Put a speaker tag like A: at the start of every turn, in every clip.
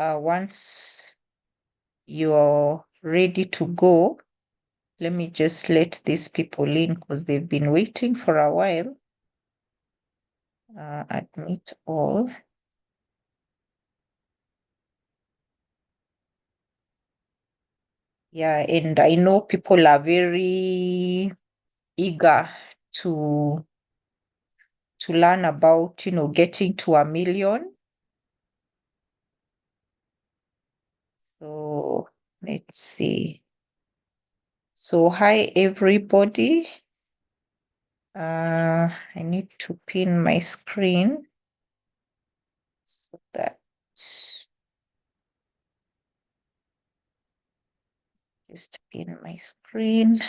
A: Once you're ready to go, let me just let these people in because they've been waiting for a while. Admit all. Yeah, and I know people are very eager to learn about, getting to 1 million. So let's see. So hi everybody. I need to pin my screen so that just pin my screen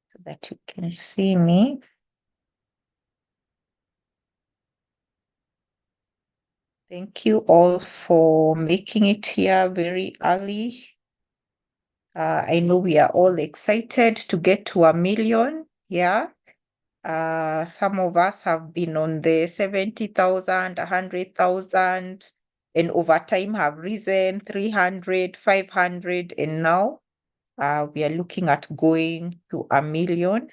A: so that you can see me. Thank you all for making it here very early. I know we are all excited to get to 1 million. Yeah. Some of us have been on the 70,000, 100,000, and over time have risen 300, 500, and now we are looking at going to 1 million.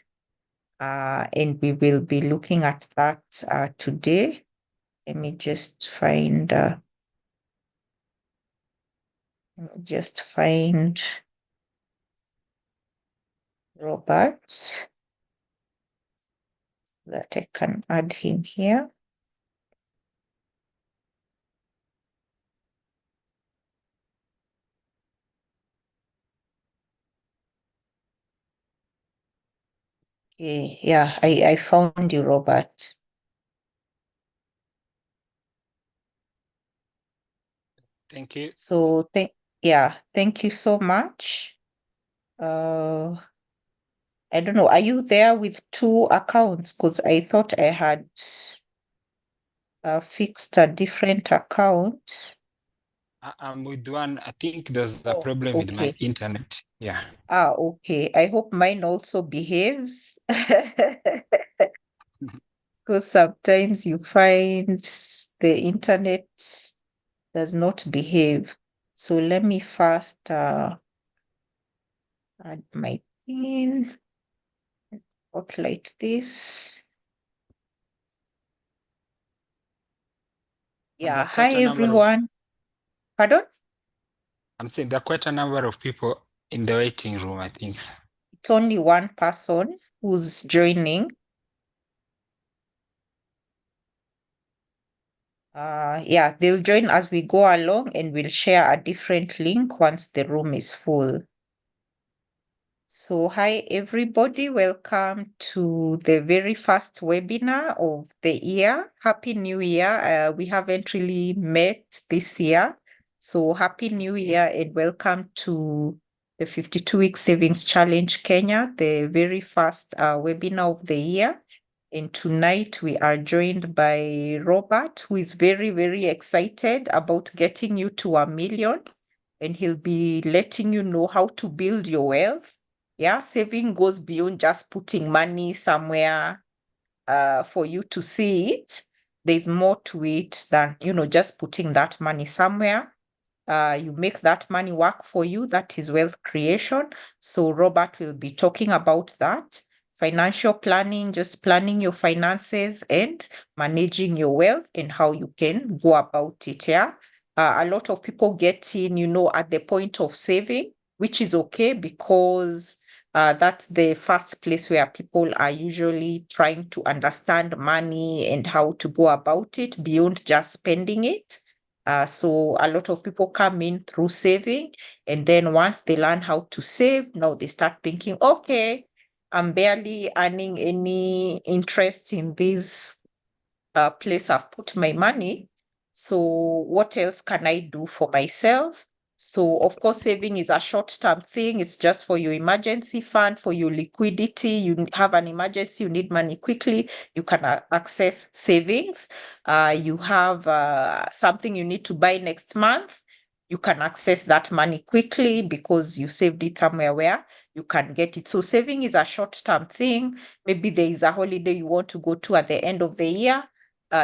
A: And we will be looking at that today. Let me just find Robert that I can add him here. Okay, yeah, I found you, Robert.
B: Thank you.
A: So thank you so much. I don't know, are you there with 2 accounts? Because I thought I had fixed a different account.
B: I'm with one. I think there's a problem with my
A: Okay.
B: internet. Yeah.
A: Okay. I hope mine also behaves. Because sometimes you find the internet does not behave. So let me first add my pin. Spotlight this.
B: And there
A: Yeah.
B: are quite
A: Hi,
B: a number of,
A: everyone. Pardon?
B: I'm saying there are quite a number of people in the waiting room, I think.
A: It's only one person who's joining. Yeah, they'll join as we go along and we'll share a different link once the room is full. So hi everybody, welcome to the very first webinar of the year. Happy New Year. We haven't really met this year. So happy New Year and welcome to the 52-week Savings Challenge Kenya, the very first webinar of the year. And tonight we are joined by Robert, who is very, very excited about getting you to 1 million. And he'll be letting you know how to build your wealth. Yeah, saving goes beyond just putting money somewhere for you to see it. There's more to it than, just putting that money somewhere. You make that money work for you. That is wealth creation. So Robert will be talking about that. Financial planning, just planning your finances and managing your wealth and how you can go about it. Yeah. A lot of people get in, at the point of saving, which is okay because that's the first place where people are usually trying to understand money and how to go about it beyond just spending it. So a lot of people come in through saving, and then once they learn how to save, now they start thinking, okay, I'm barely earning any interest in this place I've put my money. So what else can I do for myself? So of course, saving is a short-term thing. It's just for your emergency fund, for your liquidity. You have an emergency, you need money quickly, you can access savings. You have something you need to buy next month, you can access that money quickly because you saved it somewhere where you can get it. So saving is a short-term thing. Maybe there is a holiday you want to go to at the end of the year.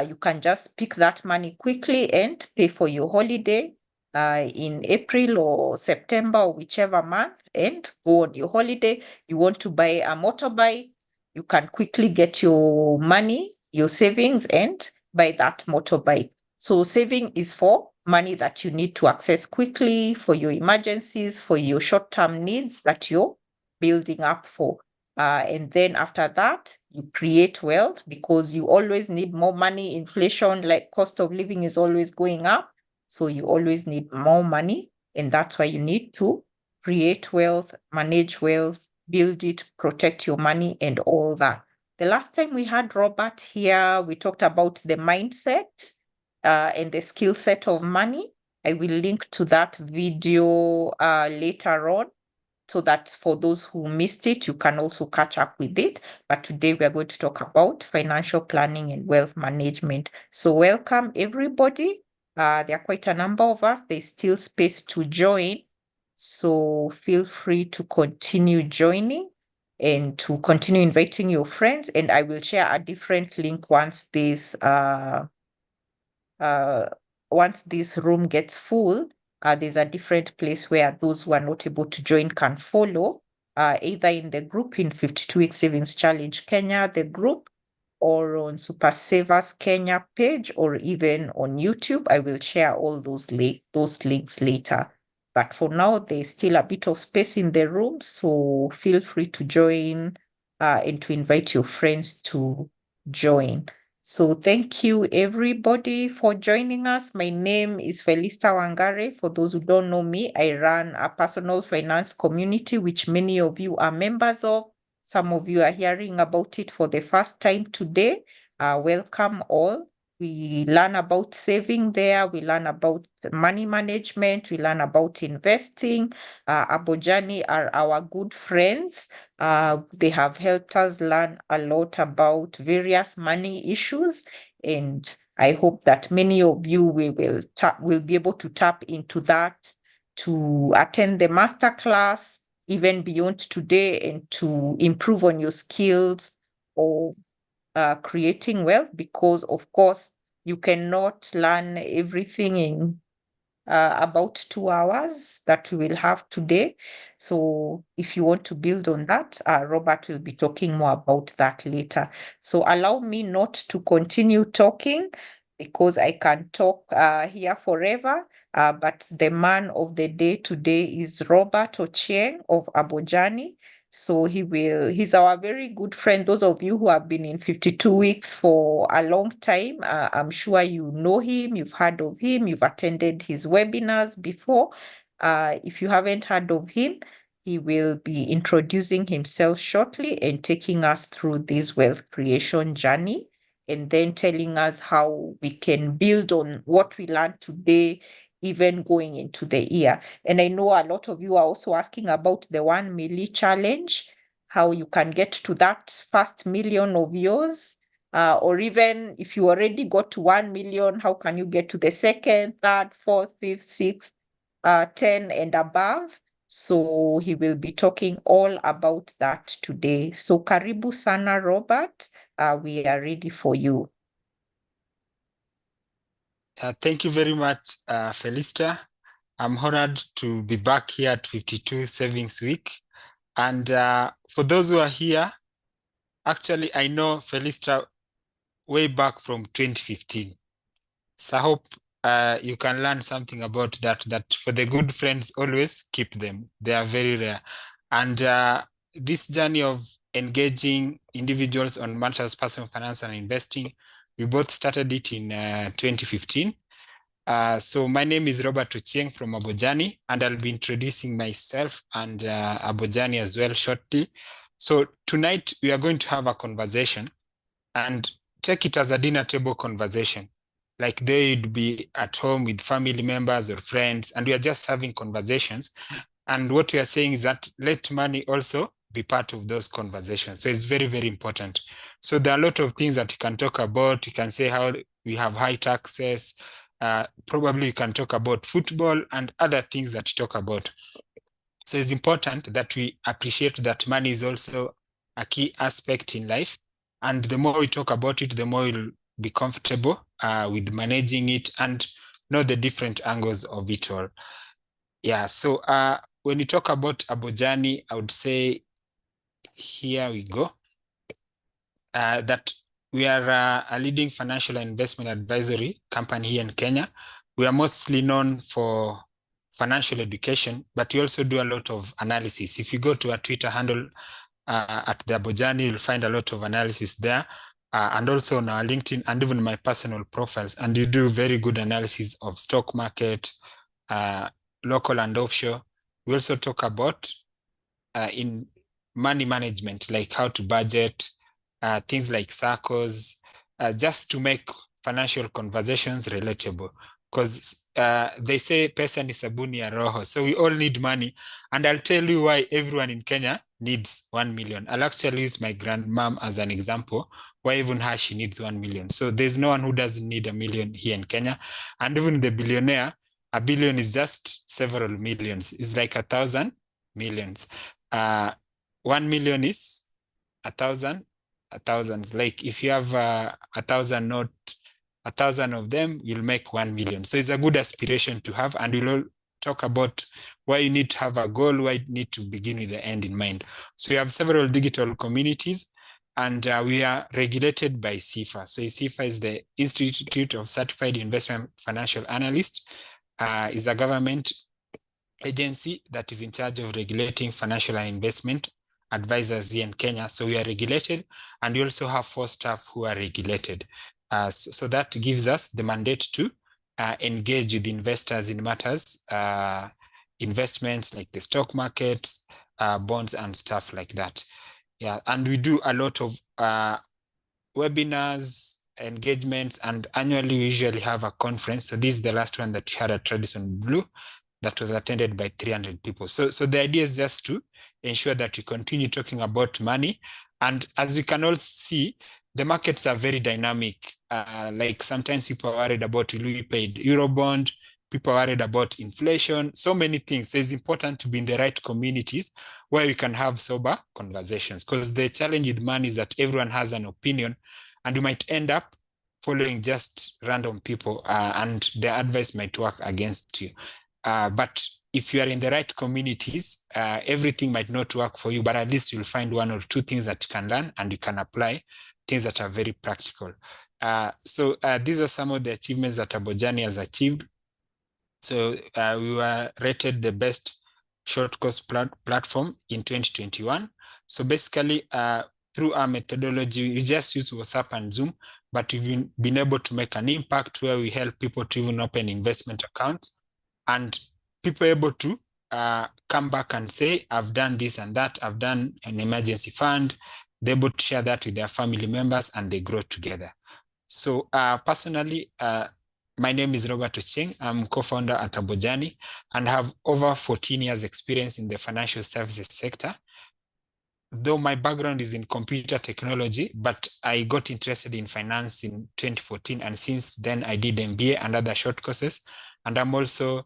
A: you can just pick that money quickly and pay for your holiday in April or September or whichever month and go on your holiday. You want to buy a motorbike, you can quickly get your money, your savings, and buy that motorbike. So saving is for money that you need to access quickly for your emergencies, for your short-term needs that you're building up for. And then after that, you create wealth because you always need more money. Inflation, like cost of living, is always going up. So you always need more money. And that's why you need to create wealth, manage wealth, build it, protect your money, and all that. The last time we had Robert here, we talked about the mindset and the skill set of money. I will link to that video later on, so that for those who missed it, you can also catch up with it. But today we are going to talk about financial planning and wealth management. So welcome everybody. There are quite a number of us. There's still space to join. So feel free to continue joining and to continue inviting your friends. And I will share a different link once this room gets full. There's a different place where those who are not able to join can follow, either in the group in 52 Week Savings Challenge Kenya, the group, or on Super Savers Kenya page, or even on YouTube. I will share all those links later. But for now, there's still a bit of space in the room, so feel free to join and to invite your friends to join. So thank you everybody for joining us. My name is Felista Wangare. For those who don't know me, I run a personal finance community, which many of you are members of. Some of you are hearing about it for the first time today. Welcome all. We learn about saving there. We learn about money management. We learn about investing. Abojani are our good friends. They have helped us learn a lot about various money issues, and I hope that many of you will be able to tap into that to attend the masterclass even beyond today and to improve on your skills of creating wealth, because of course you cannot learn everything in about 2 hours that we will have today. So if you want to build on that, Robert will be talking more about that later. So allow me not to continue talking because I can talk here forever. But the man of the day today is Robert Ochieng of Abojani. So he's our very good friend. Those of you who have been in 52 weeks for a long time, I'm sure you know him, you've heard of him, you've attended his webinars before. If you haven't heard of him, he will be introducing himself shortly and taking us through this wealth creation journey, and then telling us how we can build on what we learned today, even going into the year. And I know a lot of you are also asking about the 1 million challenge, how you can get to that first million of yours, or even if you already got to 1 million, how can you get to the second, third, fourth, fifth, sixth, 10 and above? So he will be talking all about that today. So karibu sana, Robert. We are ready for you.
B: Thank you very much, Felista. I'm honored to be back here at 52 Savings Week. And for those who are here, actually, I know Felista way back from 2015. So I hope you can learn something about that for the good friends, always keep them. They are very rare. And this journey of engaging individuals on matters personal finance and investing, we both started it in 2015. So my name is Robert Ochieng from Abojani, and I'll be introducing myself and Abojani as well shortly. So tonight we are going to have a conversation, and take it as a dinner table conversation. Like they'd be at home with family members or friends, and we are just having conversations. And what we are saying is that let money also be part of those conversations. So it's very, very important. So there are a lot of things that you can talk about. You can say how we have high taxes. Probably you can talk about football and other things that you talk about. So it's important that we appreciate that money is also a key aspect in life. And the more we talk about it, the more we'll be comfortable with managing it and know the different angles of it all. Yeah, so when you talk about Abojani, I would say, here we go, that we are a leading financial and investment advisory company here in Kenya. We are mostly known for financial education, but we also do a lot of analysis. If you go to our Twitter handle at the Abojani, you'll find a lot of analysis there, and also on our LinkedIn and even my personal profiles. And you do very good analysis of stock market, local and offshore. We also talk about in money management, like how to budget, things like circles, just to make financial conversations relatable. Because they say pesa ni sabuni ya roho. So we all need money. And I'll tell you why everyone in Kenya needs 1 million. I'll actually use my grandmom as an example, why even her, she needs 1 million. So there's no one who doesn't need a million here in Kenya. And even the billionaire, a billion is just several millions. It's like 1,000 millions. 1 million is 1,000 thousands. Like if you have 1,000 note, 1,000 of them, you'll make 1 million. So it's a good aspiration to have, and we'll talk about why you need to have a goal, why you need to begin with the end in mind. So we have several digital communities, and we are regulated by CIFA. So CIFA is the Institute of Certified Investment Financial Analysts. Is a government agency that is in charge of regulating financial and investment advisors here in Kenya. So we are regulated, and we also have 4 staff who are regulated. So that gives us the mandate to engage with investors in matters, investments like the stock markets, bonds and stuff like that. Yeah, and we do a lot of webinars, engagements, and annually we usually have a conference. So this is the last one that we had at Radisson Blu that was attended by 300 people. So the idea is just to ensure that we continue talking about money. And as you can all see, the markets are very dynamic. Like sometimes people are worried about will we pay Eurobond, people are worried about inflation, so many things. So it's important to be in the right communities where we can have sober conversations, because the challenge with money is that everyone has an opinion, and you might end up following just random people, and their advice might work against you. But if you are in the right communities, everything might not work for you, but at least you'll find 1 or 2 things that you can learn and you can apply, things that are very practical. So these are some of the achievements that Abojani has achieved. So we were rated the best short course platform in 2021. So basically, through our methodology, we just use WhatsApp and Zoom, but we've been able to make an impact where we help people to even open investment accounts, and people are able to come back and say, I've done this and that, I've done an emergency fund. They're able to share that with their family members, and they grow together. So personally, my name is Robert Ochieng. I'm co-founder at Abojani and have over 14 years experience in the financial services sector. Though my background is in computer technology, but I got interested in finance in 2014. And since then I did MBA and other short courses. And I'm also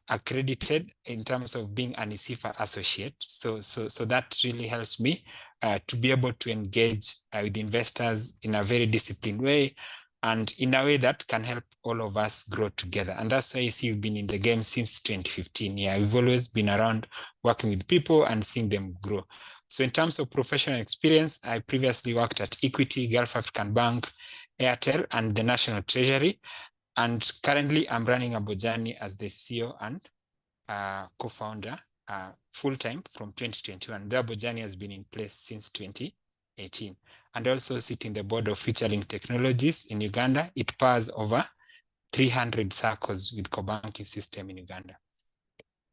B: accredited in terms of being an ICIFA associate. So that really helps me to be able to engage with investors in a very disciplined way, and in a way that can help all of us grow together. And that's why you see we've been in the game since 2015. Yeah, we've always been around working with people and seeing them grow. So in terms of professional experience, I previously worked at Equity, Gulf African Bank, Airtel, and the National Treasury. And currently I'm running Abojani as the CEO and co-founder full-time from 2021. The Abojani has been in place since 2018. And also sit in the board of FutureLink Technologies in Uganda. It powers over 300 circles with co-banking system in Uganda.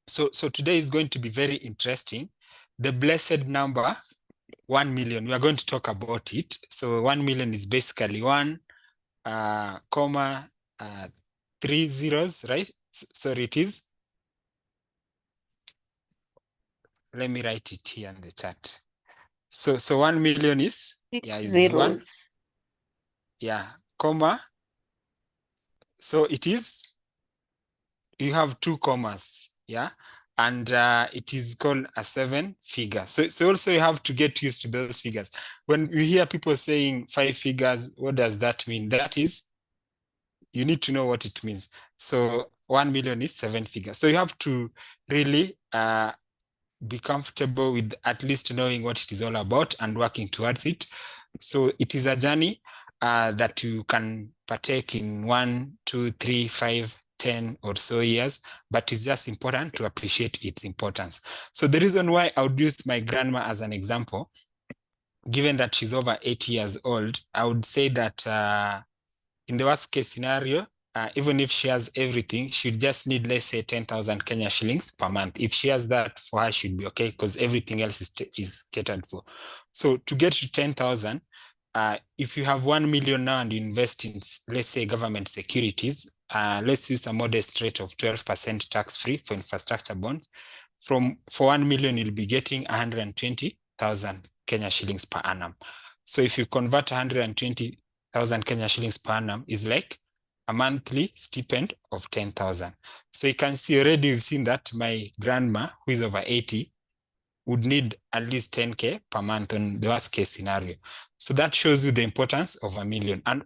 B: So today is going to be very interesting. The blessed number, 1 million, we are going to talk about it. So 1 million is basically 1, comma, 3 zeros, right? Sorry, it is. Let me write it here in the chat. So 1 million is, is
A: zeros.
B: 1. Yeah, comma. So it is, you have 2 commas, yeah? and it is called a 7-figure. So also you have to get used to those figures. When you hear people saying 5 figures, what does that mean? That is, you need to know what it means. So 1 million is 7 figures. So you have to really be comfortable with at least knowing what it is all about and working towards it. So it is a journey that you can partake in 1, 2, 3, 5, 10 or so years, but it's just important to appreciate its importance. So the reason why I would use my grandma as an example, given that she's over 80 years old, I would say that in the worst case scenario, even if she has everything, she'd just need, let's say, 10,000 Kenya shillings per month. If she has that, for her, she'd be okay because everything else is catered for. So to get to 10,000, if you have 1 million now and you invest in, let's say, government securities, let's use a modest rate of 12% tax-free for infrastructure bonds. For 1 million, you'll be getting 120,000 Kenya shillings per annum. So if you convert 120,000 Kenya shillings per annum is like a monthly stipend of 10,000. So you can see already, we've seen that my grandma, who is over 80, would need at least 10K per month on the worst case scenario. So that shows you the importance of a million. And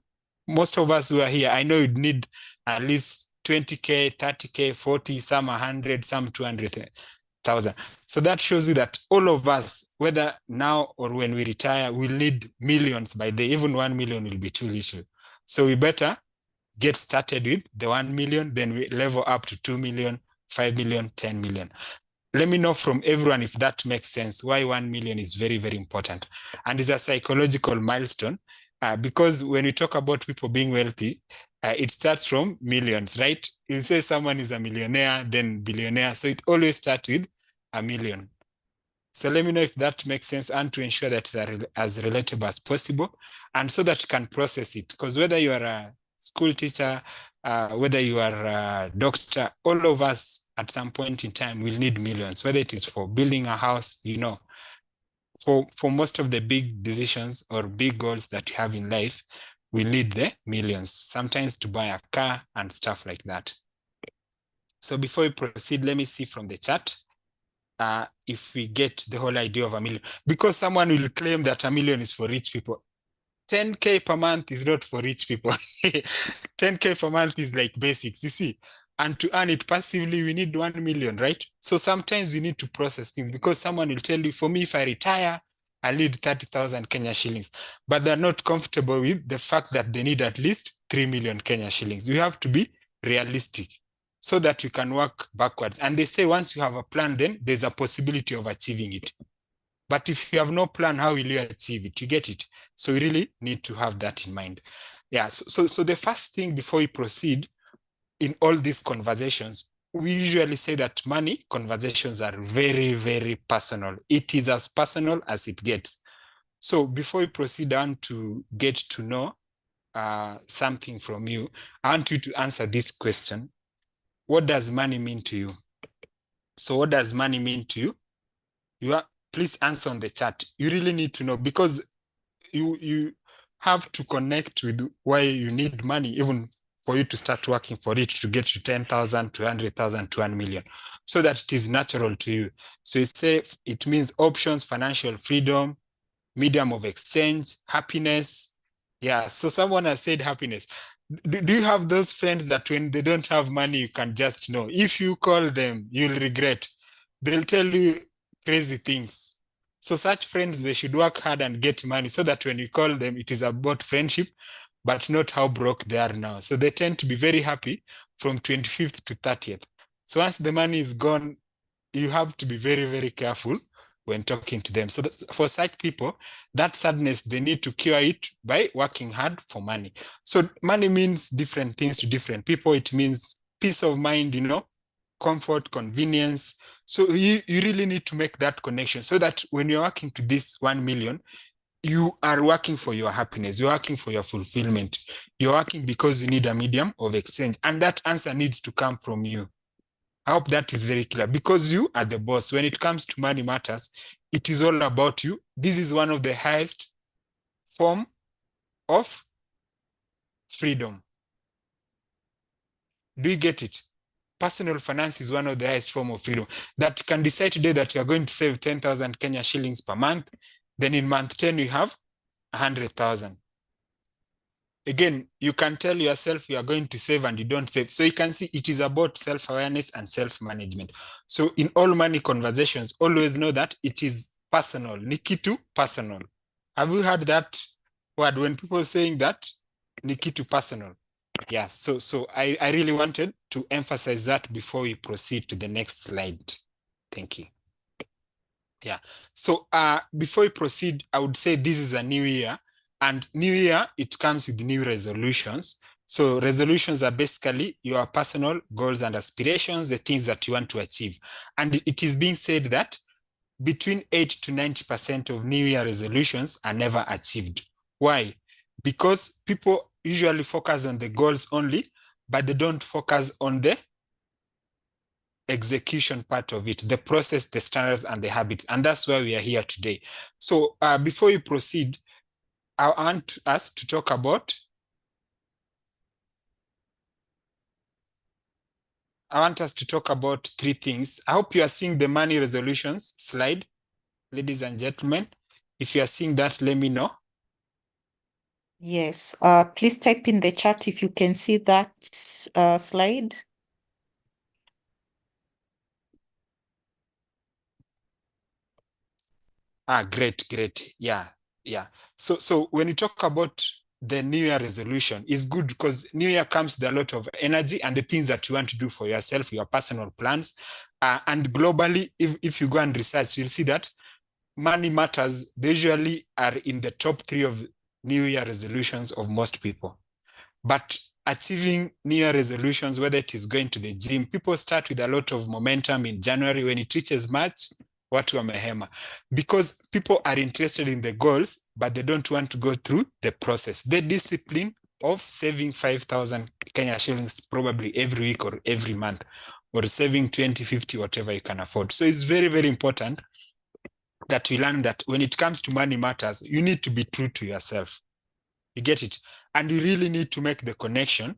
B: most of us who are here, I know you'd need at least 20K, 30K, 40, some 100, some 200,000. So that shows you that all of us, whether now or when we retire, will need millions by the even 1 million will be too little. So we better get started with the 1 million, then we level up to 2 million, 5 million, 10 million. Let me know from everyone if that makes sense, why 1 million is very, very important. And it's a psychological milestone because when we talk about people being wealthy, it starts from millions, right? You say someone is a millionaire, then billionaire. So it always starts with a million. So let me know if that makes sense, and to ensure that it's as relatable as possible, and so that you can process it. Because whether you are a school teacher, whether you are a doctor, all of us at some point in time will need millions, whether it is for building a house, for most of the big decisions or big goals that you have in life, we need the millions, sometimes to buy a car and stuff like that. So before we proceed, let me see from the chat if we get the whole idea of a million, because someone will claim that a million is for rich people. 10K per month is not for rich people. 10K per month is like basics, you see. And to earn it passively, we need 1 million, right? So sometimes we need to process things, because someone will tell you, for me, if I retire, I need 30,000 Kenya shillings. But they're not comfortable with the fact that they need at least 3 million Kenya shillings. We have to be realistic so that we can work backwards. And they say once you have a plan, then there's a possibility of achieving it. But if you have no plan, how will you achieve it? You get it? So we really need to have that in mind. Yeah, so the first thing before we proceed in all these conversations, we usually say that money conversations are very, very personal. It is as personal as it gets. So before we proceed on to get to know something from you, I want you to answer this question. What does money mean to you? So what does money mean to you? Please answer on the chat. You really need to know, because you have to connect with why you need money, even for you to start working for it, to get to 10,000, 200,000, to 1 million, so that it is natural to you. So you say it means options, financial freedom, medium of exchange, happiness. Yeah, so someone has said happiness. Do you have those friends that when they don't have money, you can just know? If you call them, you'll regret. They'll tell you crazy things. So such friends, they should work hard and get money, so that when you call them, it is about friendship, but not how broke they are now. So they tend to be very happy from 25th to 30th. So once the money is gone, you have to be very, very careful when talking to them. So for such people, that sadness, they need to cure it by working hard for money. So money means different things to different people. It means peace of mind, comfort, convenience. So you really need to make that connection, so that when you're working to this 1 million, you are working for your happiness. You're working for your fulfillment. You're working because you need a medium of exchange. And that answer needs to come from you. I hope that is very clear, because you are the boss. When it comes to money matters, it is all about you. This is one of the highest form of freedom. Do you get it? personal finance is one of the highest form of freedom, that can decide today that you are going to save 10,000 Kenya shillings per month. Then in month 10, you have 100,000. Again, you can tell yourself you are going to save and you don't save. So you can see it is about self-awareness and self-management. So in all money conversations, always know that it is personal. Nikitu, personal. Have you heard that word when people saying that? Nikitu, personal. Yeah, so I really wanted to emphasize that before we proceed to the next slide. Thank you. Yeah, so before we proceed, I would say this is a new year, and new year, it comes with new resolutions. So resolutions are basically your personal goals and aspirations, the things that you want to achieve. And it is being said that between 8 to 90% of new year resolutions are never achieved. Why? Because people usually focus on the goals only, but they don't focus on the execution part of it, the process, the standards, and the habits. And that's why we are here today. So before you proceed, I want us to talk about three things. I hope you are seeing the money resolutions slide, ladies and gentlemen. If you are seeing that, let me know.
A: Yes. Please type in the chat if you can see that slide.
B: Great. Yeah. So when you talk about the New Year resolution, it's good because New Year comes with a lot of energy and the things that you want to do for yourself, your personal plans. And globally, if you go and research, you'll see that money matters. They usually are in the top 3 of New Year resolutions of most people. But achieving New Year resolutions, whether it is going to the gym, people start with a lot of momentum in January. When it reaches March, watu wamehema, because people are interested in the goals, but they don't want to go through the process. The discipline of saving 5,000 Kenya shillings probably every week or every month, or saving 20, 50, whatever you can afford. So it's very, very important that we learn that when it comes to money matters, you need to be true to yourself. You get it? And you really need to make the connection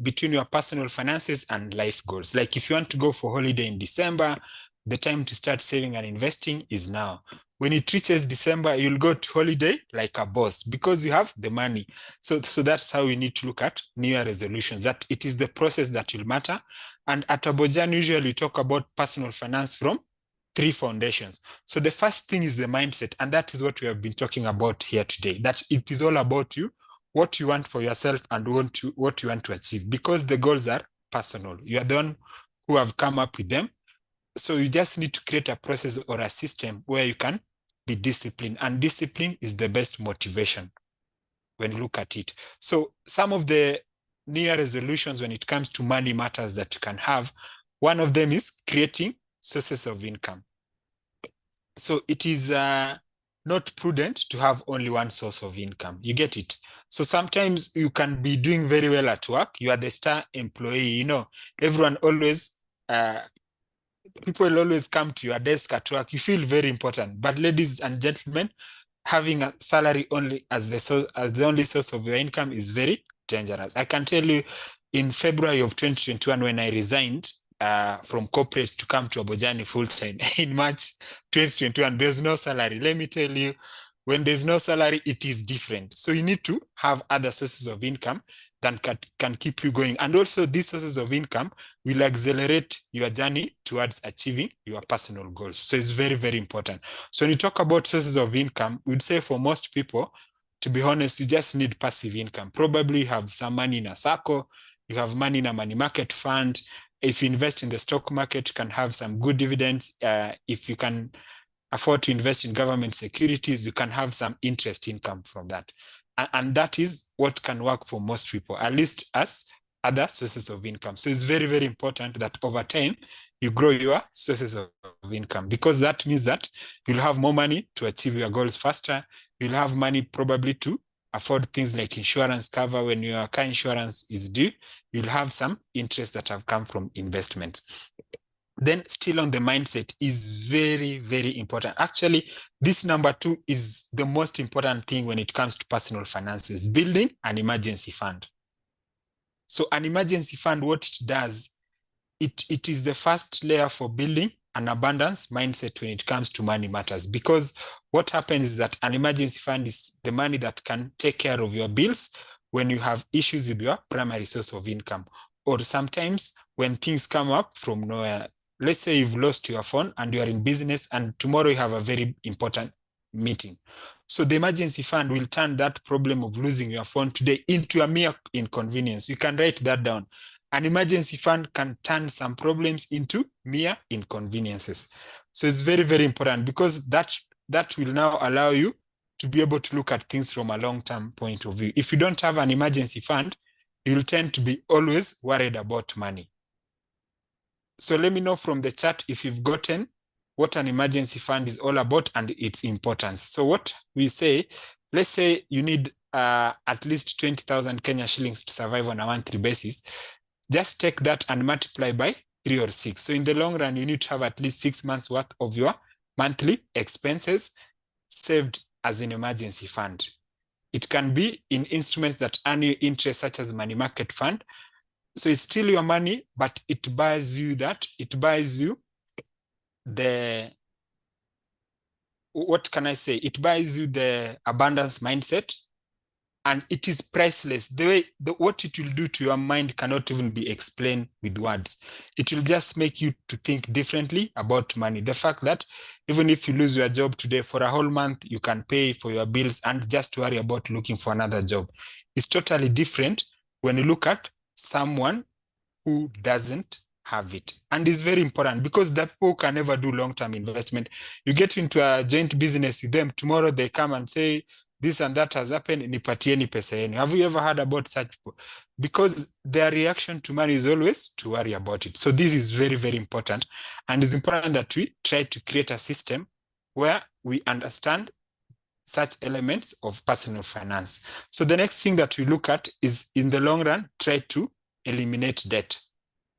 B: between your personal finances and life goals. Like if you want to go for holiday in December, the time to start saving and investing is now. When it reaches December, you'll go to holiday like a boss because you have the money. So that's how we need to look at New Year resolutions, that it is the process that will matter. And at Abojani, usually we talk about personal finance from 3 foundations. So the first thing is the mindset, and that is what we have been talking about here today, that it is all about you, what you want for yourself and what you want to achieve, because the goals are personal. You are the one who have come up with them. So you just need to create a process or a system where you can be disciplined, and discipline is the best motivation when you look at it. So some of the New Year resolutions when it comes to money matters that you can have, one of them is creating sources of income. So it is not prudent to have only one source of income. You get it? So sometimes you can be doing very well at work. You are the star employee. You know, everyone always, people will always come to your desk at work. You feel very important. But ladies and gentlemen, having a salary only as the only source of your income is very dangerous. I can tell you, in February of 2021, when I resigned from corporates to come to Abojani full-time in March 2021, there's no salary. Let me tell you, when there's no salary, it is different. So you need to have other sources of income that can keep you going. And also these sources of income will accelerate your journey towards achieving your personal goals. So it's very, very important. So when you talk about sources of income, we'd say for most people, to be honest, you just need passive income. Probably you have some money in a SACCO, you have money in a money market fund. If you invest in the stock market, you can have some good dividends. If you can afford to invest in government securities, you can have some interest income from that. And that is what can work for most people, at least as other sources of income. So it's very, very important that over time, you grow your sources of income, because that means that you'll have more money to achieve your goals faster. You'll have money probably to afford things like insurance cover when your car insurance is due. You'll have some interest that have come from investments. Then still on the mindset is very, very important. Actually, this number 2 is the most important thing when it comes to personal finances, building an emergency fund. So an emergency fund, what it does, it is the first layer for building an abundance mindset when it comes to money matters. Because what happens is that an emergency fund is the money that can take care of your bills when you have issues with your primary source of income, or sometimes when things come up from nowhere. Let's say you've lost your phone and you are in business and tomorrow you have a very important meeting. So the emergency fund will turn that problem of losing your phone today into a mere inconvenience. You can write that down. An emergency fund can turn some problems into mere inconveniences. So it's very, very important, because that will now allow you to be able to look at things from a long-term point of view. If you don't have an emergency fund, you'll tend to be always worried about money. So let me know from the chat if you've gotten what an emergency fund is all about and its importance. So what we say, let's say you need at least 20,000 Kenya shillings to survive on a monthly basis. Just take that and multiply by 3 or 6. So in the long run, you need to have at least 6 months worth of your monthly expenses saved as an emergency fund. It can be in instruments that earn you interest, such as money market fund. So it's still your money, but it buys you what can I say? It buys you the abundance mindset, and it is priceless. What it will do to your mind cannot even be explained with words. It will just make you to think differently about money. The fact that even if you lose your job today, for a whole month, you can pay for your bills and just worry about looking for another job. It's totally different when you look at someone who doesn't have it. And it's very important, because the people can never do long-term investment. You get into a joint business with them, tomorrow they come and say, this and that has happened, nipatieni pesa yenu. Have you ever heard about such people? Because their reaction to money is always to worry about it. So this is very, very important. And it's important that we try to create a system where we understand such elements of personal finance. So the next thing that we look at is, in the long run, try to eliminate debt.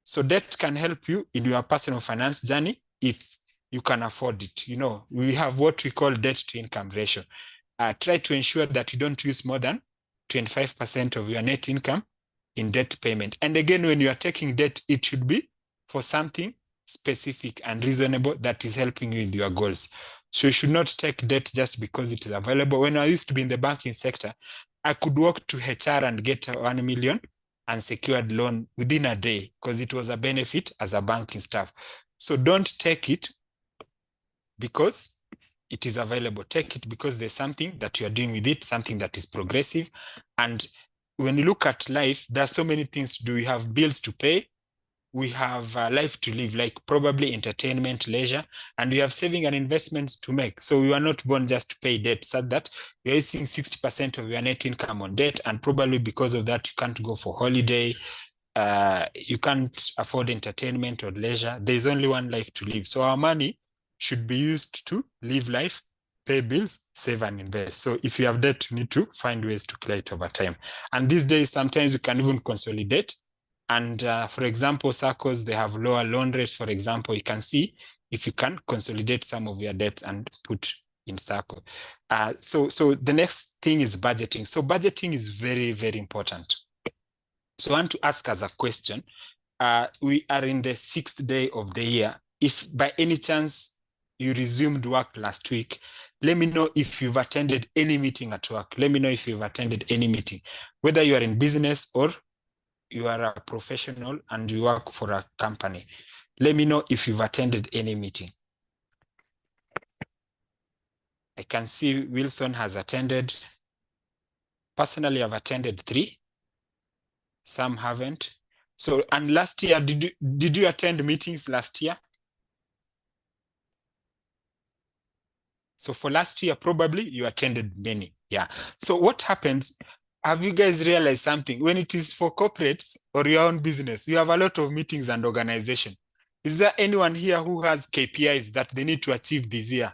B: So debt can help you in your personal finance journey if you can afford it. You know, we have what we call debt to income ratio. Try to ensure that you don't use more than 25% of your net income in debt payment. And again, when you are taking debt, it should be for something specific and reasonable that is helping you in your goals. So you should not take debt just because it is available. When I used to be in the banking sector, I could walk to HR and get 1 million unsecured loan within a day, because it was a benefit as a banking staff. So don't take it because it is available. Take it because there's something that you are doing with it, something that is progressive. And when you look at life, there are so many things to do. We have bills to pay. We have life to live, like probably entertainment, leisure, and we have saving and investments to make. So we are not born just to pay debt, so that you're using 60% of your net income on debt, and probably because of that, you can't go for holiday, you can't afford entertainment or leisure. There's only one life to live. So our money should be used to live life, pay bills, save and invest. So if you have debt, you need to find ways to clear it over time. And these days, sometimes you can even consolidate. And for example, SACCOs, they have lower loan rates. For example, you can see if you can consolidate some of your debts and put in SACCO. So the next thing is budgeting. So budgeting is very, very important. So I want to ask us a question. We are in the 6th day of the year. If by any chance you resumed work last week, let me know if you've attended any meeting at work. Let me know if you've attended any meeting, whether you are in business or you are a professional and you work for a company. Let me know if you've attended any meeting. I can see Wilson has attended. Personally, I've attended 3. Some haven't. So, and last year, did you attend meetings last year? So for last year, probably you attended many. Yeah. So what happens? Have you guys realized something? When it is for corporates or your own business, you have a lot of meetings and organization. Is there anyone here who has KPIs that they need to achieve this year?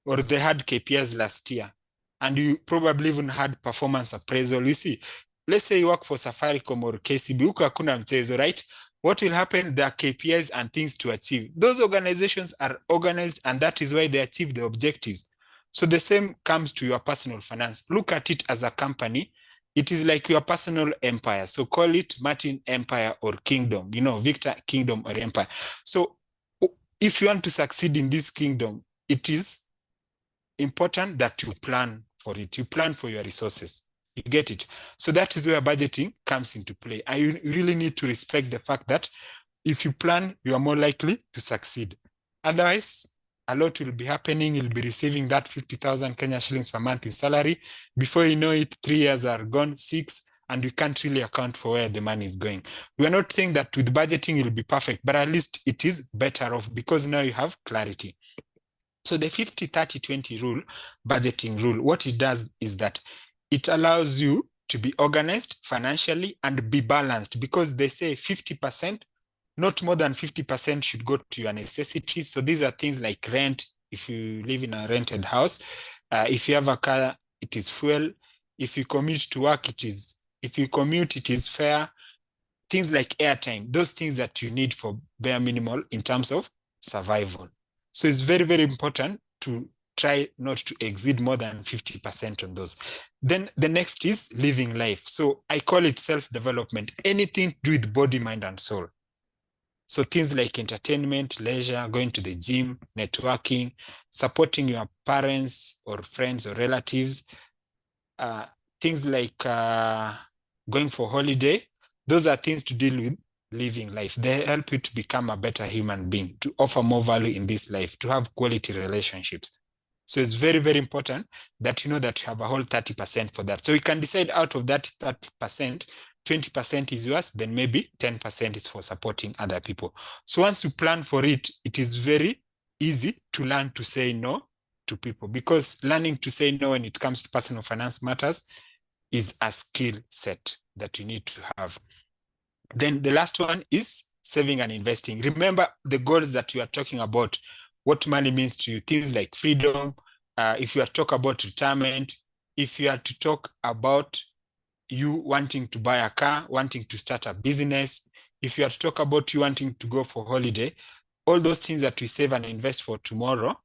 B: Or they had KPIs last year? And you probably even had performance appraisal. You see, let's say you work for Safaricom or KCB, huko hakuna mchezo, right? What will happen? There are KPIs and things to achieve. Those organizations are organized, and that is why they achieve the objectives. So the same comes to your personal finance. Look at it as a company. It is like your personal empire. So call it Martin Empire or Kingdom, Victor Kingdom or Empire. So if you want to succeed in this kingdom, it is important that you plan for it. You plan for your resources. You get it? So that is where budgeting comes into play. I really need to respect the fact that if you plan, you are more likely to succeed. Otherwise, a lot will be happening. You'll be receiving that 50,000 Kenya shillings per month in salary. Before you know it, 3 years are gone, 6, and you can't really account for where the money is going. We are not saying that with budgeting you'll be perfect, but at least it is better off because now you have clarity. So the 50-30-20 rule, budgeting rule, what it does is that it allows you to be organized financially and be balanced, because they say 50%, not more than 50% should go to your necessities. So these are things like rent, if you live in a rented house. If you have a car, it is fuel. If you commute to work, it is fare. Things like airtime, those things that you need for bare minimal in terms of survival. So it's very, very important to try not to exceed more than 50% on those. Then the next is living life. So I call it self-development, anything to do with body, mind, and soul. So things like entertainment, leisure, going to the gym, networking, supporting your parents or friends or relatives, things like going for holiday. Those are things to deal with living life. They help you to become a better human being, to offer more value in this life, to have quality relationships. So it's very, very important that you know that you have a whole 30% for that. So you can decide out of that 30%, 20% is yours, then maybe 10% is for supporting other people. So once you plan for it, it is very easy to learn to say no to people, because learning to say no when it comes to personal finance matters is a skill set that you need to have. Then the last one is saving and investing. Remember the goals that you are talking about, what money means to you, things like freedom. If you are talking about retirement, if you are to talk about you wanting to buy a car, wanting to start a business, if you are to talk about you wanting to go for holiday, all those things that we save and invest for tomorrow,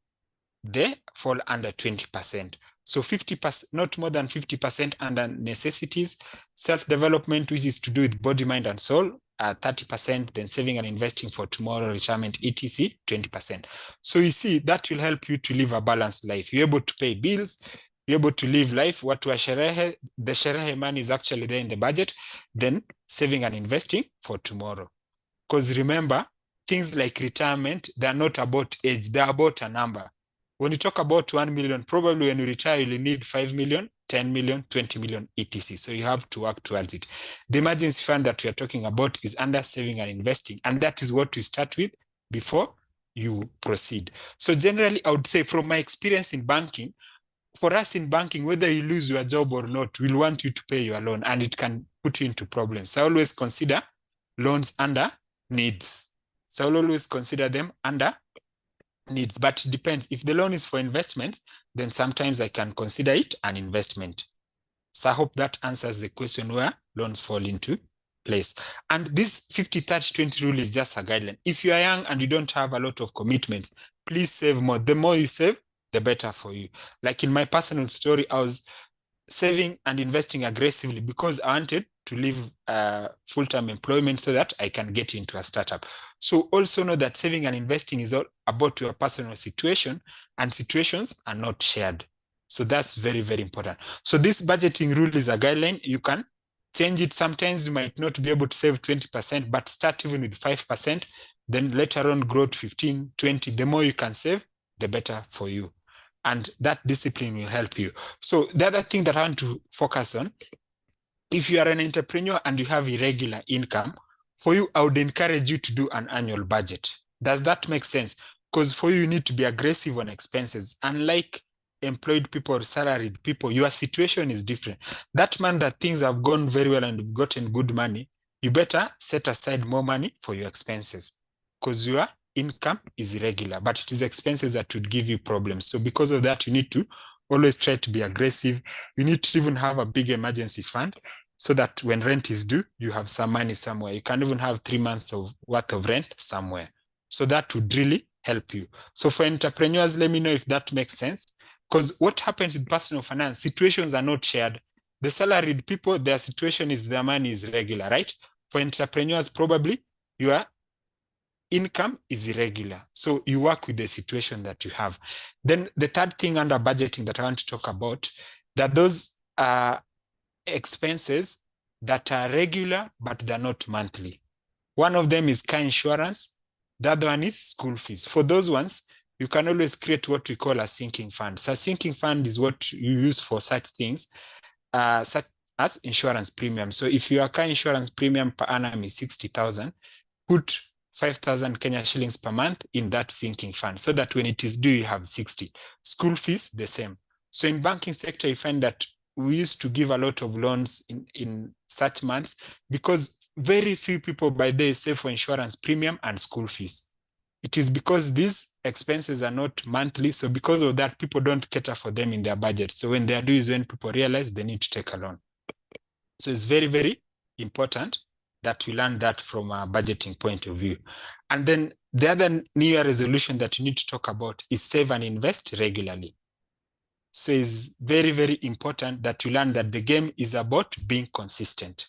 B: they fall under 20%. So 50%, not more than 50% under necessities, self-development, which is to do with body, mind, and soul, 30%, then saving and investing for tomorrow, retirement, etc., 20%. So you see, that will help you to live a balanced life. You're able to pay bills, you're able to live life. What was sherehe, the sherehe money is actually there in the budget, then saving and investing for tomorrow. Because remember, things like retirement, they're not about age, they're about a number. When you talk about 1 million, probably when you retire, you'll need 5 million, 10 million, 20 million, etc. So you have to work towards it. The emergency fund that we are talking about is under saving and investing. And that is what we start with before you proceed. So generally, I would say from my experience in banking, for us in banking, whether you lose your job or not, we'll want you to pay your loan, and it can put you into problems. So I always consider loans under needs. So I'll always consider them under needs, but it depends. If the loan is for investment, then sometimes I can consider it an investment. So I hope that answers the question where loans fall into place. And this 50-30-20 rule is just a guideline. If you are young and you don't have a lot of commitments, please save more. The more you save, the better for you. Like in my personal story, I was saving and investing aggressively because I wanted to leave full-time employment so that I can get into a startup. So also know that saving and investing is all about your personal situation, and situations are not shared. So that's very, very important. So this budgeting rule is a guideline. You can change it. Sometimes you might not be able to save 20%, but start even with 5%, then later on grow to 15, 20. The more you can save, the better for you. And that discipline will help you. So the other thing that I want to focus on, if you are an entrepreneur and you have irregular income, for you, I would encourage you to do an annual budget. Does that make sense? Because for you need to be aggressive on expenses. Unlike employed people or salaried people, your situation is different. That man that things have gone very well and you've gotten good money, you better set aside more money for your expenses, because your income is irregular, but it is expenses that would give you problems. So because of that, you need to always try to be aggressive. You need to even have a big emergency fund so that when rent is due, you have some money somewhere. You can even have 3 months of worth of rent somewhere. So that would really help you. So for entrepreneurs, let me know if that makes sense. Because what happens with personal finance, situations are not shared. The salaried people, their situation is their money is regular, right? For entrepreneurs, probably your income is irregular. So you work with the situation that you have. Then the third thing under budgeting that I want to talk about, that those are expenses that are regular, but they're not monthly. One of them is car insurance. The other one is school fees. For those ones, you can always create what we call a sinking fund. So a sinking fund is what you use for such things, such as insurance premium. So if your car insurance premium per annum is 60,000, put 5,000 Kenya shillings per month in that sinking fund so that when it is due, you have 60. School fees, the same. So in banking sector, you find that we used to give a lot of loans in such months because very few people by day save for insurance premium and school fees. It is because these expenses are not monthly. So because of that, people don't cater for them in their budget. So when they are due is when people realize they need to take a loan. So it's very, very important that we learn that from a budgeting point of view. And then the other New Year resolution that you need to talk about is save and invest regularly. So it's very, very important that you learn that the game is about being consistent.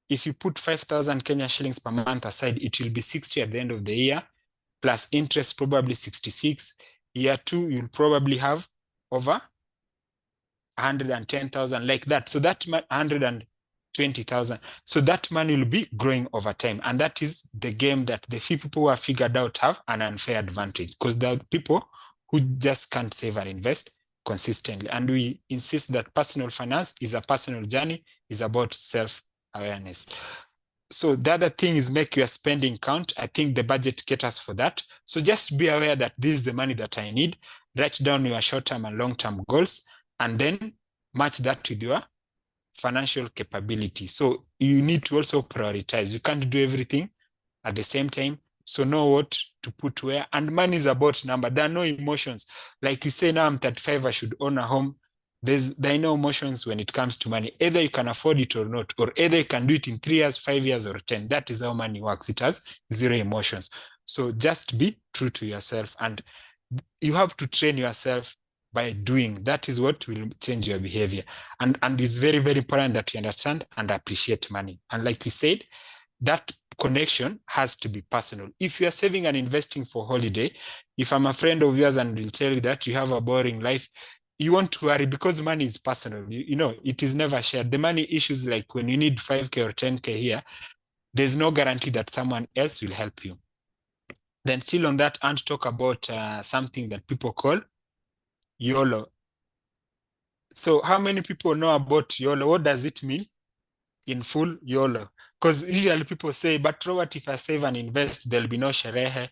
B: If you put 5,000 Kenya shillings per month aside, it will be 60 at the end of the year, plus interest probably 66. Year 2, you'll probably have over 110,000 like that. So that 120,000. So that money will be growing over time. And that is the game that the few people who are figured out have an unfair advantage because there are people who just can't save and invest consistently. And we insist that personal finance is a personal journey, is about self-awareness. So the other thing is make your spending count. I think the budget caters for that. So just be aware that this is the money that I need. Write down your short-term and long-term goals, and then match that with your financial capability. So you need to also prioritize. You can't do everything at the same time. So know what to put where. And money is about number. There are no emotions. Like you say, now I'm 35, I should own a home. There are no emotions when it comes to money. Either you can afford it or not, or either you can do it in 3 years, 5 years, or 10. That is how money works. It has zero emotions. So just be true to yourself. And you have to train yourself by doing. That is what will change your behavior. And it's very, very important that you understand and appreciate money. And like we said, that connection has to be personal. If you are saving and investing for holiday, if I'm a friend of yours and will tell you that you have a boring life, you won't worry because money is personal. You know, it is never shared. The money issues like when you need 5K or 10K here, there's no guarantee that someone else will help you. Then still on that, and talk about something that people call YOLO. So how many people know about YOLO? What does it mean in full? YOLO. Because usually people say, but Robert, if I save and invest, there'll be no sherehe.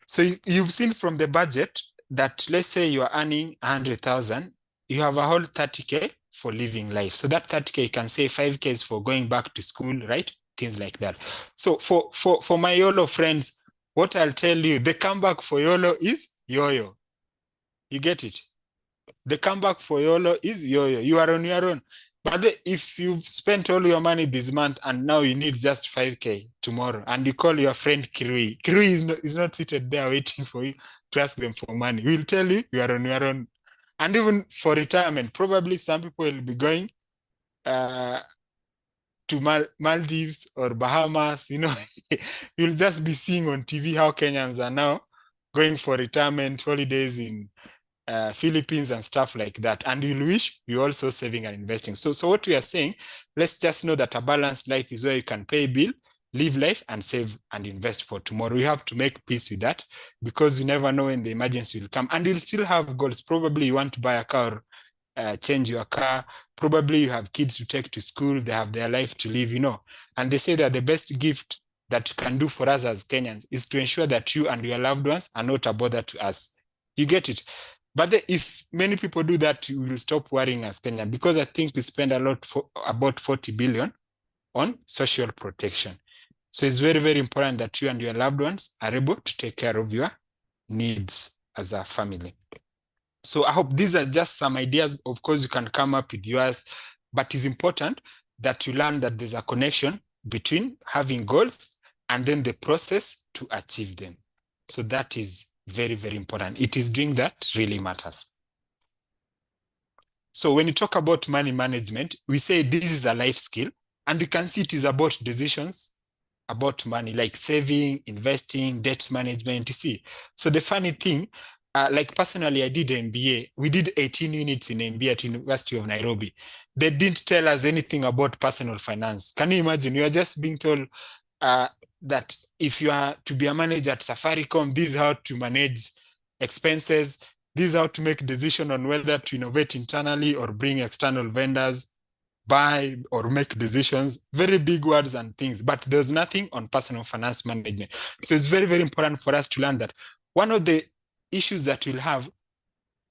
B: So you've seen from the budget that let's say you are earning 100,000, you have a whole 30K for living life. So that 30K, you can say 5K is for going back to school, right? Things like that. So for my YOLO friends, what I'll tell you, the comeback for YOLO is yo-yo. You get it? The comeback for YOLO is yo-yo. You are on your own. But if you've spent all your money this month and now you need just 5K tomorrow and you call your friend Kirui is not seated there waiting for you to ask them for money. We'll tell you you are on your own. And even for retirement, probably some people will be going to Maldives or Bahamas. You know, you'll just be seeing on TV how Kenyans are now going for retirement holidays in Philippines and stuff like that. And you'll wish you're also saving and investing. So what we are saying, let's just know that a balanced life is where you can pay a bill, live life, and save and invest for tomorrow. You have to make peace with that because you never know when the emergency will come. And you'll still have goals. Probably you want to buy a car, change your car. Probably you have kids to take to school. They have their life to live, you know. And they say that the best gift that you can do for us as Kenyans is to ensure that you and your loved ones are not a bother to us. You get it? But if many people do that, we will stop worrying as Kenya because I think we spend a lot about 40 billion on social protection. So it's very, very important that you and your loved ones are able to take care of your needs as a family. So I hope these are just some ideas. Of course, you can come up with yours, but it's important that you learn that there's a connection between having goals and then the process to achieve them. So that is very, very important. It is doing that really matters. So when you talk about money management, we say this is a life skill, and you can see it is about decisions about money, like saving, investing, debt management, you see. So the funny thing, like personally, I did MBA. We did 18 units in MBA at University of Nairobi. They didn't tell us anything about personal finance. Can you imagine? You are just being told uh, that if you are to be a manager at Safaricom, this is how to manage expenses, this is how to make decision on whether to innovate internally or bring external vendors, buy or make decisions, very big words and things, but there's nothing on personal finance management. So it's very, very important for us to learn that. One of the issues that you'll have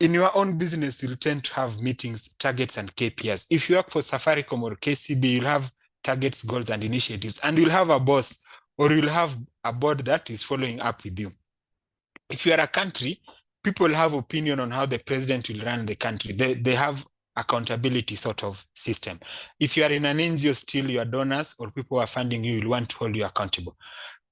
B: in your own business, you'll tend to have meetings, targets, and KPIs. If you work for Safaricom or KCB, you'll have targets, goals, and initiatives, and you'll have a boss or you'll have a board that is following up with you. If you are a country, people have opinion on how the president will run the country. They have accountability sort of system. If you are in an NGO still, your donors or people who are funding you will want to hold you accountable.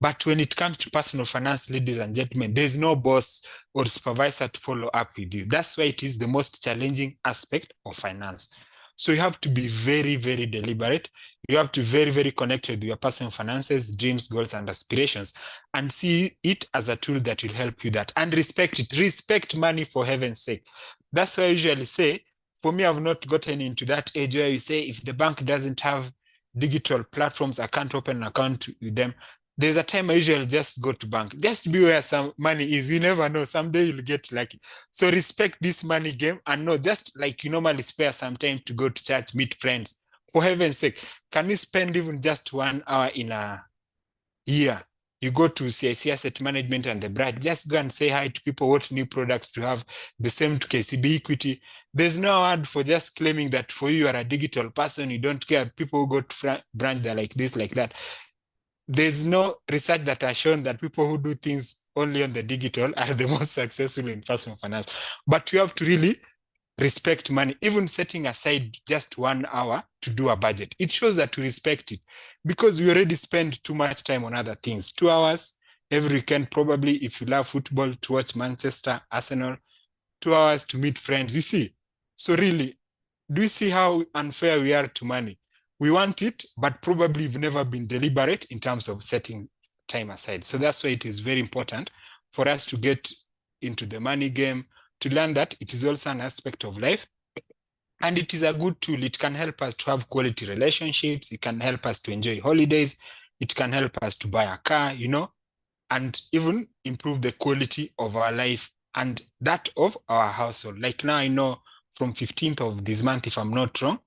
B: But when it comes to personal finance, ladies and gentlemen, there's no boss or supervisor to follow up with you. That's why it is the most challenging aspect of finance. So you have to be very, very deliberate. You have to be very, very connected with your personal finances, dreams, goals, and aspirations, and see it as a tool that will help you that. And respect it. Respect money, for heaven's sake. That's why I usually say, for me, I've not gotten into that age where you say, if the bank doesn't have digital platforms, I can't open an account with them. There's a time I usually just go to bank. Just be where some money is. You never know. Someday you'll get lucky. So respect this money game and know, just like you normally spare some time to go to church, meet friends. For heaven's sake, can you spend even just 1 hour in a year? You go to CIC Asset Management and the bride, just go and say hi to people, what new products to have, the same to KCB Equity. There's no word for just claiming that for you are a digital person, you don't care. People who go to branch, they're like this, like that. There's no research that has shown that people who do things only on the digital are the most successful in personal finance. But you have to really respect money, even setting aside just 1 hour to do a budget. It shows that we respect it because we already spend too much time on other things. 2 hours every weekend, probably, if you love football, to watch Manchester, Arsenal, 2 hours to meet friends, you see. So really, do you see how unfair we are to money? We want it, but probably we've never been deliberate in terms of setting time aside. So that's why it is very important for us to get into the money game, to learn that it is also an aspect of life. And it is a good tool. It can help us to have quality relationships. It can help us to enjoy holidays. It can help us to buy a car, you know, and even improve the quality of our life and that of our household. Like now, I know from 15th of this month, if I'm not wrong,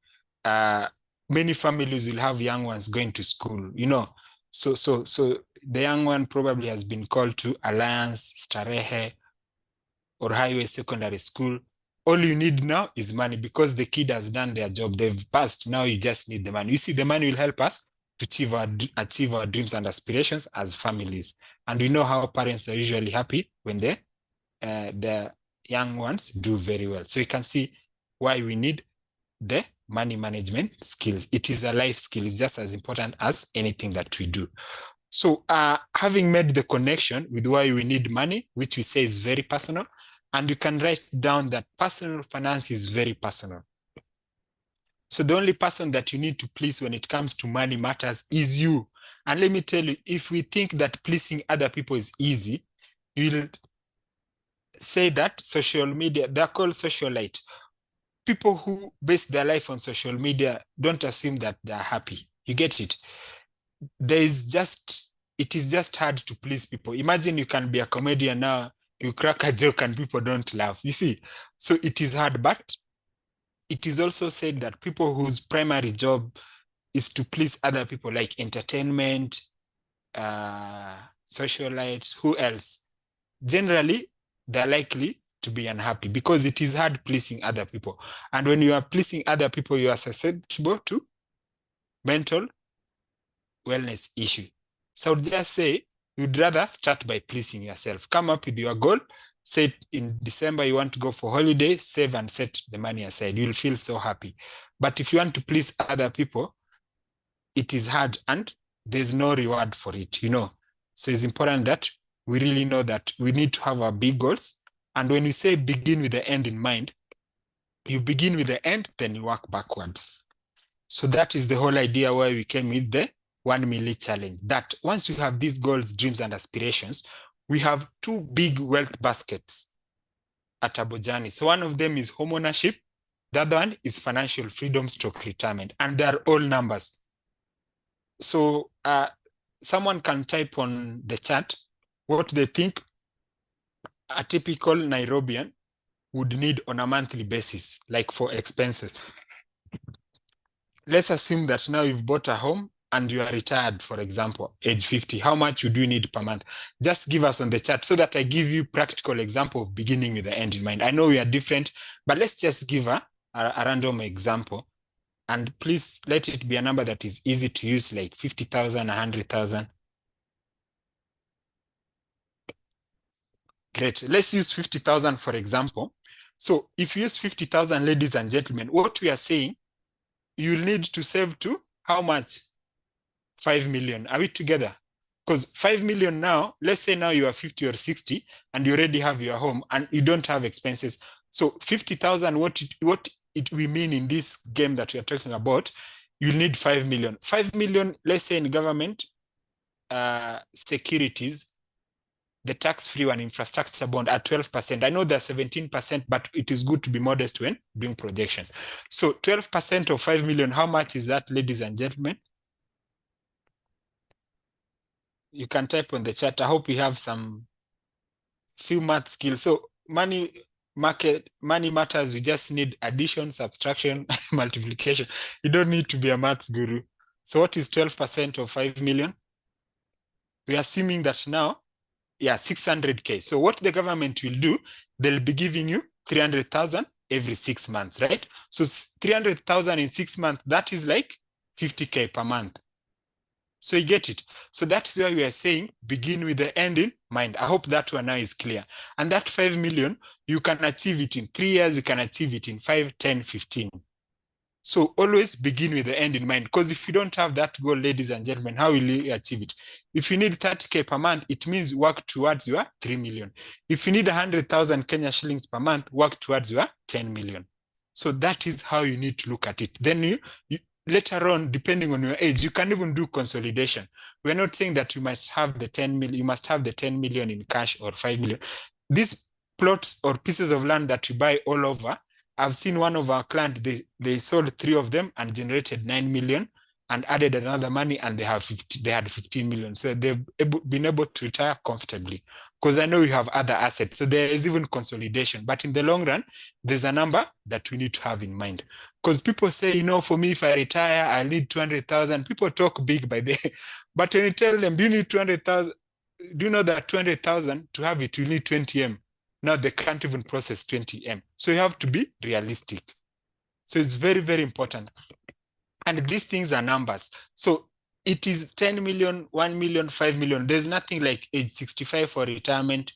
B: many families will have young ones going to school, you know. So the young one probably has been called to Alliance, Starehe, or Highway Secondary School. All you need now is money because the kid has done their job. They've passed. Now you just need the money. You see, the money will help us to achieve our dreams and aspirations as families. And we know how parents are usually happy when the young ones do very well. So you can see why we need the money management skills. It is a life skill. It's just as important as anything that we do. So having made the connection with why we need money, which we say is very personal, and you can write down that personal finance is very personal. So the only person that you need to please when it comes to money matters is you. And let me tell you, if we think that pleasing other people is easy, you'll say that social media, they're called socialite. People who base their life on social media don't assume that they're happy. You get it? It is just hard to please people. Imagine you can be a comedian now, you crack a joke and people don't laugh. You see? So it is hard, but it is also said that people whose primary job is to please other people, like entertainment, socialites, who else? Generally, they're likely to be unhappy because it is hard pleasing other people. And when you are pleasing other people, you are susceptible to mental wellness issue. So I would just say you'd rather start by pleasing yourself. Come up with your goal. Say in December you want to go for holiday, save and set the money aside. You'll feel so happy. But if you want to please other people, it is hard and there's no reward for it, you know. So it's important that we really know that we need to have our big goals. And when we say begin with the end in mind, You begin with the end, then you work backwards. So that is the whole idea why we came with the 1 million challenge. That once you have these goals, dreams, and aspirations, we have two big wealth baskets at Abojani. So one of them is home ownership. The other one is financial freedom / retirement. And they are all numbers. So someone can type on the chat what they think a typical Nairobian would need on a monthly basis, like for expenses. Let's assume that now you've bought a home and you are retired, for example, age 50. How much would you need per month? Just give us on the chat so that I give you practical example of beginning with the end in mind. I know we are different, but let's just give a random example. And please let it be a number that is easy to use, like 50,000, 100,000. Great. Let's use 50,000, for example. So if you use 50,000, ladies and gentlemen, what we are saying, you'll need to save to how much? 5 million. Are we together? Because 5 million now, let's say now you are 50 or 60 and you already have your home and you don't have expenses. So 50,000, what we mean in this game that we are talking about, you need 5 million. 5 million, let's say in government securities, the tax-free one, infrastructure bond at 12%. I know they're 17%, but it is good to be modest when doing projections. So 12% of 5 million, how much is that, ladies and gentlemen? You can type on the chat. I hope we have some few math skills. So money matters. You just need addition, subtraction, multiplication. You don't need to be a maths guru. So what is 12% of 5 million? We're assuming that now, 600K. So what the government will do, they'll be giving you 300,000 every 6 months, right? So 300,000 in 6 months, that is like 50K per month. So you get it. So that's why we are saying begin with the end in mind. I hope that one now is clear. And that 5 million, you can achieve it in 3 years, you can achieve it in 5, 10, 15. So always begin with the end in mind. Because if you don't have that goal, ladies and gentlemen, how will you achieve it? If you need 30K per month, it means work towards your 3 million. If you need 100,000 Kenya shillings per month, work towards your 10 million. So that is how you need to look at it. Then you later on, depending on your age, you can even do consolidation. We're not saying that you must have the 10 million, you must have the 10 million in cash or 5 million. These plots or pieces of land that you buy all over, I've seen one of our clients, they sold 3 of them and generated 9 million and added another money and they had 15 million. So they've been able to retire comfortably. Because I know you have other assets. So there is even consolidation. But in the long run, there's a number that we need to have in mind. Because people say, for me, if I retire, I need 200,000. People talk big by the but when you tell them, do you need 200,000? Do you know that 200,000 to have it, you need 20 M? Now they can't even process 20 M. So you have to be realistic. So it's very, very important. And these things are numbers. So it is 10 million, 1 million, 5 million. There's nothing like age 65 for retirement.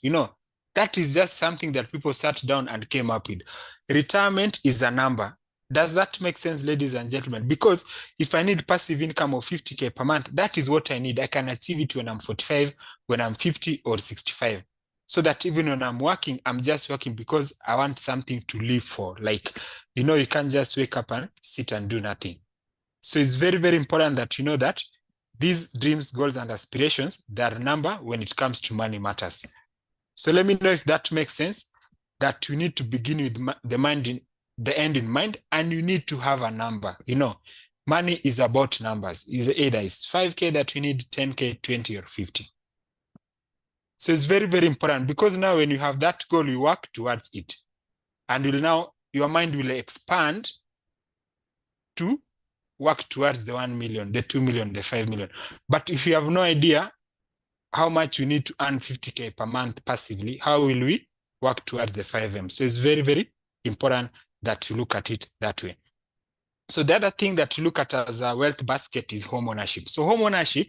B: That is just something that people sat down and came up with. Retirement is a number. Does that make sense, ladies and gentlemen? Because if I need passive income of 50K per month, that is what I need. I can achieve it when I'm 45, when I'm 50 or 65. So that even when I'm working, I'm just working because I want something to live for. Like, you can't just wake up and sit and do nothing. So it's very, very important that you know that these dreams, goals, and aspirations, they are a number when it comes to money matters. So let me know if that makes sense, that you need to begin with the end in mind, and you need to have a number. Money is about numbers. Either it's 5K that you need, 10K, 20, or 50. So it's very, very important because now when you have that goal, you work towards it. And your mind will expand to work towards the 1 million, the 2 million, the 5 million. But if you have no idea how much you need to earn 50K per month passively, how will we work towards the 5M? So it's very, very important that you look at it that way. So the other thing that you look at as a wealth basket is home ownership. So home ownership,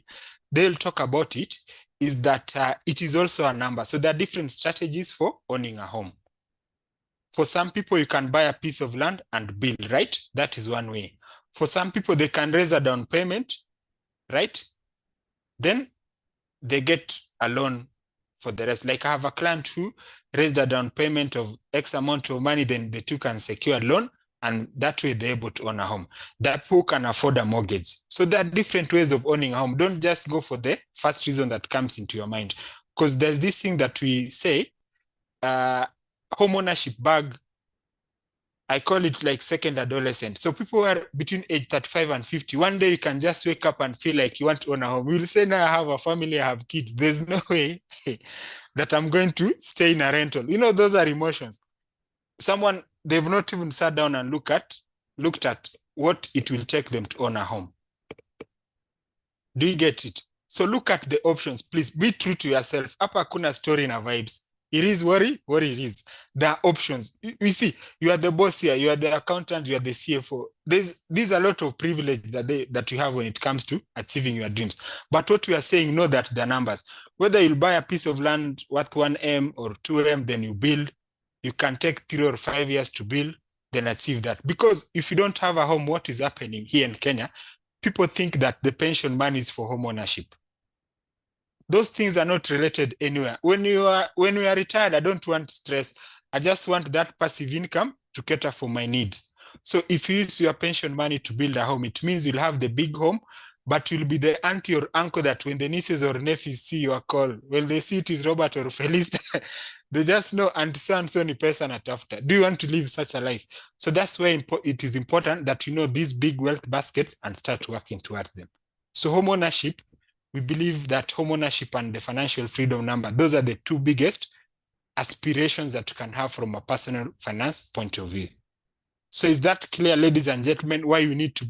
B: they'll talk about it, is that it is also a number. So there are different strategies for owning a home. For some people, you can buy a piece of land and build, right? That is one way. For some people, they can raise a down payment, right? Then they get a loan for the rest. Like I have a client who raised a down payment of X amount of money, then the two can secure a loan, and that way they're able to own a home. That who can afford a mortgage. So there are different ways of owning a home. Don't just go for the first reason that comes into your mind, because there's this thing that we say, home ownership bag. I call it like second adolescent. So people are between age 35 and 50. One day you can just wake up and feel like you want to own a home. You'll say, now I have a family, I have kids. There's no way that I'm going to stay in a rental. You know, those are emotions. Someone, they've not even sat down and looked at what it will take them to own a home. Do you get it? So look at the options, please. Be true to yourself. Hapa kuna story na vibes. It is worry it is. There are options. You see, you are the boss here, you are the accountant, you are the CFO. There's a lot of privilege that you have when it comes to achieving your dreams. But what we are saying, know that the numbers, whether you'll buy a piece of land worth 1M or 2M, then you build, you can take 3 or 5 years to build, then achieve that. Because if you don't have a home, what is happening here in Kenya? People think that the pension money is for home ownership. Those things are not related anywhere. When you are retired, I don't want stress. I just want that passive income to cater for my needs. So if you use your pension money to build a home, it means you'll have the big home, but you'll be the auntie or uncle that when the nieces or nephews see your call, when they see it is Robert or Felista, they just know auntie so-and-so ni pesa natafuta. Do you want to live such a life? So that's why it is important that you know these big wealth baskets and start working towards them. So home ownership, we believe that home ownership and the financial freedom number, those are the two biggest aspirations that you can have from a personal finance point of view. So is that clear, ladies and gentlemen, why you need to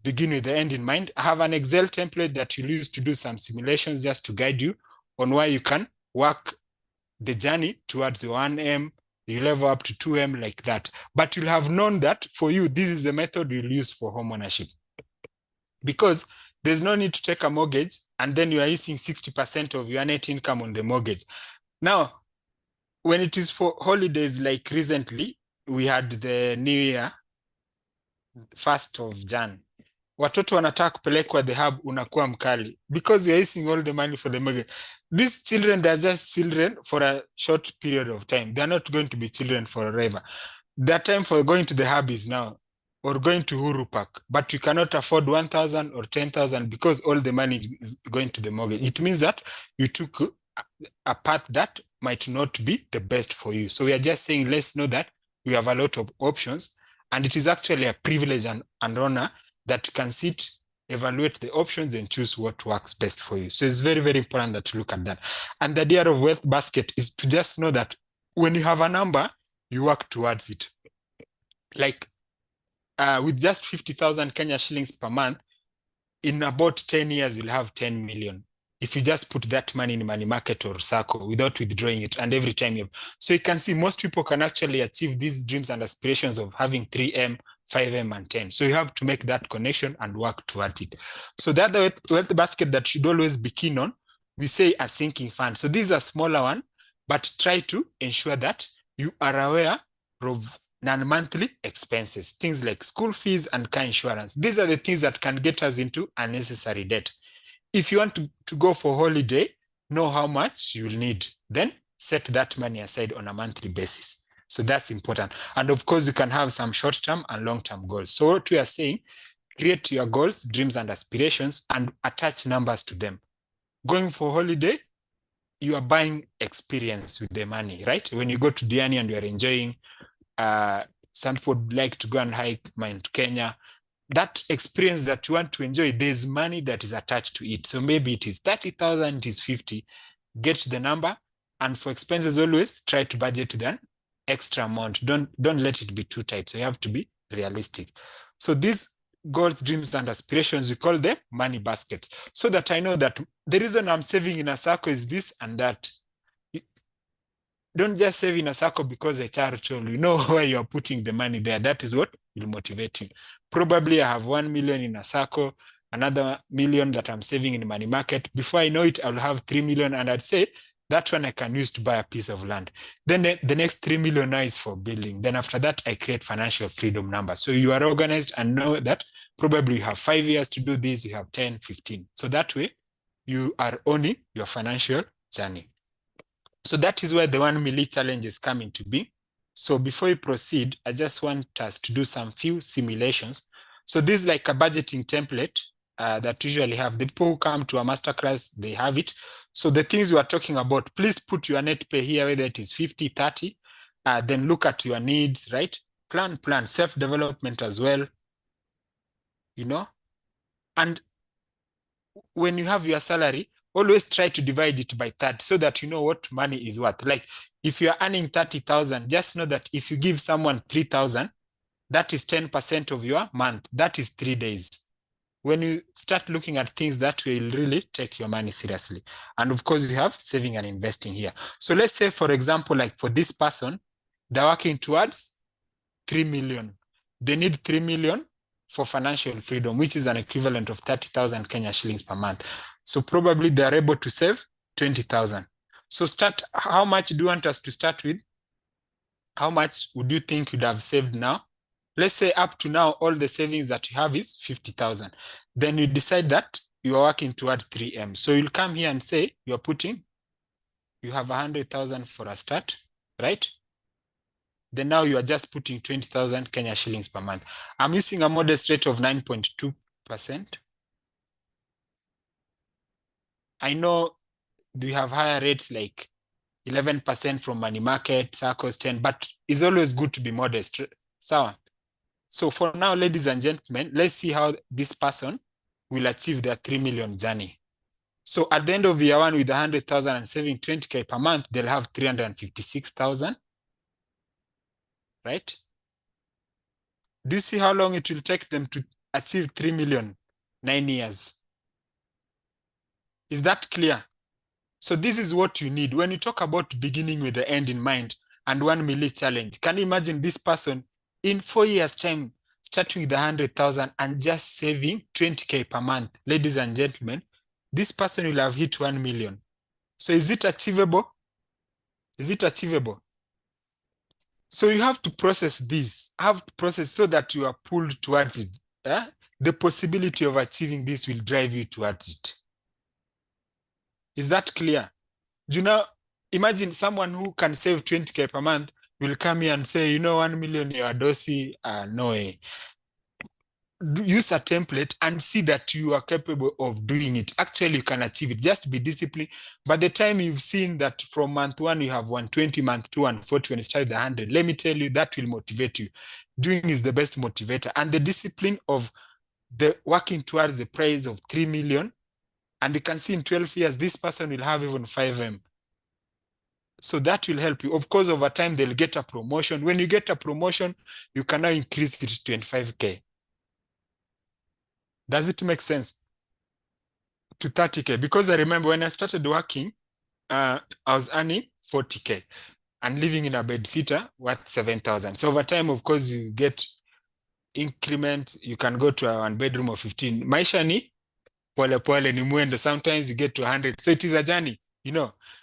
B: begin with the end in mind? I have an Excel template that you'll use to do some simulations just to guide you on why you can work the journey towards your 1M, you level up to 2M like that. But you'll have known that for you, this is the method you'll use for home ownership. Because there's no need to take a mortgage and then you are using 60% of your net income on the mortgage. Now, when it is for holidays, like recently, we had the New Year, 1st of Jan. Watoto wanataka kupelekwa the hub, unakuwa mkali because you're using all the money for the mortgage. These children, they're just children for a short period of time. They're not going to be children forever. Their time for going to the hub is now, or going to Uhuru Park, but you cannot afford 1,000 or 10,000 because all the money is going to the mortgage. It means that you took a path that might not be the best for you. So we are just saying, let's know that we have a lot of options, and it is actually a privilege and honor that you can sit, evaluate the options, and choose what works best for you. So it's very, very important that you look at that. And the idea of wealth basket is to just know that when you have a number, you work towards it. Like, with just 50,000 Kenya shillings per month, in about 10 years, you'll have 10 million. If you just put that money in money market or circle without withdrawing it, and every time you... So you can see most people can actually achieve these dreams and aspirations of having 3M, 5M, and 10. So you have to make that connection and work towards it. So the other wealth basket that should always be keen on, we say a sinking fund. So this is a smaller one, but try to ensure that you are aware of non-monthly expenses, things like school fees and car insurance. These are the things that can get us into unnecessary debt. If you want to go for holiday, know how much you'll need. Then set that money aside on a monthly basis. So that's important. And of course, you can have some short-term and long-term goals. So what we are saying, create your goals, dreams, and aspirations, and attach numbers to them. Going for holiday, you are buying experience with the money, right? When you go to Diani and you are enjoying, some people would like to go and hike Mount Kenya. That experience that you want to enjoy, there's money that is attached to it. So maybe it is 30,000, it is 50. Get the number, and for expenses, always try to budget to an extra amount. Don't let it be too tight. So you have to be realistic. So these goals, dreams, and aspirations, we call them money baskets. So that I know that the reason I'm saving in a circle is this and that. Don't just save in a circle because HR told you. Know where you're putting the money there. That is what will motivate you. Probably I have 1 million in a circle, another million that I'm saving in money market. Before I know it, I'll have 3 million, and I'd say that one I can use to buy a piece of land. Then the next 3 million now is for building. Then after that, I create financial freedom numbers. So you are organized and know that probably you have 5 years to do this, you have 10, 15. So that way, you are owning your financial journey. So that is where the 1 milli challenge is coming to be. So before we proceed, I just want us to do some few simulations. So this is like a budgeting template that usually have. The people who come to a masterclass, they have it. So the things we are talking about, please put your net pay here, whether it is 50, 30, then look at your needs, right? Plan, self-development as well, you know? And when you have your salary, always try to divide it by 30 so that you know what money is worth. Like if you're earning 30,000, just know that if you give someone 3,000, that is 10% of your month. That is 3 days. When you start looking at things that will really take your money seriously. And of course, you have saving and investing here. So let's say, for example, like for this person, they're working towards 3 million. They need 3 million for financial freedom, which is an equivalent of 30,000 Kenya shillings per month. So probably they're able to save 20,000. So how much do you want us to start with? How much would you think you'd have saved now? Let's say up to now, all the savings that you have is 50,000. Then you decide that you are working toward 3M. So you'll come here and say you have 100,000 for a start, right? Then now you are just putting 20,000 Kenya shillings per month. I'm using a modest rate of 9.2%. I know we have higher rates like 11% from money market, circles 10, but it's always good to be modest. So for now, ladies and gentlemen, let's see how this person will achieve their 3 million journey. So at the end of year one with 100,000 and saving 20K per month, they'll have 356,000, right? Do you see how long it will take them to achieve 3 million? 9 years. Is that clear? So this is what you need. When you talk about beginning with the end in mind and 1 milli challenge, can you imagine this person in 4 years' time, starting with 100,000 and just saving 20K per month? Ladies and gentlemen, this person will have hit 1 million. So is it achievable? Is it achievable? So you have to process this, so that you are pulled towards it. The possibility of achieving this will drive you towards it. Is that clear? Do you know, imagine someone who can save 20K per month will come here and say, 1 million, you're a dosi, no way. Use a template and see that you are capable of doing it. Actually, you can achieve it. Just be disciplined. By the time you've seen that from month 1, you have 120, month 2, 140, when you start the 100, let me tell you, that will motivate you. Doing is the best motivator. And the discipline of the working towards the prize of 3 million, and you can see in 12 years, this person will have even 5M. So that will help you. Of course, over time, they'll get a promotion. When you get a promotion, you can now increase it to 25K. Does it make sense? To 30K? Because I remember when I started working, I was earning 40K and living in a bed sitter worth 7,000. So over time, of course, you get increment. You can go to a 1 bedroom of 15. Maisha ni pole pole ni mwendo. Sometimes you get to 100. So it is a journey,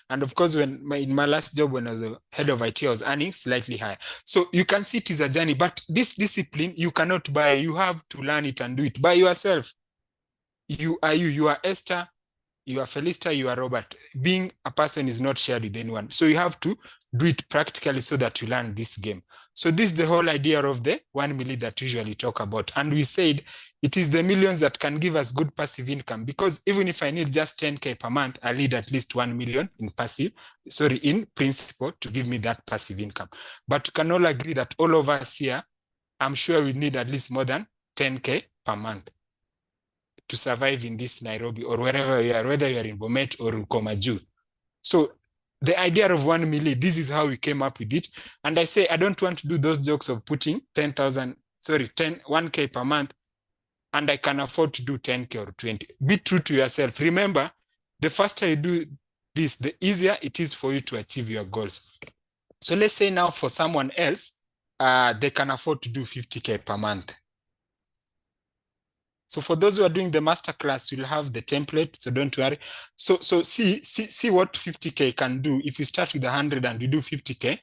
B: And of course, in my last job, when I was a head of IT, I was earning slightly higher. So you can see it is a journey, but this discipline, you cannot buy. You have to learn it and do it by yourself. You are Esther, you are Felista, you are Robert. Being a person is not shared with anyone. So you have to do it practically so that you learn this game. So this is the whole idea of the 1 million that we usually talk about. And we said it is the millions that can give us good passive income, because even if I need just 10K per month, I need at least 1 million in principle to give me that passive income. But we can all agree that all of us here, I'm sure we need at least more than 10K per month to survive in this Nairobi or wherever you are, whether you are in Bomet or Rukomaju. So the idea of 1 million, this is how we came up with it. And I say, I don't want to do those jokes of putting 1K per month, and I can afford to do 10K or 20. Be true to yourself. Remember, the faster you do this, the easier it is for you to achieve your goals. So let's say now for someone else, they can afford to do 50K per month. So for those who are doing the masterclass, you'll have the template, so don't worry. So see what 50K can do. If you start with 100 and you do 50K,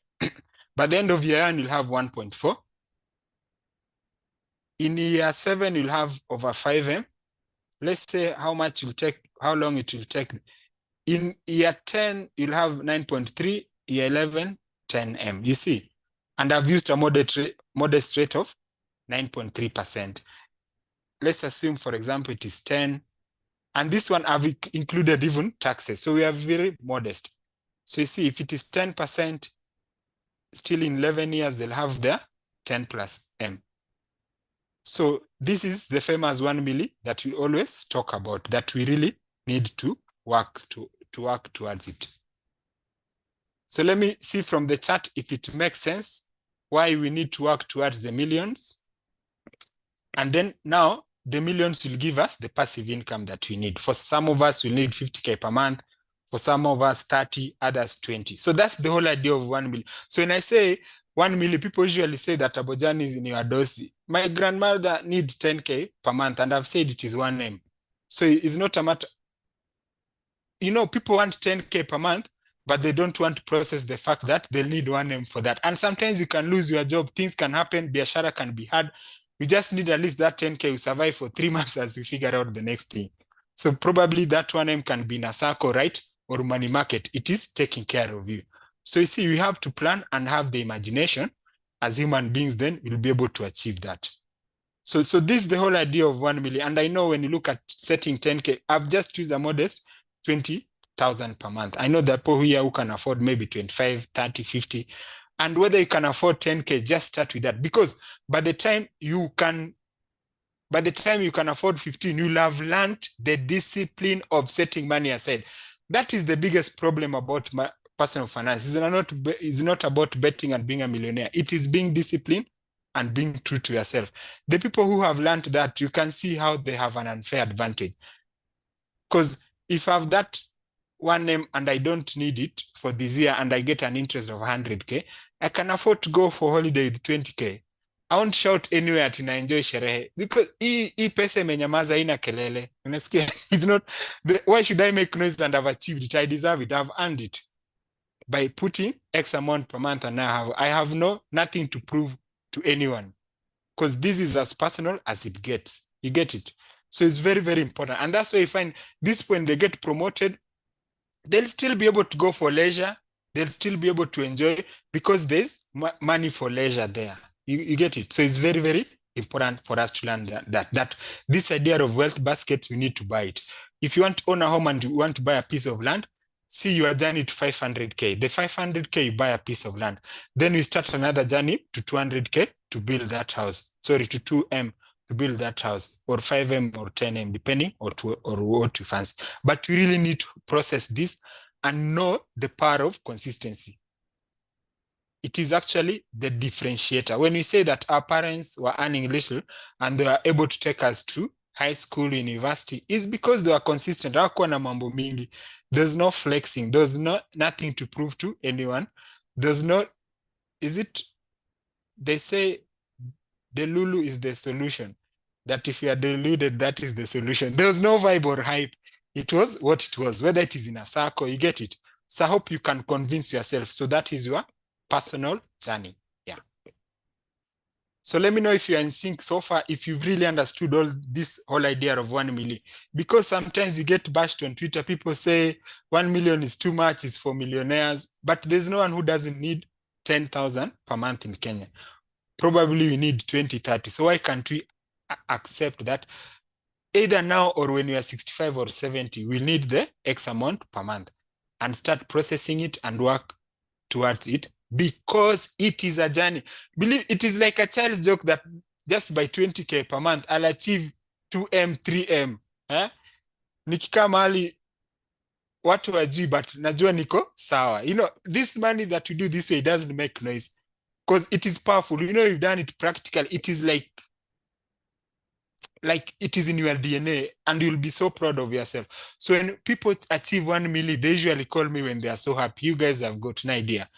B: by the end of year 1, you'll have 1.4. In year 7, you'll have over 5M. Let's say how long it will take. In year 10, you'll have 9.3, year 11, 10M, you see. And I've used a modest rate of 9.3%. Let's assume, for example, it is 10. And this one I've included even taxes. So we are very modest. So you see, if it is 10%, still in 11 years, they'll have their 10 plus M. So this is the famous 1 milli that we always talk about, that we really need to work towards it. So let me see from the chart if it makes sense why we need to work towards the millions. And then now the millions will give us the passive income that we need. For some of us, we'll need 50K per month. For some of us, 30, others 20. So that's the whole idea of 1 million. So when I say 1 million, people usually say that Abojani is in your dosi. My grandmother needs 10K per month, and I've said it is 1M. So it's not a matter. You know, people want 10K per month, but they don't want to process the fact that they'll need 1M for that. And sometimes you can lose your job. Things can happen. Biashara can be hard. We just need at least that 10K to survive for 3 months as we figure out the next thing. So probably that 1M can be in a circle, right? Or money market. It is taking care of you. So you see, we have to plan and have the imagination as human beings, then we'll be able to achieve that. So this is the whole idea of 1 million. And I know when you look at setting 10K, I've just used a modest 20,000 per month. I know that people here who can afford maybe 25, 30, 50. And whether you can afford 10K, just start with that. Because by the time you can afford 15, you'll have learned the discipline of setting money aside. That is the biggest problem about my personal finance. It's not about betting and being a millionaire. It is being disciplined and being true to yourself. The people who have learned that, you can see how they have an unfair advantage. Because if I have that 1M and I don't need it for this year and I get an interest of 100K, I can afford to go for holiday with 20K. I won't shout anywhere ati na enjoy sherehe because hii pesa imenyamaza haina kelele. Unasikia? It's not why should I make noise and have achieved it? I deserve it. I've earned it by putting X amount per month, and I have nothing to prove to anyone because this is as personal as it gets. You get it? So it's very, very important. And that's why you find this when they get promoted, they'll still be able to go for leisure. They'll still be able to enjoy because there's money for leisure there. You get it? So it's very, very important for us to learn that this idea of wealth baskets, we need to buy it. If you want to own a home and you want to buy a piece of land, see your journey to 500K. The 500K, you buy a piece of land. Then you start another journey to 200K to build that house. Sorry, to 2M to build that house, or 5M or 10M, depending or what you fancy. But you really need to process this and know the power of consistency. It is actually the differentiator. When we say that our parents were earning little and they were able to take us to high school, university, is because they were consistent. Hawakuwa na mambo mingi. There's no flexing. There's nothing to prove to anyone. There's no, they say the Lulu is the solution. That if you are deluded, that is the solution. There was no vibe or hype. It was what it was, whether it is in a circle, you get it. So I hope you can convince yourself. So that is your personal journey. Yeah. So let me know if you're in sync so far, if you've really understood all this whole idea of 1 million. Because sometimes you get bashed on Twitter, people say 1 million is too much, it's for millionaires, but there's no one who doesn't need 10,000 per month in Kenya. Probably we need 20, 30. So why can't we accept that either now or when we are 65 or 70, we need the X amount per month and start processing it and work towards it, because it is a journey. Believe it is like a child's joke that just by 20K per month, I'll achieve 2M, 3M. Nikikaa mahali watu wajui, but najua niko sawa. You know, this money that we do this way doesn't make noise because it is powerful. You know, you've done it practically. It is like it is in your DNA and you'll be so proud of yourself. So when people achieve 1 million, they usually call me when they are so happy. You guys have got an idea.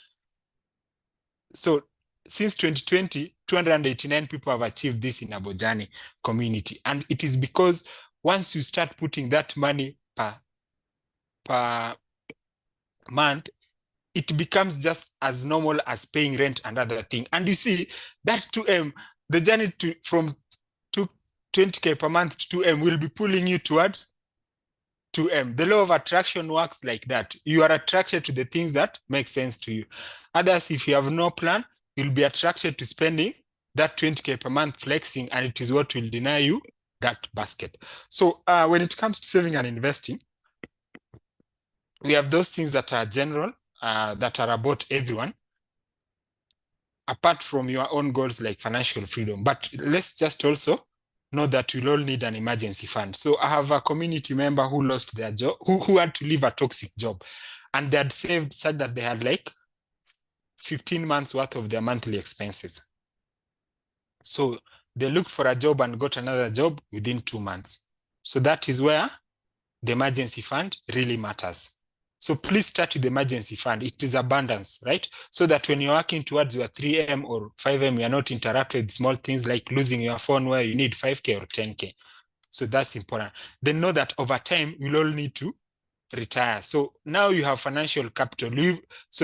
B: So since 2020, 289 people have achieved this in Abojani community. And it is because once you start putting that money per month, it becomes just as normal as paying rent and other thing. And you see that 2M, the journey from 20K per month to 2M will be pulling you towards 2M. The law of attraction works like that. You are attracted to the things that make sense to you. Others, if you have no plan, you'll be attracted to spending that 20K per month flexing, and it is what will deny you that basket. So when it comes to saving and investing, we have those things that are general, that are about everyone, apart from your own goals like financial freedom. But let's just also know that you'll all need an emergency fund. So I have a community member who lost their job, who had to leave a toxic job, and they had saved such that they had like 15 months worth of their monthly expenses. So they looked for a job and got another job within 2 months. So that is where the emergency fund really matters. So please start with the emergency fund. It is abundance, right? So that when you're working towards your 3M or 5M, you're not interrupted with small things like losing your phone where you need 5K or 10K. So that's important. Then know that over time, we'll all need to retire. So now you have financial capital,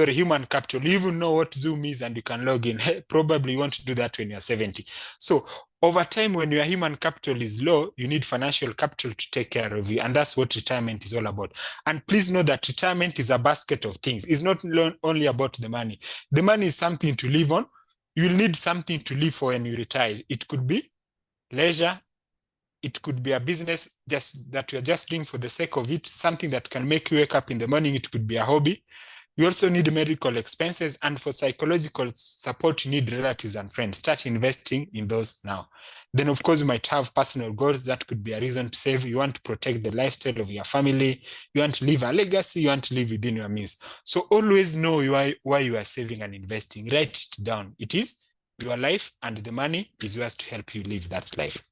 B: human capital. You even know what Zoom is and you can log in. Probably you want to do that when you're 70. So over time, when your human capital is low, you need financial capital to take care of you. And that's what retirement is all about. And please know that retirement is a basket of things. It's not only about the money. The money is something to live on. You'll need something to live for when you retire. It could be leisure. It could be a business just that you're just doing for the sake of it, something that can make you wake up in the morning. It could be a hobby. You also need medical expenses, and for psychological support, you need relatives and friends. Start investing in those now. Then, of course, you might have personal goals. That could be a reason to save. You want to protect the lifestyle of your family. You want to leave a legacy. You want to live within your means. So always know why you are saving and investing. Write it down. It is your life, and the money is yours to help you live that life.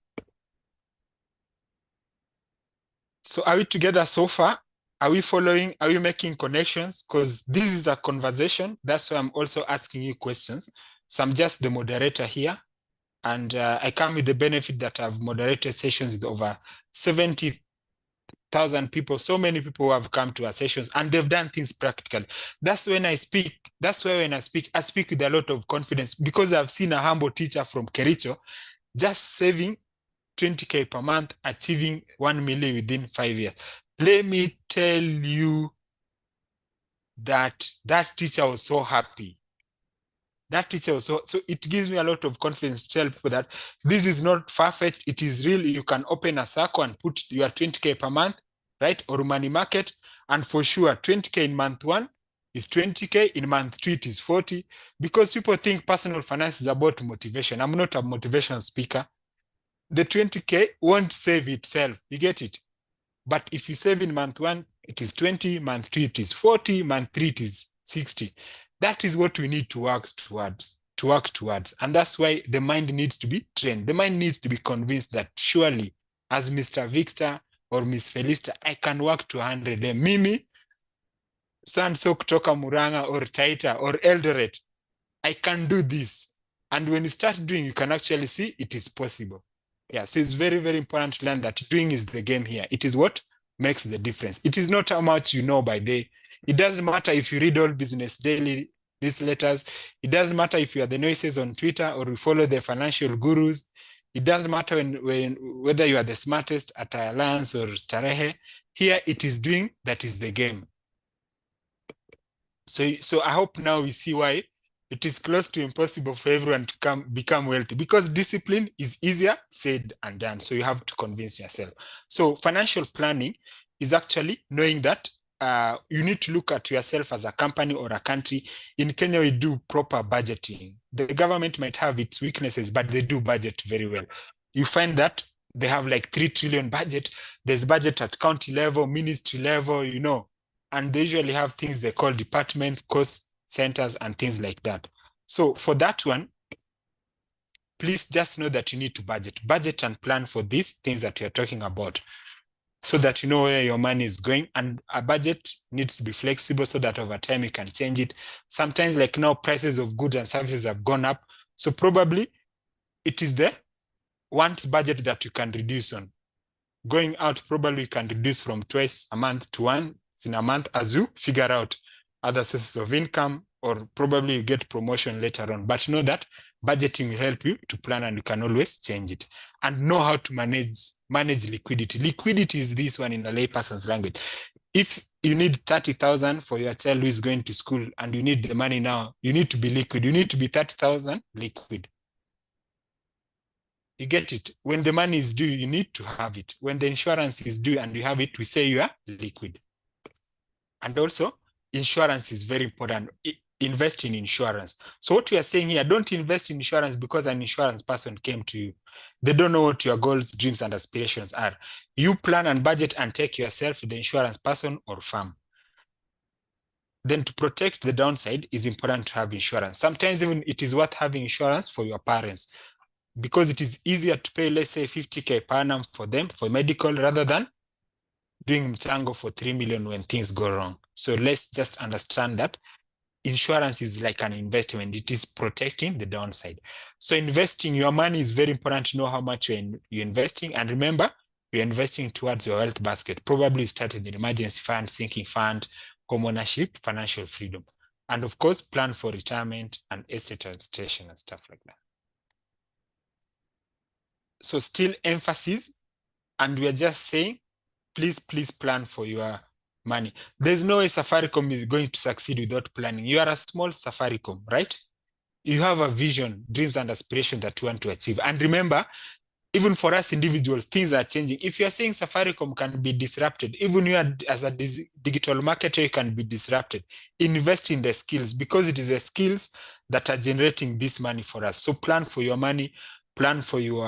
B: So are we together so far? Are we following? Are we making connections? Because this is a conversation. That's why I'm also asking you questions. So I'm just the moderator here. And I come with the benefit that I've moderated sessions with over 70,000 people. So many people who have come to our sessions and they've done things practically. That's when I speak. That's why when I speak with a lot of confidence, because I've seen a humble teacher from Kericho just saving 20K per month, achieving 1 million within 5 years. Let me tell you that teacher was so happy. That teacher was so it gives me a lot of confidence to tell people that this is not far-fetched. It is real. You can open a circle and put your 20K per month, right? Or money market. And for sure, 20K in month 1 is 20K. In month 2, it is 40. Because people think personal finance is about motivation. I'm not a motivation speaker. The 20K won't save itself. You get it? But if you save in month 1, it is 20, month 2, it is 40, month 3, it is 60. That is what we need to work towards. And that's why the mind needs to be trained. The mind needs to be convinced that surely, as Mr. Victor or Miss Felista, I can work to 100. Mimi, Sanso kutoka Muranga or Taita or Eldoret, I can do this. And when you start doing, you can actually see it is possible. Yeah, so it's very, very important to learn that doing is the game here. It is what makes the difference. It is not how much you know by day. It doesn't matter if you read all Business Daily newsletters. It doesn't matter if you are the noises on Twitter or you follow the financial gurus. It doesn't matter whether you are the smartest at Alliance or Starehe. Here it is doing that is the game. So I hope now we see why it is close to impossible for everyone to become wealthy, because discipline is easier said and done. So you have to convince yourself. So financial planning is actually knowing that you need to look at yourself as a company or a country. In Kenya, we do proper budgeting. The government might have its weaknesses, but they do budget very well. You find that they have like 3 trillion budget. There's budget at county level, ministry level, and they usually have things they call departments, cost centers, and things like that. So for that one, please just know that you need to budget and plan for these things that you're talking about, so that you know where your money is going. And a budget needs to be flexible so that over time you can change it. Sometimes, like now, prices of goods and services have gone up. So probably it is the once budget that you can reduce on. Going out, probably you can reduce from twice a month to once in a month as you figure out other sources of income, or probably you get promotion later on. But know that budgeting will help you to plan, and you can always change it. and know how to manage liquidity. Liquidity is this one in a layperson's language. If you need 30,000 for your child who is going to school and you need the money now, you need to be liquid. You need to be 30,000 liquid. You get it? When the money is due, you need to have it. When the insurance is due and you have it, we say you are liquid. And also, insurance is very important. Invest in insurance. So what we are saying here, don't invest in insurance because an insurance person came to you. They don't know what your goals, dreams, and aspirations are. You plan and budget and take yourself, the insurance person or firm. Then to protect the downside, is important to have insurance. Sometimes even it is worth having insurance for your parents because it is easier to pay, let's say 50K per annum for them for medical rather than doing mchango for 3 million when things go wrong. So let's just understand that insurance is like an investment. It is protecting the downside. So investing your money is very important to know how much you're investing. And remember, you're investing towards your wealth basket. Probably you started an emergency fund, sinking fund, home ownership, financial freedom. And of course, plan for retirement and estate administration and stuff like that. So still emphasis, and we are just saying, please plan for your money. There's no way Safaricom is going to succeed without planning. You are a small Safaricom, right? You have a vision, dreams, and aspirations that you want to achieve. And remember, even for us individuals, things are changing. If you are saying Safaricom can be disrupted, even you as a digital marketer, you can be disrupted. Invest in the skills because it is the skills that are generating this money for us. So plan for your money, plan for your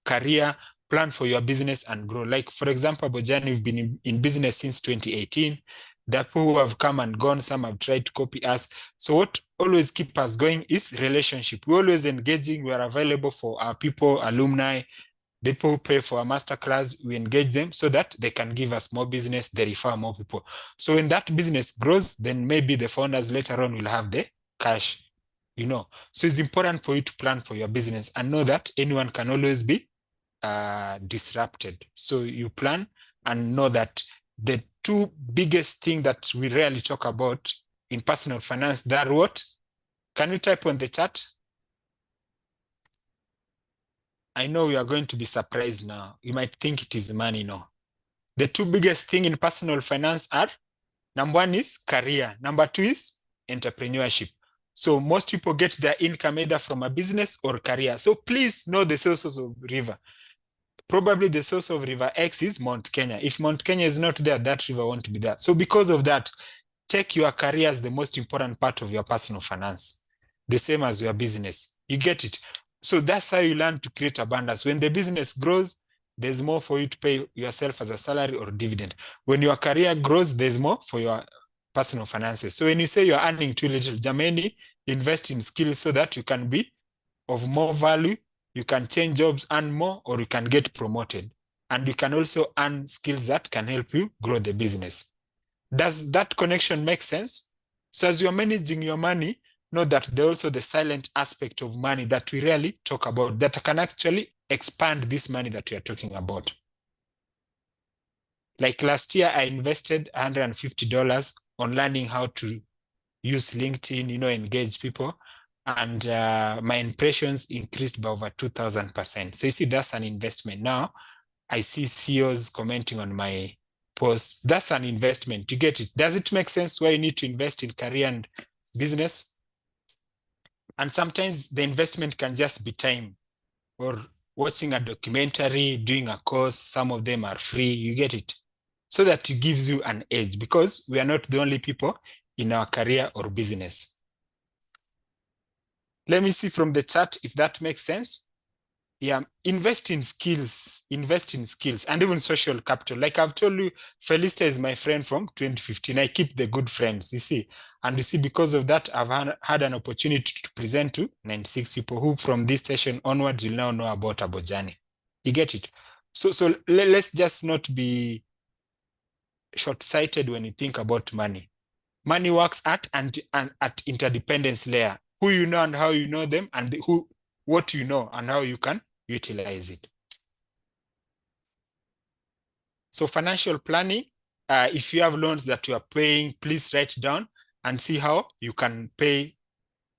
B: career, plan for your business and grow. Like, for example, Abojani, we've been in business since 2018. There are people who have come and gone. Some have tried to copy us. So what always keeps us going is relationship. We're always engaging. We are available for our people, alumni, the people who pay for a masterclass. We engage them so that they can give us more business. They refer more people. So when that business grows, then maybe the founders later on will have the cash, you know. So it's important for you to plan for your business and know that anyone can always be disrupted. So you plan and know that the two biggest things that we rarely talk about in personal finance, that what? Can you type on the chat? I know you are going to be surprised now. You might think it is money. No. The two biggest things in personal finance are, number one is career. Number two is entrepreneurship. So most people get their income either from a business or career. So please know the sources of river. Probably the source of River X is Mount Kenya. If Mount Kenya is not there, that river won't be there. So because of that, take your career as the most important part of your personal finance, the same as your business. You get it? So that's how you learn to create abundance. When the business grows, there's more for you to pay yourself as a salary or dividend. When your career grows, there's more for your personal finances. So when you say you're earning too little, Jameni, invest in skills so that you can be of more value. You can change jobs, earn more, or you can get promoted. And you can also earn skills that can help you grow the business. Does that connection make sense? So as you're managing your money, know that there's also the silent aspect of money that we rarely talk about that can actually expand this money that we are talking about. Like last year, I invested $150 on learning how to use LinkedIn, engage people. And my impressions increased by over 2,000%. So you see, that's an investment. Now, I see CEOs commenting on my posts. That's an investment. You get it? Does it make sense why you need to invest in career and business? And sometimes the investment can just be time or watching a documentary, doing a course. Some of them are free. You get it? So that it gives you an edge because we are not the only people in our career or business. Let me see from the chat if that makes sense. Yeah, invest in skills, and even social capital. Like I've told you, Felista is my friend from 2015. I keep the good friends, you see. And you see, because of that, I've had an opportunity to present to 96 people who from this session onwards will now know about Abojani. You get it? So let's just not be short-sighted when you think about money. Money works at interdependence layer. Who you know and how you know them, and what you know and how you can utilize it. So financial planning, if you have loans that you are paying, please write down and see how you can pay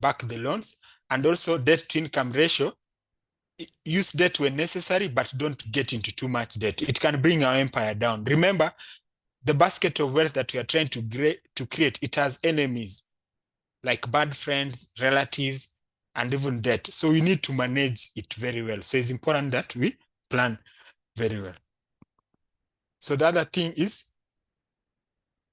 B: back the loans. And also debt to income ratio. use debt when necessary, but don't get into too much debt. It can bring our empire down. Remember, the basket of wealth that we are trying to create, it has enemies like bad friends, relatives, and even debt. So we need to manage it very well. So it's important that we plan very well. So the other thing is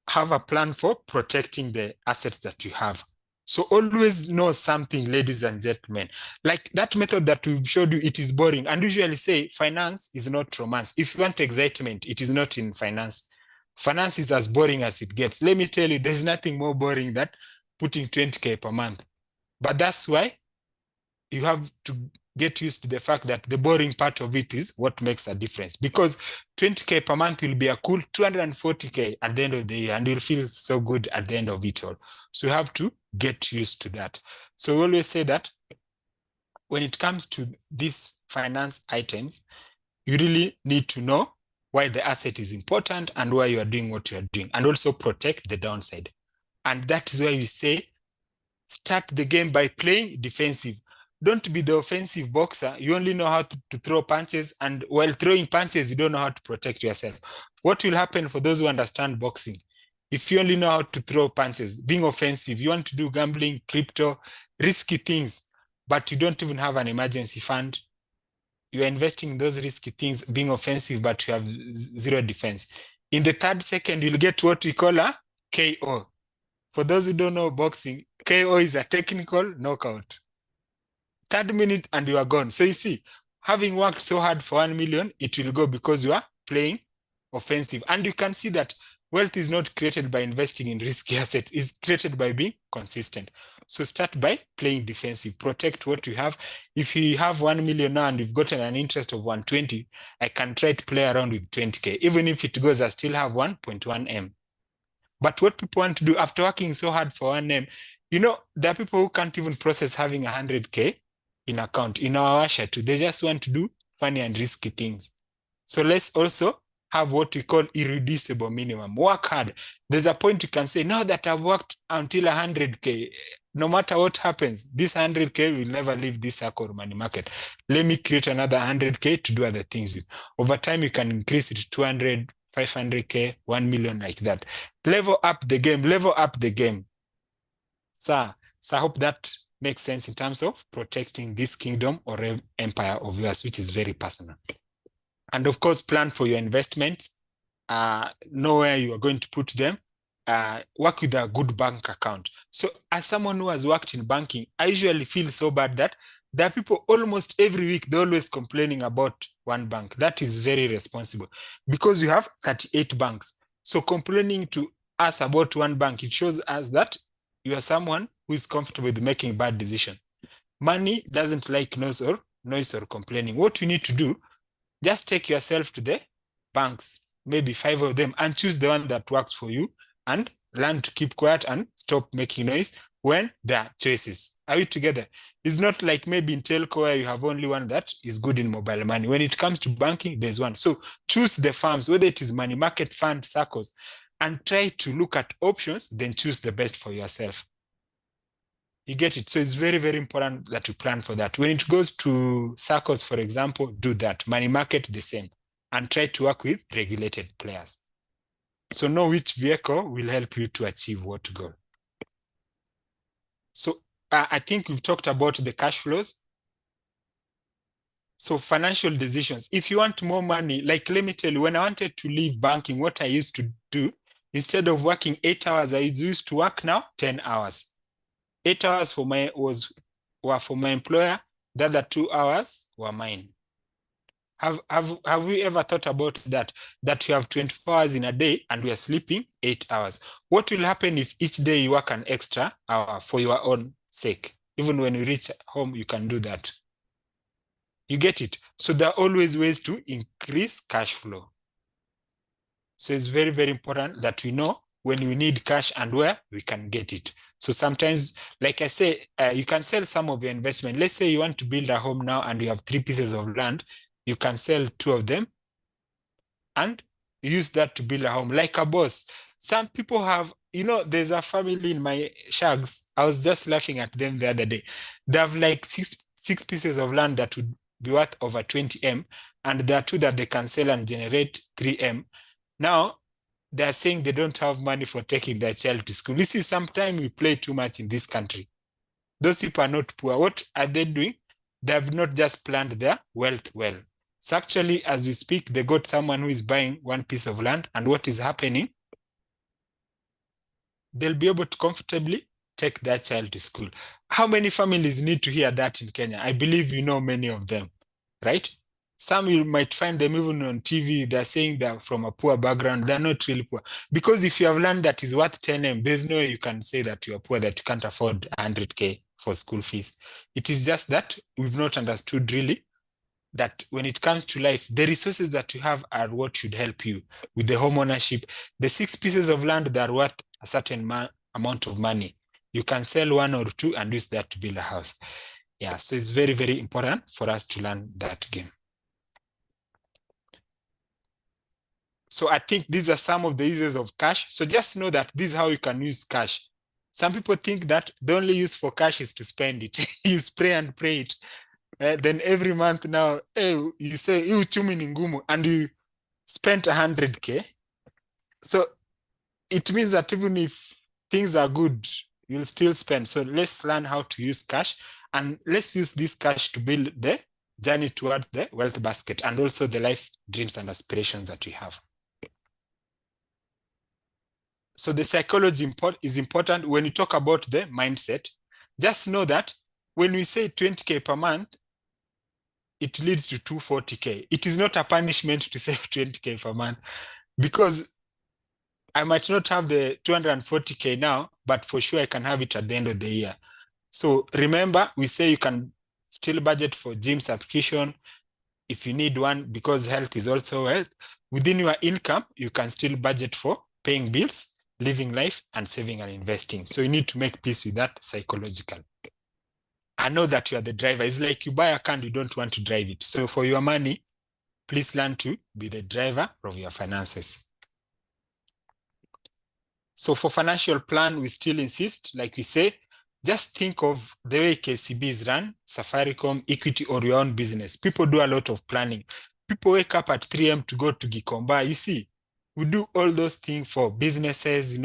B: have a plan for protecting the assets that you have. So always know something, ladies and gentlemen. Like that method that we showed you, it is boring. And usually say finance is not romance. If you want excitement, it is not in finance. Finance is as boring as it gets. Let me tell you, there's nothing more boring than putting 20K per month. But that's why you have to get used to the fact that the boring part of it is what makes a difference. Because 20K per month will be a cool 240K at the end of the year, and you'll feel so good at the end of it all. So you have to get used to that. So we always say that when it comes to these finance items, you really need to know why the asset is important and why you are doing what you are doing, and also protect the downside. And that is why we say start the game by playing defensive. Don't be the offensive boxer. You only know how to throw punches, and while throwing punches, you don't know how to protect yourself. What will happen for those who understand boxing? If you only know how to throw punches, being offensive, you want to do gambling, crypto, risky things, but you don't even have an emergency fund. You are investing in those risky things, being offensive, but you have zero defense. In the 3rd second, you'll get what we call a KO. For those who don't know boxing, KO is a technical knockout. 3rd minute and you are gone. So you see, having worked so hard for 1 million, it will go because you are playing offensive. And you can see that wealth is not created by investing in risky assets. It's created by being consistent. So start by playing defensive. Protect what you have. If you have 1 million now and you've gotten an interest of 120, I can try to play around with 20K. Even if it goes, I still have 1.1 M. But what people want to do after working so hard for 1 M, there are people who can't even process having 100K in account. In our Asha too, they just want to do funny and risky things. So let's also have what we call irreducible minimum. Work hard. There's a point you can say, now that I've worked until 100K, no matter what happens, this 100K will never leave this circle money market. Let me create another 100K to do other things with. Over time, you can increase it to 200, 500K, 1 million, like that. Level up the game, level up the game. So I hope that makes sense in terms of protecting this kingdom or empire of yours, which is very personal. And of course, plan for your investments. Know where you are going to put them. Work with a good bank account. So as someone who has worked in banking, I usually feel so bad that there are people almost every week, they're always complaining about one bank. That is very responsible because you have 38 banks. So complaining to us about one bank, it shows us that you are someone who is comfortable with making bad decisions. Money doesn't like noise or complaining. What you need to do, just take yourself to the banks, maybe 5 of them, and choose the one that works for you, and learn to keep quiet and stop making noise when there are choices. Are we together? It's not like maybe in telco where you have only one that is good in mobile money. When it comes to banking, there's one. So choose the firms, whether it is money market fund, circles, and try to look at options, then choose the best for yourself. You get it? So it's very, very important that you plan for that. When it goes to circles, for example, do that. Money market, the same. And try to work with regulated players. So know which vehicle will help you to achieve what goal. So I think we've talked about the cash flows. So financial decisions. If you want more money, like let me tell you, when I wanted to leave banking, what I used to do, instead of working 8 hours, I used to work now 10 hours. 8 hours were for my employer. The other 2 hours were mine. Have we ever thought about that? That you have 24 hours in a day and we are sleeping 8 hours. What will happen if each day you work an extra hour for your own sake? Even when you reach home, you can do that. You get it? So there are always ways to increase cash flow. So it's very, very important that we know when we need cash and where we can get it. So sometimes, like I say, you can sell some of your investment. Let's say you want to build a home now and you have 3 pieces of land. You can sell 2 of them and use that to build a home like a boss. Some people have, there's a family in my shags. I was just laughing at them the other day. They have like six pieces of land that would be worth over 20M, and there are two that they can sell and generate 3M. Now, they're saying they don't have money for taking their child to school. You see, sometimes we play too much in this country. Those people are not poor. What are they doing? They have not just planned their wealth well. So actually, as we speak, they got someone who is buying one piece of land, and what is happening? They'll be able to comfortably take their child to school. How many families need to hear that in Kenya? I believe you know many of them, right? Some you might find them even on TV. They're saying they're from a poor background. They're not really poor. Because if you have land that is worth 10M, there's no way you can say that you're poor, that you can't afford 100K for school fees. It is just that we've not understood really that when it comes to life, the resources that you have are what should help you with the home ownership. The 6 pieces of land that are worth a certain amount of money, you can sell 1 or 2 and use that to build a house. Yeah, so it's very, very important for us to learn that game. So I think these are some of the uses of cash. So just know that this is how you can use cash. Some people think that the only use for cash is to spend it. You spray and pray it. Then every month now, you say, "Hii uchumi ni ngumu," and you spent 100K. So it means that even if things are good, you'll still spend. So let's learn how to use cash, and let's use this cash to build the journey towards the wealth basket and also the life dreams and aspirations that we have. So the psychology is important when you talk about the mindset. Just know that when we say 20K per month, it leads to 240K. It is not a punishment to save 20K per month, because I might not have the 240K now, but for sure I can have it at the end of the year. So remember, we say you can still budget for gym subscription if you need one, because health is also wealth. Within your income, you can still budget for paying bills, living life, and saving and investing. So you need to make peace with that psychologically. I know that you are the driver. It's like you buy a car and you don't want to drive it. So for your money, please learn to be the driver of your finances. So for financial plan, we still insist, like we say, just think of the way KCB is run, Safaricom, Equity, or your own business. People do a lot of planning. People wake up at 3 a.m. to go to Gikomba. You see, we do all those things for businesses,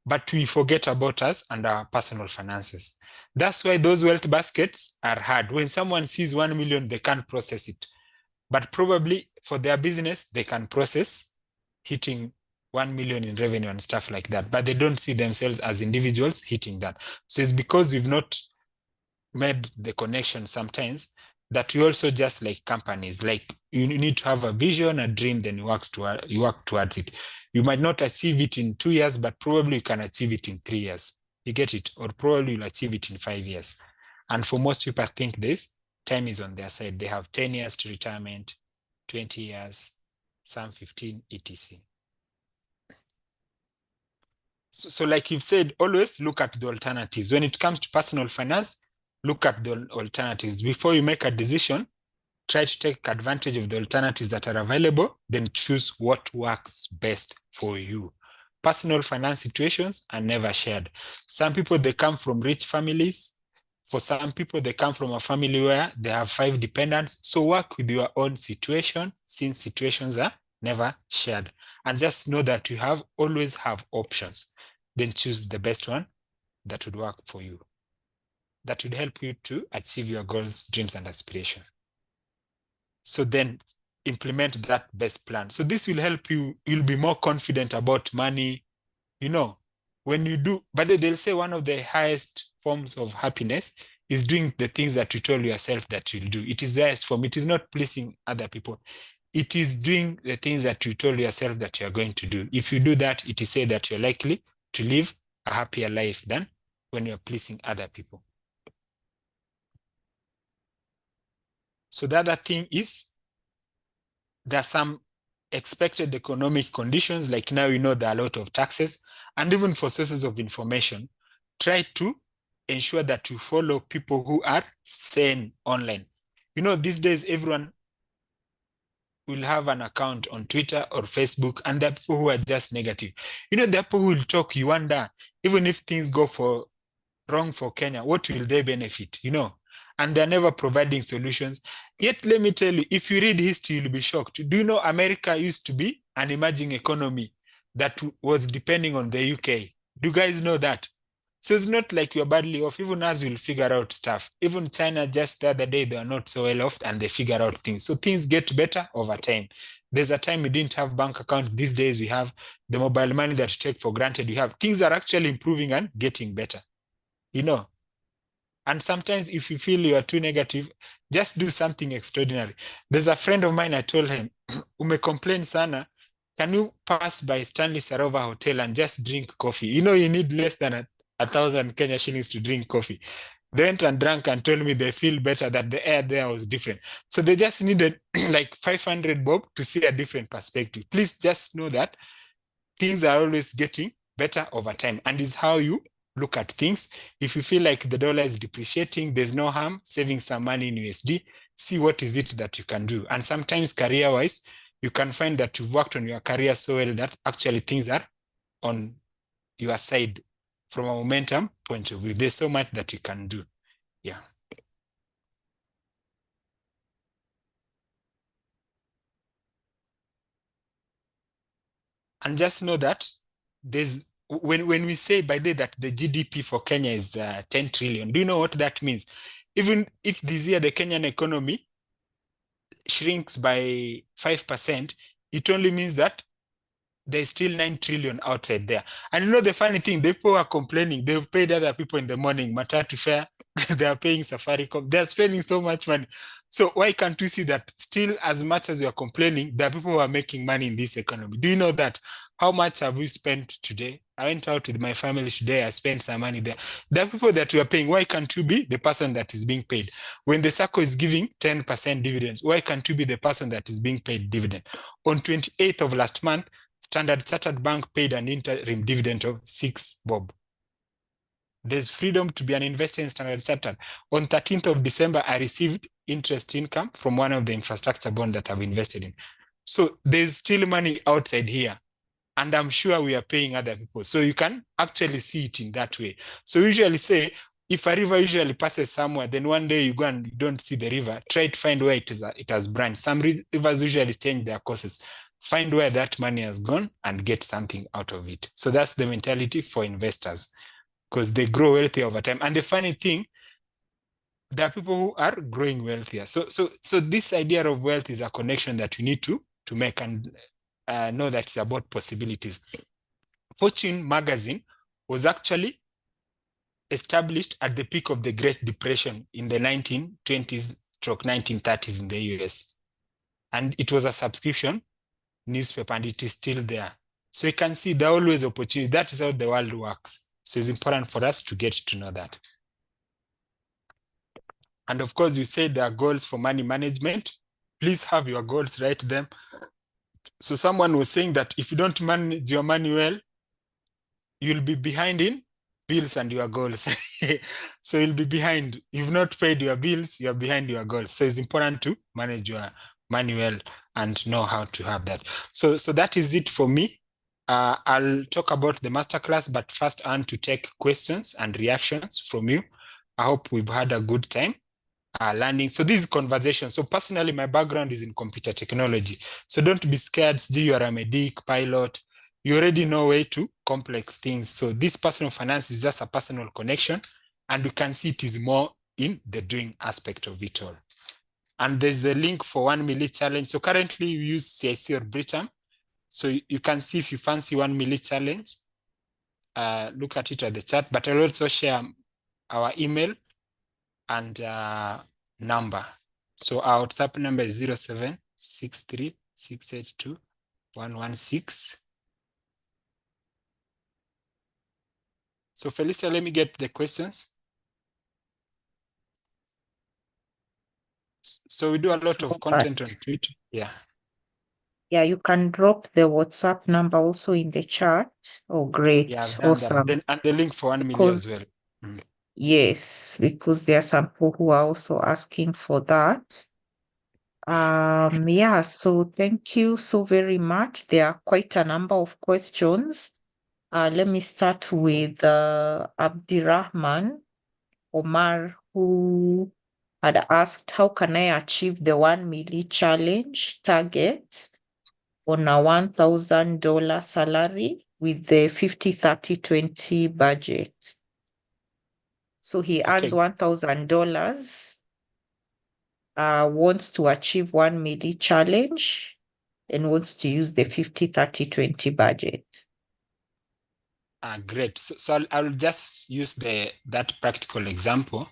B: but we forget about us and our personal finances. That's why those wealth baskets are hard. When someone sees 1 million, they can't process it. But probably for their business, they can process hitting 1 million in revenue and stuff like that. But they don't see themselves as individuals hitting that. So it's because we've not made the connection sometimes that we also just like companies. Like you need to have a vision, a dream, then you work towards it. You might not achieve it in 2 years, but probably you can achieve it in 3 years. You get it? Or probably you'll achieve it in 5 years. And for most people, I think this time is on their side. They have 10 years to retirement, 20 years, some 15, etc. So like you've said, always look at the alternatives. When it comes to personal finance, look at the alternatives. Before you make a decision, try to take advantage of the alternatives that are available, then choose what works best for you. Personal finance situations are never shared. Some people, they come from rich families. For some people, they come from a family where they have 5 dependents. So work with your own situation, since situations are never shared. And just know that you always have options. Then choose the best one that would work for you, that would help you to achieve your goals, dreams, and aspirations. So then implement that best plan. So this will help you. You'll be more confident about money. When you do, but they'll say one of the highest forms of happiness is doing the things that you told yourself that you'll do. It is the highest form. It is not pleasing other people. It is doing the things that you told yourself that you're going to do. If you do that, it is said that you're likely to live a happier life than when you're pleasing other people. So the other thing is, there are some expected economic conditions, like now there are a lot of taxes, and even for sources of information, try to ensure that you follow people who are sane online. These days everyone will have an account on Twitter or Facebook, and there are people who are just negative. There are people who will talk, you wonder, even if things go wrong for Kenya, what will they benefit? and they're never providing solutions. Yet, let me tell you, if you read history, you'll be shocked. Do you know America used to be an emerging economy that was depending on the UK? Do you guys know that? So it's not like you're badly off. Even as you'll figure out stuff. Even China, just the other day, they are not so well off and they figure out things. So things get better over time. There's a time we didn't have bank account. These days we have the mobile money that you take for granted. You have things are actually improving and getting better. You know, and sometimes if you feel you are too negative, just do something extraordinary. There's a friend of mine, I told him, ume complain sana, can you pass by Stanley Sarova Hotel and just drink coffee? You know, you need less than a thousand Kenya shillings to drink coffee. They went and drank and told me they feel better, that the air there was different. So they just needed like 500 bob to see a different perspective. Please just know that things are always getting better over time, and is how you look at things. If you feel like the dollar is depreciating, there's no harm saving some money in USD. See what is it that you can do. And sometimes career-wise, you can find that you've worked on your career so well that actually things are on your side from a momentum point of view. There's so much that you can do. Yeah. And just know that there's when we say by day that the GDP for Kenya is 10 trillion, do you know what that means? Even if this year the Kenyan economy shrinks by 5%, it only means that there's still 9 trillion outside there. And you know the funny thing, the people are complaining, they've paid other people in the morning, matatu fare, they are paying Safaricom, they're spending so much money. So why can't we see that still, as much as you're complaining, there are people who are making money in this economy? Do you know that? How much have we spent today? I went out with my family today. I spent some money there. There are people that we are paying. Why can't you be the person that is being paid? When the SACCO is giving 10% dividends, why can't you be the person that is being paid dividend? On 28th of last month, Standard Chartered Bank paid an interim dividend of 6 bob. There's freedom to be an investor in Standard Chartered. On 13th of December, I received interest income from one of the infrastructure bonds that I've invested in. So there's still money outside here. And I'm sure we are paying other people. So you can actually see it in that way. So usually say, if a river usually passes somewhere, then one day you go and you don't see the river, try to find where it has branched. Some rivers usually change their courses. Find where that money has gone and get something out of it. So that's the mentality for investors, because they grow wealthy over time. And the funny thing, there are people who are growing wealthier. So this idea of wealth is a connection that you need to make and know that it's about possibilities. Fortune magazine was actually established at the peak of the Great Depression in the 1920s/1930s in the US. And it was a subscription newspaper, and it is still there. So you can see there are always opportunities. That is how the world works. So it's important for us to get to know that. And of course, we said there are goals for money management. Please have your goals, write them. So someone was saying that if you don't manage your money well, you'll be behind in bills and your goals. So you'll be behind. You've not paid your bills, you're behind your goals. So it's important to manage your money well and know how to have that. So that is it for me. I'll talk about the masterclass, but first I want to take questions and reactions from you. I hope we've had a good time learning. So this is conversation. So personally, my background is in computer technology. So don't be scared. You are a medic, pilot. You already know way to complex things. So this personal finance is just a personal connection, and we can see it is more in the doing aspect of it all. And there's the link for 1 milli challenge. So currently we use CIC or Britam. So you can see if you fancy 1 milli challenge, look at it at the chat, but I'll also share our email and number. So our WhatsApp number is 0763682116. So Felicia, let me get the questions. So we do a lot of content on Twitter. Yeah.
A: Yeah, you can drop the WhatsApp number also in the chat. Oh, great.
B: Yeah, I've done
A: awesome.
B: That. Then, and the link for 1 million as well.
A: Yes, because there are some people who are also asking for that. Yeah, so thank you so very much. There are quite a number of questions. Let me start with Abdirahman Omar, who had asked, how can I achieve the 1 million challenge target on a $1,000 salary with the 50-30-20 budget? So he adds
B: Okay.
A: $1,000, wants to achieve 1 million challenge and wants to use the 50-30-20 budget.
B: Great. So I'll just use that practical example.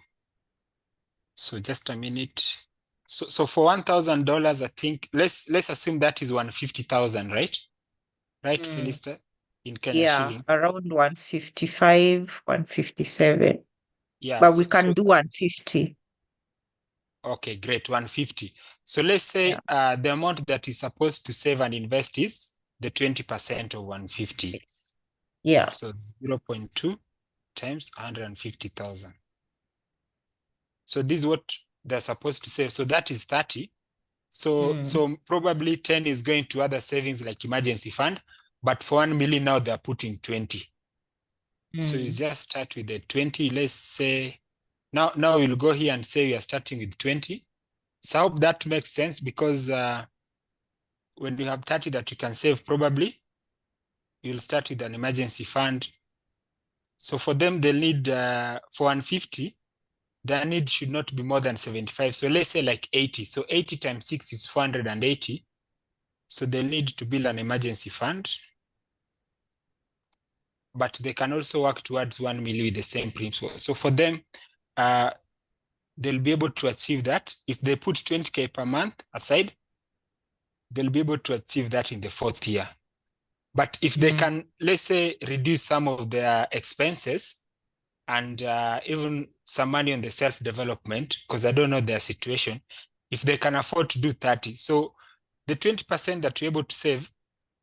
B: So just a minute. So for $1,000, I think let's assume that is 150,000, right? Right, Felista, in Kenya shillings.
A: Around 155, 157.
B: Yeah.
A: But we can do 150.
B: Okay, great. 150. So let's say the amount that is supposed to save and invest is the 20% of 150.
A: Yes. Yeah.
B: So 0.2 times 150,000. So this is what they're supposed to save. So that is 30. So probably 10 is going to other savings like emergency fund, but for 1 million now they're putting 20. So you just start with the 20. Let's say now we'll go here and say we are starting with 20. So I hope that makes sense, because when you have 30 that you can save, probably you'll start with an emergency fund. So for them, they'll need for 150, their need should not be more than 75. So let's say like 80. So 80 times 6 is 480. So they'll need to build an emergency fund. But they can also work towards 1 million with the same principle. So for them, they'll be able to achieve that. If they put 20K per month aside, they'll be able to achieve that in the 4th year. But if they can, let's say, reduce some of their expenses and even some money on the self-development, because I don't know their situation, if they can afford to do 30. So the 20% that you're able to save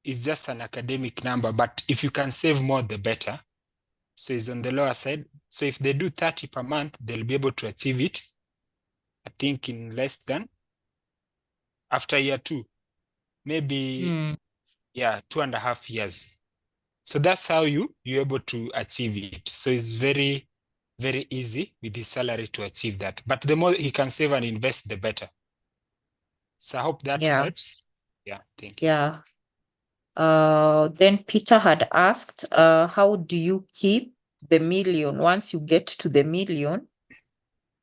B: is just an academic number, but if you can save more, the better. So it's on the lower side. So if they do 30 per month, they'll be able to achieve it, I think, in less than, after year 2, maybe 2.5 years. So that's how you're able to achieve it. So it's very, very easy with his salary to achieve that. But the more he can save and invest, the better. So I hope that helps. Yeah, thank you.
A: Yeah. Then Peter had asked, how do you keep the million? Once you get to the million,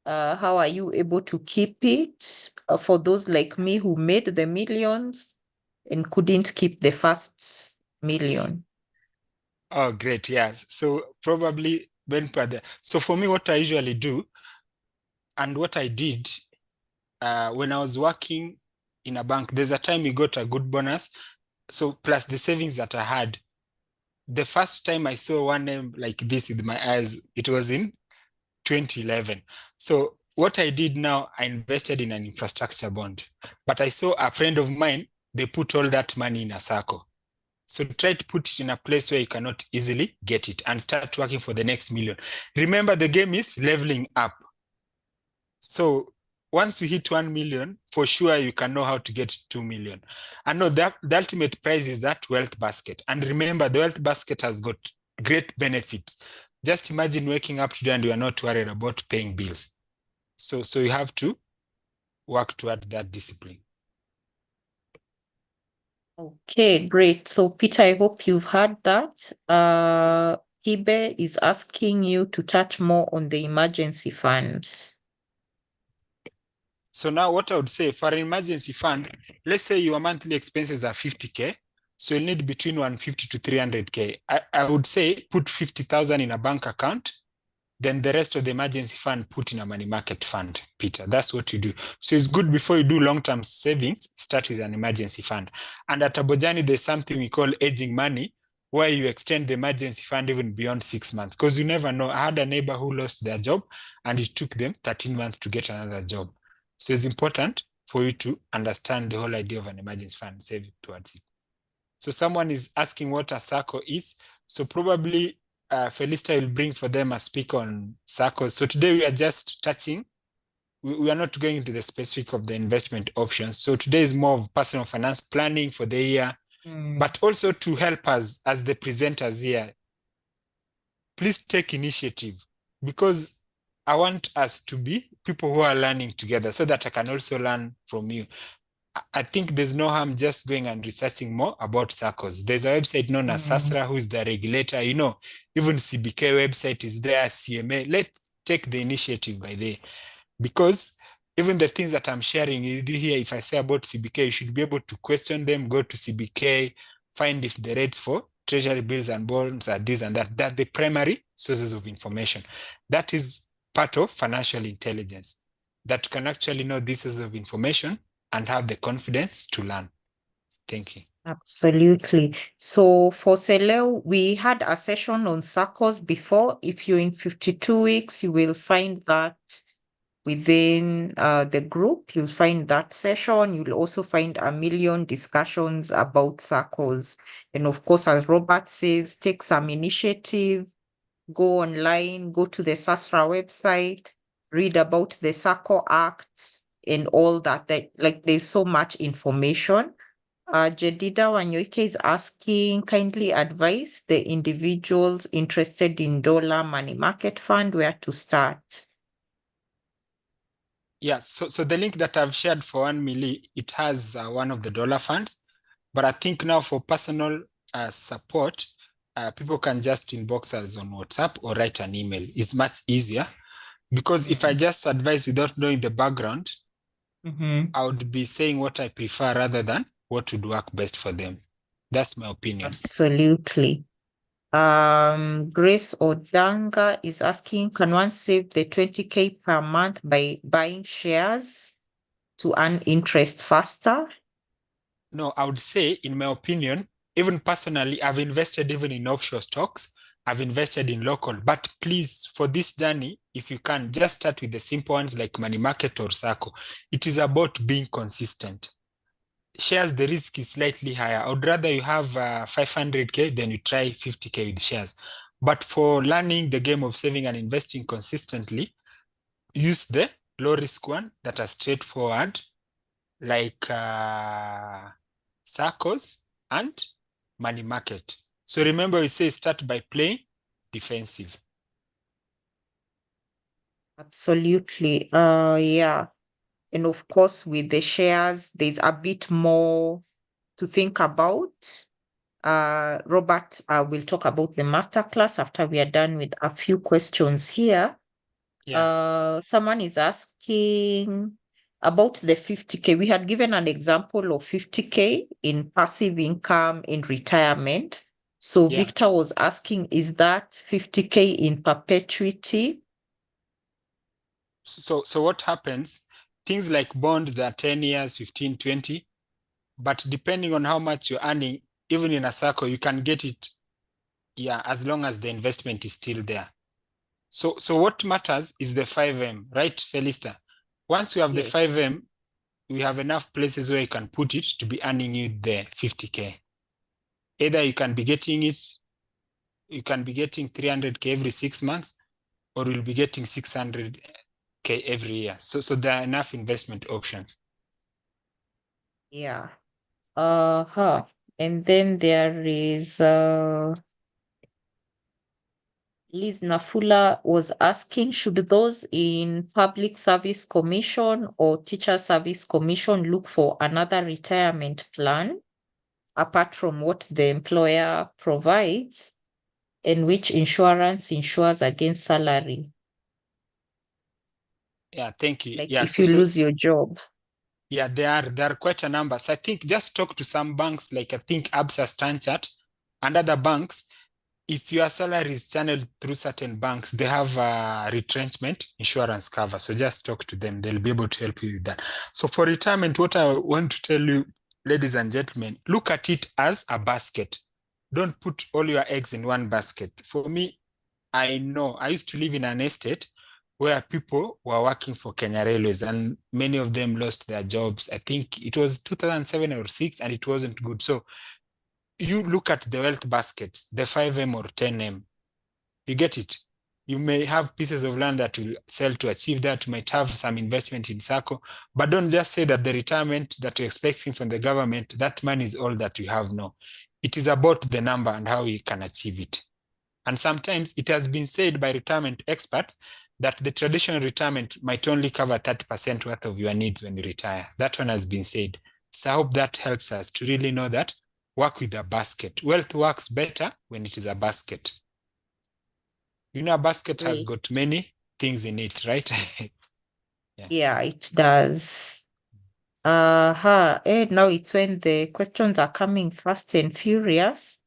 A: how are you able to keep it? For those like me who made the millions and couldn't keep the first million.
B: Oh, great. Yeah. So probably so for me, what I usually do and what I did when I was working in a bank, there's a time you got a good bonus. So plus the savings that I had, the first time I saw one name like this with my eyes, it was in 2011. So what I did now, I invested in an infrastructure bond. But I saw a friend of mine, they put all that money in a circle. So try to put it in a place where you cannot easily get it and start working for the next million. Remember, the game is leveling up. So once you hit 1 million, for sure you can know how to get 2 million. And no, the ultimate prize is that wealth basket. And remember, the wealth basket has got great benefits. Just imagine waking up today and you are not worried about paying bills. So you have to work toward that discipline.
A: Okay, great. So Peter, I hope you've heard that. Hibe is asking you to touch more on the emergency funds.
B: So now what I would say for an emergency fund, let's say your monthly expenses are 50K. So you'll need between 150 to 300K. I would say put 50,000 in a bank account. Then the rest of the emergency fund, put in a money market fund, Peter. That's what you do. So it's good before you do long-term savings, start with an emergency fund. And at Abojani, there's something we call aging money, where you extend the emergency fund even beyond 6 months. Because you never know. I had a neighbor who lost their job and it took them 13 months to get another job. So it's important for you to understand the whole idea of an emergency fund, save towards it. So someone is asking what a SACCO is. So probably Felista will bring for them a speak on SACCOs. So today we are just touching, we are not going into the specific of the investment options. So today is more of personal finance planning for the year, but also to help us as the presenters here. Please take initiative, because I want us to be people who are learning together so that I can also learn from you. I think there's no harm just going and researching more about SACCOs. There's a website known as
A: Mm.
B: SASRA, who is the regulator. Even CBK website is there, CMA. Let's take the initiative by there. Because even the things that I'm sharing with you here, if I say about CBK, you should be able to question them, go to CBK, find if the rates for treasury bills and bonds are this and that. That's the primary sources of information. That is part of financial intelligence, that can actually know these sources of information and have the confidence to learn. Thank you.
A: Absolutely. So for Celeo, we had a session on SACCOs before. If you're in 52 weeks, you will find that within the group, you'll find that session. You'll also find a million discussions about SACCOs. And of course, as Robert says, take some initiative, go online, go to the SASRA website, read about the SACCO Act and all that. Like there's so much information. Jedida Wanyoike is asking, kindly advise the individuals interested in dollar money market fund where to start.
B: Yeah, so the link that I've shared for 1 milli, it has one of the dollar funds. But I think now for personal support, people can just inbox us on WhatsApp or write an email. It's much easier. Because if I just advise without knowing the background, I would be saying what I prefer rather than what would work best for them. That's my opinion.
A: Absolutely. Grace Odanga is asking, can one save the 20K per month by buying shares to earn interest faster?
B: No, I would say, in my opinion, even personally, I've invested even in offshore stocks. I've invested in local. But please, for this journey, if you can, just start with the simple ones like money market or SACCO. It is about being consistent. Shares, the risk is slightly higher. I would rather you have 500K than you try 50K with shares. But for learning the game of saving and investing consistently, use the low risk one that are straightforward, like SACCOs and money market. So remember, we say start by playing defensive.
A: Absolutely. Yeah. And of course, with the shares, there's a bit more to think about. Robert will talk about the masterclass after we are done with a few questions here.
B: Yeah.
A: Someone is asking about the 50K. We had given an example of 50K in passive income in retirement. So
B: Yeah.
A: Victor was asking, is that 50K in perpetuity?
B: So what happens? Things like bonds, that are 10 years, 15, 20, but depending on how much you're earning, even in a SACCO, you can get it, yeah, as long as the investment is still there. So what matters is the 5M, right, Felista? Once you have the
A: Yes.
B: 5M, we have enough places where you can put it to be earning you the 50K. Either you can be getting 300K every 6 months, or you'll be getting 600K every year. So there are enough investment options.
A: Yeah. And then there is Liz Nafula was asking, should those in Public Service Commission or Teacher Service Commission look for another retirement plan apart from what the employer provides, and which insurance insures against salary?
B: Yeah, thank you.
A: Like
B: Yeah,
A: if you lose your job.
B: yeah, there are quite a number. So I think just talk to some banks, like I think Absa, Stanchart, and other banks. If your salary is channeled through certain banks, they have a retrenchment insurance cover. So just talk to them. They'll be able to help you with that. So for retirement, what I want to tell you, ladies and gentlemen, look at it as a basket. Don't put all your eggs in one basket. For me, I know I used to live in an estate where people were working for Kenya Railways, and many of them lost their jobs. I think it was 2007 or 6, and it wasn't good. So you look at the wealth baskets, the 5M or 10M, you get it. You may have pieces of land that will sell to achieve that. You might have some investment in SACCO, but don't just say that the retirement that you're expecting from the government, that money is all that you have. No, it is about the number and how you can achieve it. And sometimes it has been said by retirement experts that the traditional retirement might only cover 30% worth of your needs when you retire. That one has been said. So I hope that helps us to really know that work with a basket. Wealth works better when it is a basket. You know, a basket has
A: Great.
B: got many things in it, right?
A: Yeah, it does. Now it's when the questions are coming fast and furious.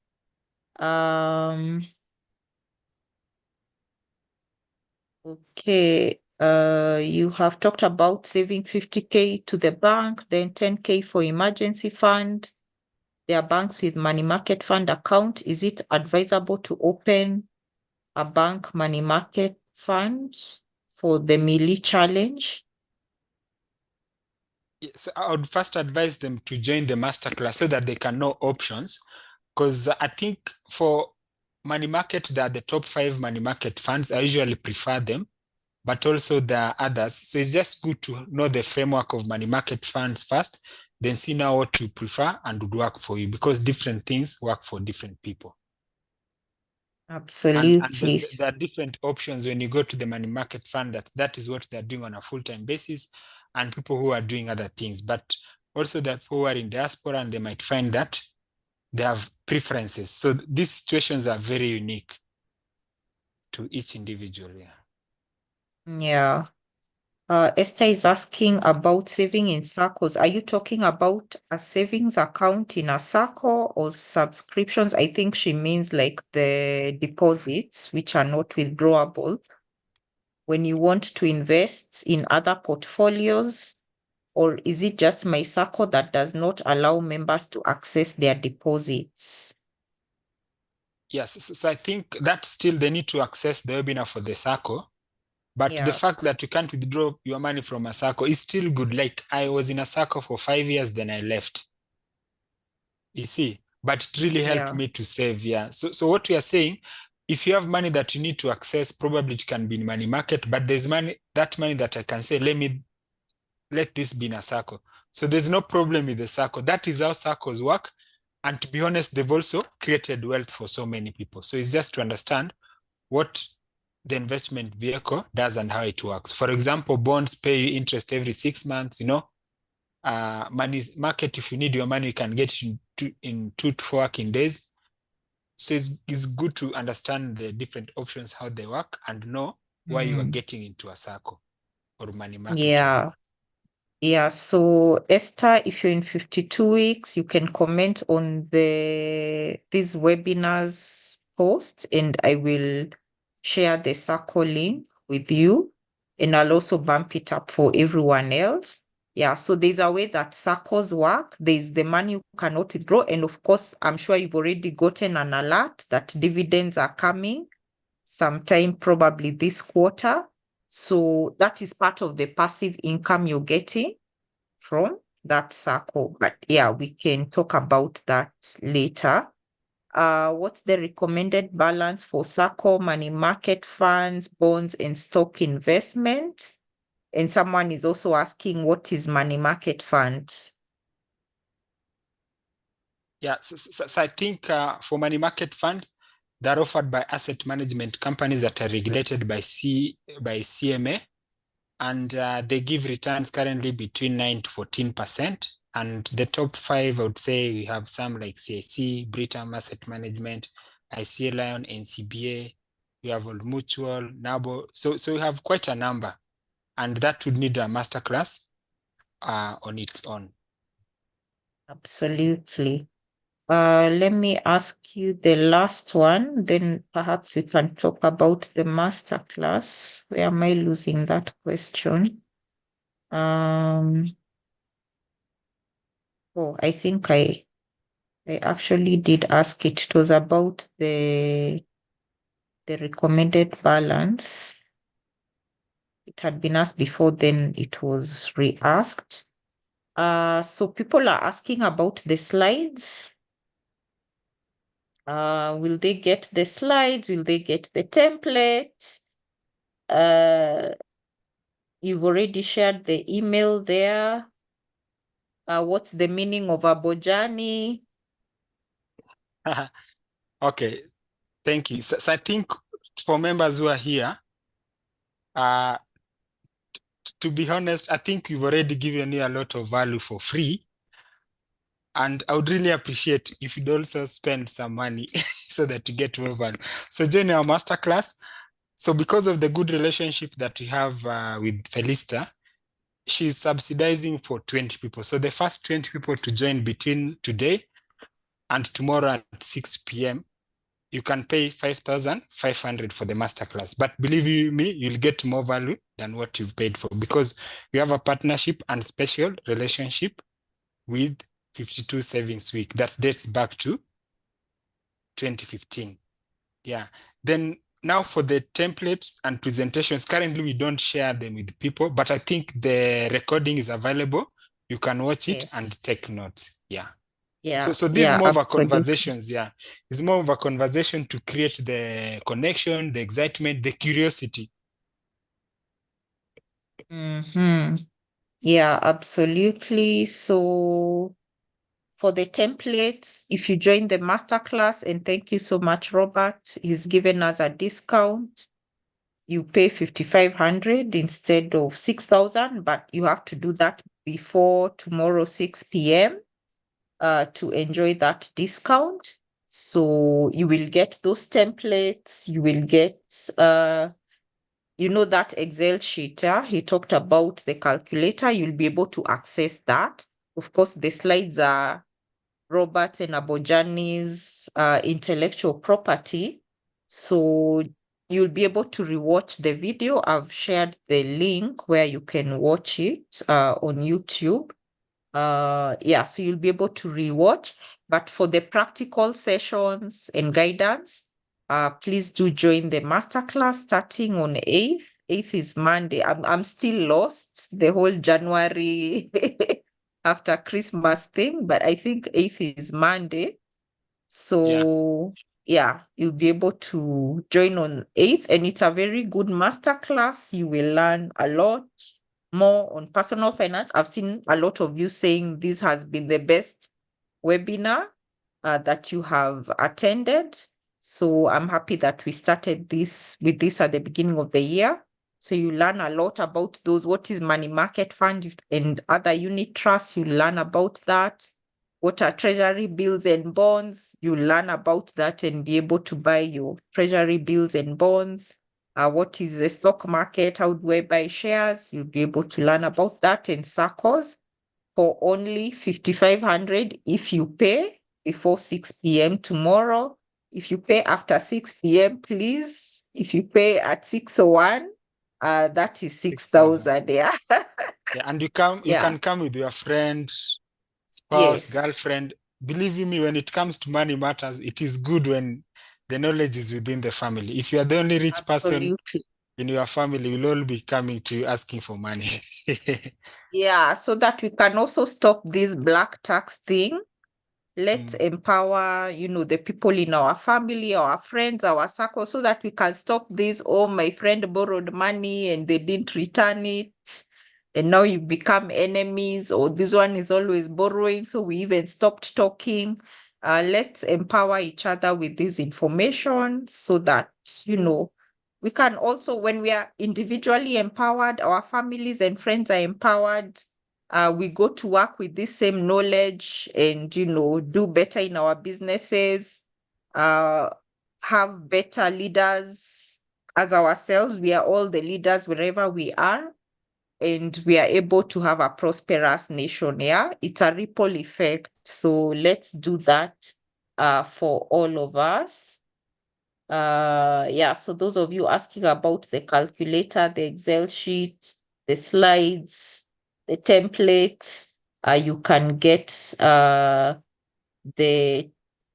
A: Okay. You have talked about saving 50K to the bank, then 10K for emergency fund. There are banks with money market fund account. Is it advisable to open a bank money market fund for the Mili challenge?
B: So I would first advise them to join the masterclass so that they can know options. Because I think for money market, that are the top 5 money market funds. I usually prefer them, but also there are others. So it's just good to know the framework of money market funds first, then see now what you prefer and would work for you, because different things work for different people. And
A: Absolutely.
B: there are different options when you go to the money market fund, that is what they're doing on a full-time basis, and people who are doing other things. But also the people who are in diaspora, and they might find that they have preferences. So these situations are very unique to each individual.
A: Yeah. Esther is asking about saving in circles. Are you talking about a savings account in a circle or subscriptions? I think she means like the deposits, which are not withdrawable. When you want to invest in other portfolios, or is it just my circle that does not allow members to access their deposits?
B: Yes, so I think that still they need to access the webinar for the circle. But the
A: Yeah,
B: fact that you can't withdraw your money from a circle is still good. Like I was in a circle for 5 years, then I left. You see, but it really helped
A: yeah,
B: me to save. Yeah. So what we are saying, if you have money that you need to access, probably it can be in money market, but there's money that I can say, let this be in a circle. So there's no problem with the circle. That is how circles work. And to be honest, they've also created wealth for so many people. So it's just to understand what the investment vehicle does and how it works. For example, bonds pay you interest every 6 months, money market, if you need your money, you can get it in 2 to 4 working days. So it's good to understand the different options, how they work, and know why you are
A: mm,
B: getting into a circle or money market rather.
A: yeah. Yeah, so Esther, if you're in 52 weeks, you can comment on these webinars post, and I will share the circle link with you, and I'll also bump it up for everyone else. Yeah, so there's a way that circles work. There's the money you cannot withdraw, and of course, I'm sure you've already gotten an alert that dividends are coming sometime probably this quarter. So that is part of the passive income you're getting from that circle. But yeah, we can talk about that later. What's the recommended balance for circle, money market funds, bonds, and stock investments? And someone is also asking, what is money market fund?
B: Yeah, so I think for money market funds, they're offered by asset management companies that are regulated by CMA, and they give returns currently between 9 to 14%. And the top 5, I would say we have some like CIC, Britam Asset Management, ICA Lion, NCBA, we have Old Mutual, NABO. So we have quite a number, and that would need a masterclass on its own.
A: Absolutely. Let me ask you the last one, then perhaps we can talk about the masterclass. Where am I losing that question? I think I actually did ask it. It was about the recommended balance. It had been asked before, then it was re-asked. So people are asking about the slides. Will they get the slides? Will they get the template? You've already shared the email there. What's the meaning of Abojani?
B: Okay, thank you. So I think for members who are here, Uh, to be honest, I think we've already given you a lot of value for free. And I would really appreciate if you'd also spend some money so that you get more value. So join our masterclass. So because of the good relationship that we have with Felista, she's subsidizing for 20 people. So the first 20 people to join between today and tomorrow at 6 p.m., you can pay 5,500 for the masterclass. But believe you me, you'll get more value than what you've paid for, because we have a partnership and special relationship with 52 Savings Week that dates back to 2015. Yeah. Then now for the templates and presentations, currently we don't share them with people, but I think the recording is available. You can watch it and
A: Yes.
B: take notes. Yeah.
A: Yeah.
B: So this is
A: Yeah,
B: more of a
A: absolutely.
B: conversations. Yeah. It's more of a conversation to create the connection, the excitement, the curiosity.
A: Mm-hmm. Yeah, absolutely. So for the templates, if you join the masterclass, and thank you so much, Robert, he's given us a discount. You pay 5,500 instead of 6,000, but you have to do that before tomorrow 6 p.m. To enjoy that discount. So you will get those templates. You will get that Excel sheet. He talked about the calculator. You'll be able to access that. Of course, the slides are Robert and Abojani's intellectual property. So you'll be able to rewatch the video. I've shared the link where you can watch it on YouTube. So you'll be able to rewatch. But for the practical sessions and guidance, please do join the masterclass starting on 8th. 8th is Monday. I'm still lost the whole January after Christmas thing, but I think 8th is Monday.
B: Yeah.
A: So yeah, you'll be able to join on 8th, and it's a very good masterclass. You will learn a lot more on personal finance. I've seen a lot of you saying this has been the best webinar that you have attended. So I'm happy that we started with this at the beginning of the year. So you learn a lot about those. What is money market fund and other unit trusts? You learn about that. What are treasury bills and bonds? You learn about that and be able to buy your treasury bills and bonds. What is the stock market? How do I buy shares? You'll be able to learn about that and circles for only 5,500 if you pay before 6 p.m. tomorrow. If you pay after 6 p.m., please. If you pay at 6:01, that is
B: 6,000.
A: 6,000. Yeah.
B: Yeah. And you
A: Yeah.
B: can come with your friend, spouse,
A: Yes.
B: girlfriend. Believe you me, when it comes to money matters, it is good when the knowledge is within the family. If you are the only rich person
A: Absolutely.
B: in your family, will all be coming to you asking for money.
A: Yeah. So that we can also stop this black tax thing. Let's
B: Mm.
A: empower, the people in our family, our friends, our circle, so that we can stop this. Oh, my friend borrowed money and they didn't return it. And now you become enemies, or this one is always borrowing. So we even stopped talking. Let's empower each other with this information so that, we can also, when we are individually empowered, our families and friends are empowered, we go to work with this same knowledge and, do better in our businesses, have better leaders as ourselves. We are all the leaders wherever we are, and we are able to have a prosperous nation. Yeah, it's a ripple effect. So let's do that for all of us. So those of you asking about the calculator, the Excel sheet, the slides, the templates, you can get the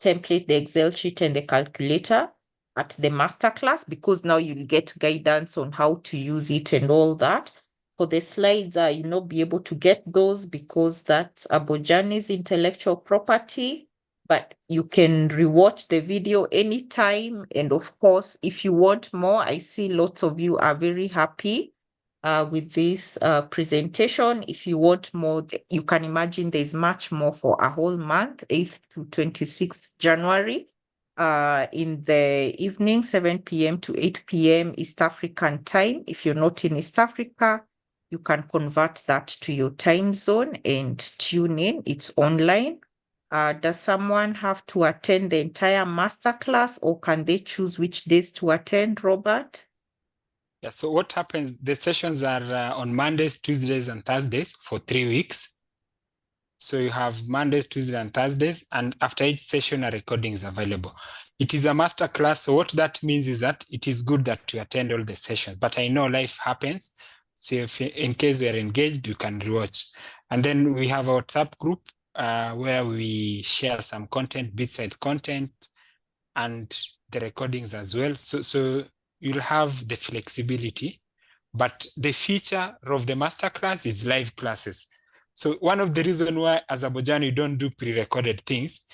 A: template, the Excel sheet, and the calculator at the masterclass, because now you'll get guidance on how to use it and all that. For the slides, be able to get those because that's Abojani's intellectual property, but you can rewatch the video anytime. And of course, if you want more, I see lots of you are very happy with this presentation. If you want more, you can imagine there's much more for a whole month, 8th to 26th January. in the evening, 7 p.m. to 8 p.m. East African time. If you're not in East Africa, you can convert that to your time zone and tune in. It's online. Does someone have to attend the entire masterclass, or can they choose which days to attend, Robert?
B: Yeah, so what happens, the sessions are on Mondays, Tuesdays, and Thursdays for 3 weeks. So you have Mondays, Tuesdays, and Thursdays, and after each session, a recording is available. It is a master class, so what that means is that it is good that you attend all the sessions, but I know life happens, so if in case you are engaged, you can rewatch. And then we have a WhatsApp group where we share some content, bit-sized content, and the recordings as well. So you'll have the flexibility, but the feature of the masterclass is live classes. So one of the reasons why as Abojani you don't do pre-recorded things,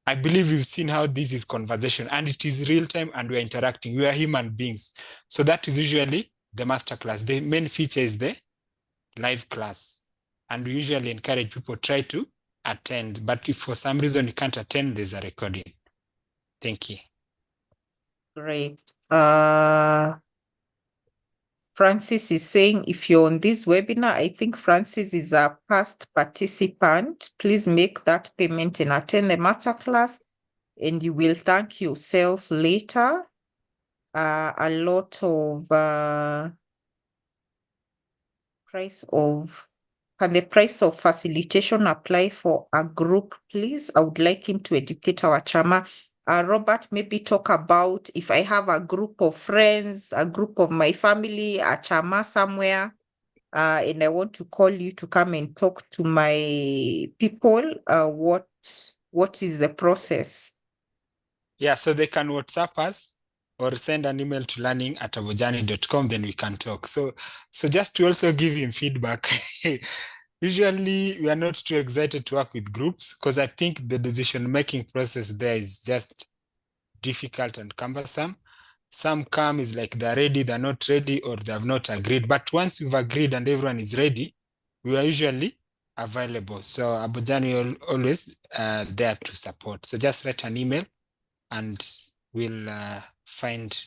B: I believe you've seen how this is conversation and it is real time and we're interacting. We are human beings. So that is usually the masterclass. The main feature is the live class. And we usually encourage people try to attend. But if for some reason you can't attend, there's a recording. Thank you.
A: Great. Francis is saying, if you're on this webinar, I think Francis is a past participant. Please make that payment and attend the masterclass, and you will thank yourself later. A lot of can the price of facilitation apply for a group, please? I would like him to educate our chama. Robert, maybe talk about if I have a group of friends, a group of my family, a chama somewhere, and I want to call you to come and talk to my people, what is the process?
B: Yeah, so they can WhatsApp us or send an email to learning@abojani.com, then we can talk. So just to also give him feedback, usually we are not too excited to work with groups because I think the decision-making process there is just difficult and cumbersome. Some come is like they're ready, they're not ready, or they have not agreed. But once you've agreed and everyone is ready, we are usually available. So Abojani always there to support. So just write an email and we'll find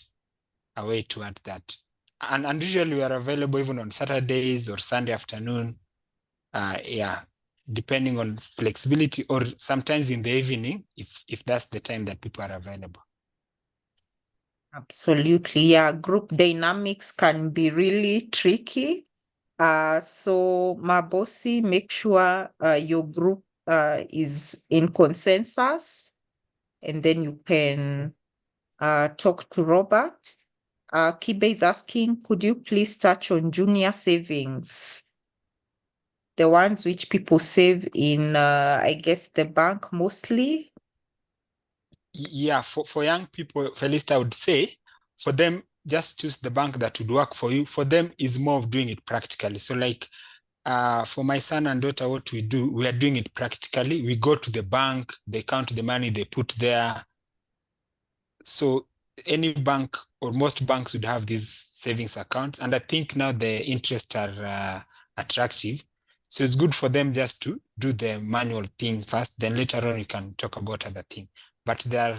B: a way to add that. And usually we are available even on Saturdays or Sunday afternoon. Yeah, depending on flexibility, or sometimes in the evening if that's the time that people are available.
A: Absolutely. Yeah, group dynamics can be really tricky. So Mabosi, make sure your group is in consensus, and then you can talk to Robert. Kibe is asking, could you please touch on junior savings? The ones which people save in, I guess, the bank mostly.
B: Yeah, for young people, Felista, I would say, for them, just choose the bank that would work for you. For them is more of doing it practically. So like for my son and daughter, what we do, we are doing it practically. We go to the bank, they count the money they put there. So any bank or most banks would have these savings accounts. And I think now the interests are attractive. So it's good for them just to do the manual thing first. Then later on, you can talk about other things. But there are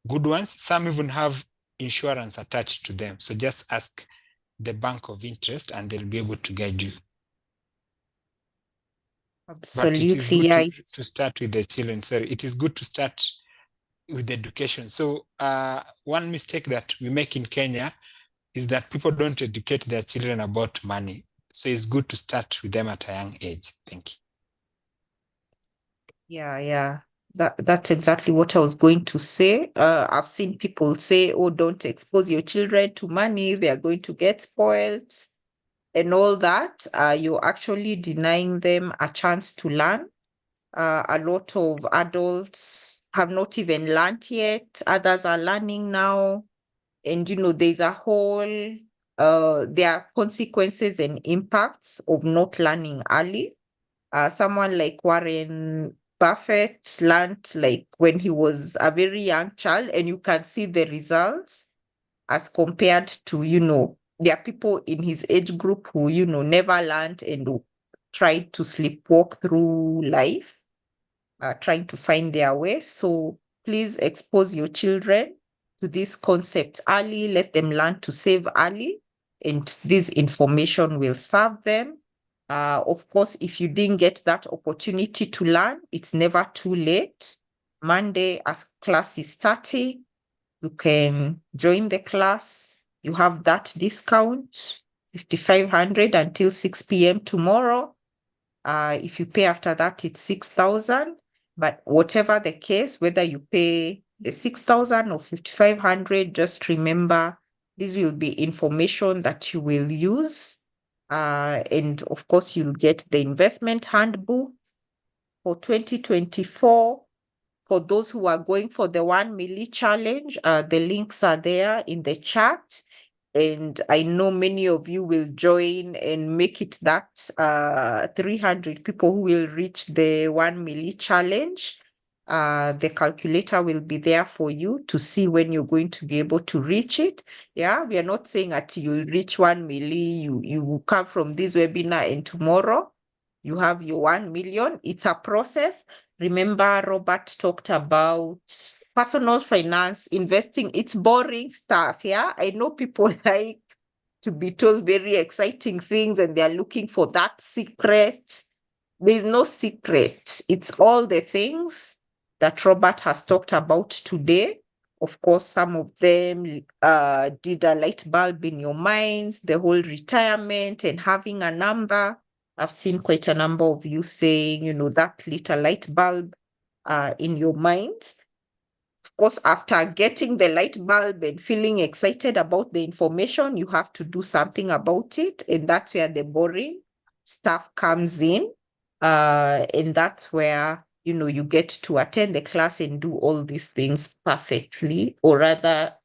B: good ones. Some even have insurance attached to them. So just ask the bank of interest and they'll be able to guide you. But it is
A: Absolutely,
B: good
A: yeah.
B: to start with the children. Sorry, it is good to start with education. So one mistake that we make in Kenya is that people don't educate their children about money. So it's good to start with them at a young age. Thank you.
A: Yeah. That's exactly what I was going to say. I've seen people say, oh, don't expose your children to money. They are going to get spoiled and all that. You're actually denying them a chance to learn. A lot of adults have not even learned yet. Others are learning now. And, there's a whole, there are consequences and impacts of not learning early. Someone like Warren Buffett learned like when he was a very young child, and you can see the results as compared to, there are people in his age group who, never learned and who tried to sleepwalk through life, trying to find their way. So please expose your children to these concepts early. Let them learn to save early, and this information will serve them. Of course, if you didn't get that opportunity to learn, it's never too late. Monday, as class is starting, you can join the class. You have that discount, 5,500 until 6 p.m. tomorrow. If you pay after that, it's 6,000. But whatever the case, whether you pay the 6,000 or 5,500, just remember this will be information that you will use. And of course, you'll get the investment handbook for 2024. For those who are going for the 1 milli challenge, the links are there in the chat. And I know many of you will join and make it that 300 people who will reach the 1 milli challenge. The calculator will be there for you to see when you're going to be able to reach it. Yeah, we are not saying that you'll reach 1 milli, you come from this webinar and tomorrow you have your 1 million. It's a process. Remember, Robert talked about personal finance, investing. It's boring stuff. Yeah, I know people like to be told very exciting things and they're looking for that secret. There's no secret. It's all the things that Robert has talked about today. Of course, some of them did a light bulb in your minds, the whole retirement and having a number. I've seen quite a number of you saying, that little light bulb in your mind. Of course, after getting the light bulb and feeling excited about the information, you have to do something about it. And that's where the boring stuff comes in. And that's where, you get to attend the class and do all these things perfectly, or rather,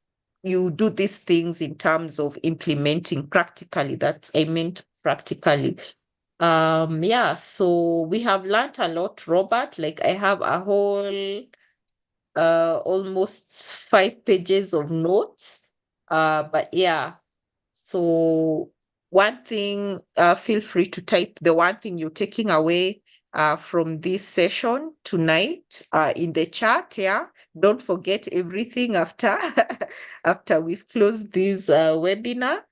A: you do these things in terms of implementing practically. That's, I meant practically. Yeah, so we have learned a lot, Robert. Like I have a whole almost 5 pages of notes. But yeah, so one thing, feel free to type the one thing you're taking away from this session tonight in the chat. Yeah, don't forget everything after after we've closed this webinar.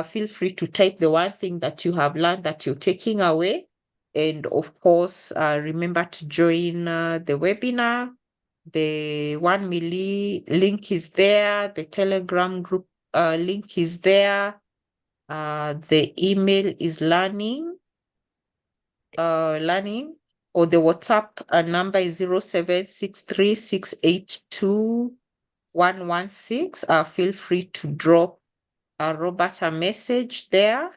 A: Feel free to type the one thing that you have learned that you're taking away. And of course, remember to join the webinar. The 1 milli link is there. The Telegram group link is there. The email is learning, or the WhatsApp number is 0763682116. Feel free to drop Robert a message there.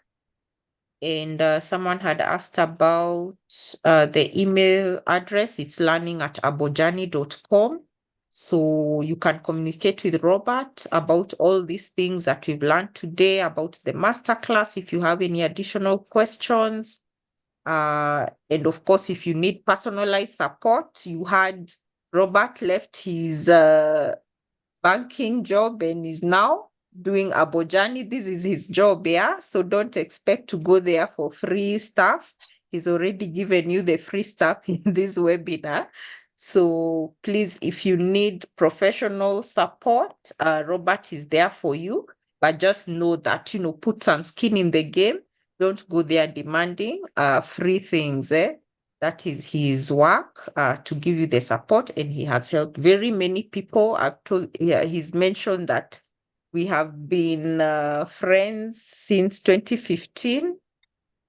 A: And someone had asked about the email address. It's learning@abojani.com. So you can communicate with Robert about all these things that we've learned today, about the masterclass if you have any additional questions. And of course, if you need personalized support, you had Robert left his banking job and is now doing Abojani. This is his job, yeah? So don't expect to go there for free stuff. He's already given you the free stuff in this webinar. So please, if you need professional support, Robert is there for you. But just know that, put some skin in the game. Don't go there demanding free things, That is his work to give you the support, and he has helped very many people. He's mentioned that we have been friends since 2015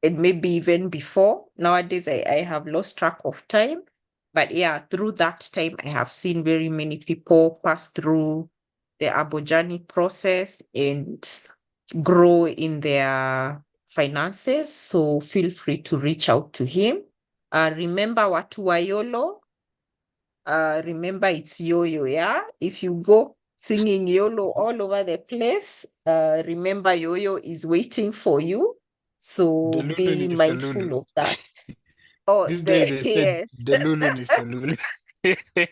A: and maybe even before. Nowadays, I have lost track of time. But yeah, through that time, I have seen very many people pass through the Abojani process and grow in their finances. So feel free to reach out to him. Remember watu wa YOLO. Remember it's yo-yo, yeah? If you go singing YOLO all over the place, remember yo-yo is waiting for you. So
B: Delulu
A: be
B: ni solulu.
A: mindful of that. Oh,
B: These days they said
A: yes,
B: Delulu ni solulu.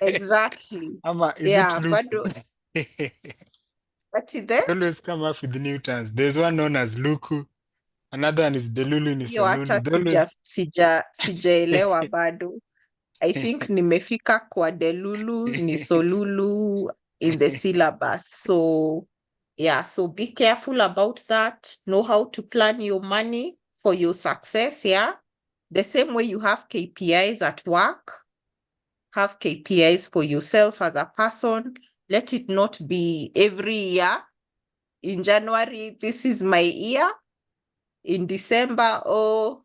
A: exactly.
B: Ama, is it
A: Yeah,
B: Luku?
A: bado, what is there?
B: Always come up with new terms. There's one known as Luku. Another one is Delulu ni
A: Hiyo hata
B: solulu. They always
A: sijaelewa bado. I think nimefika kwa delulu ni solulu in the syllabus. So yeah, so be careful about that. Know how to plan your money for your success, yeah? The same way you have KPIs at work, have KPIs for yourself as a person. Let it not be every year. In January, this is my year. In December, oh,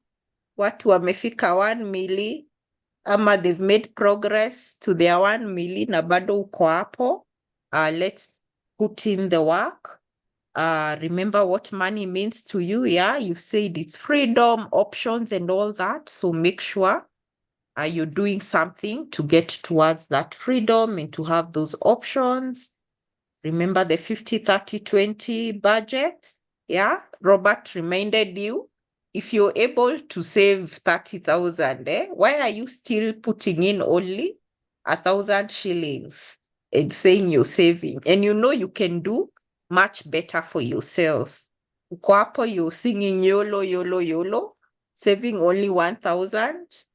A: watu wamefika 1 milli ama they've made progress to their 1 milli na bado uko hapo. Let's put in the work. Remember what money means to you. Yeah, you said it's freedom, options, and all that. So make sure you're doing something to get towards that freedom and to have those options. Remember the 50-30-20 budget. Yeah, Robert reminded you. If you're able to save 30,000, why are you still putting in only 1,000 shillings and saying you're saving? And you know you can do much better for yourself. Uko hapo, you're singing YOLO, YOLO, YOLO, saving only 1,000,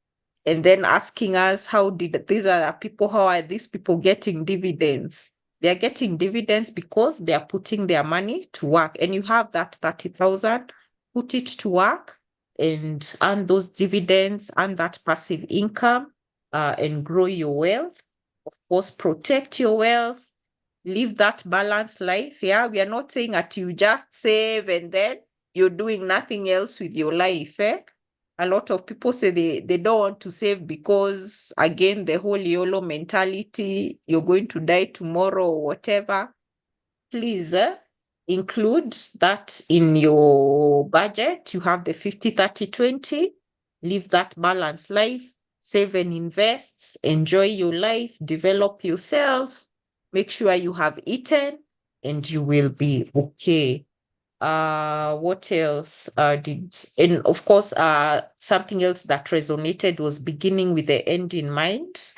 A: and then asking us, how are these people getting dividends? They're getting dividends because they are putting their money to work. And you have that 30,000, put it to work and earn those dividends, earn that passive income, and grow your wealth. Of course, protect your wealth, live that balanced life. Yeah, we are not saying that you just save and then you're doing nothing else with your life. A lot of people say they don't want to save because, again, the whole YOLO mentality, you're going to die tomorrow or whatever. Please include that in your budget. You have the 50-30-20. Live that balanced life. Save and invest. Enjoy your life. Develop yourself. Make sure you have eaten and you will be okay. What else and of course, something else that resonated was beginning with the end in mind.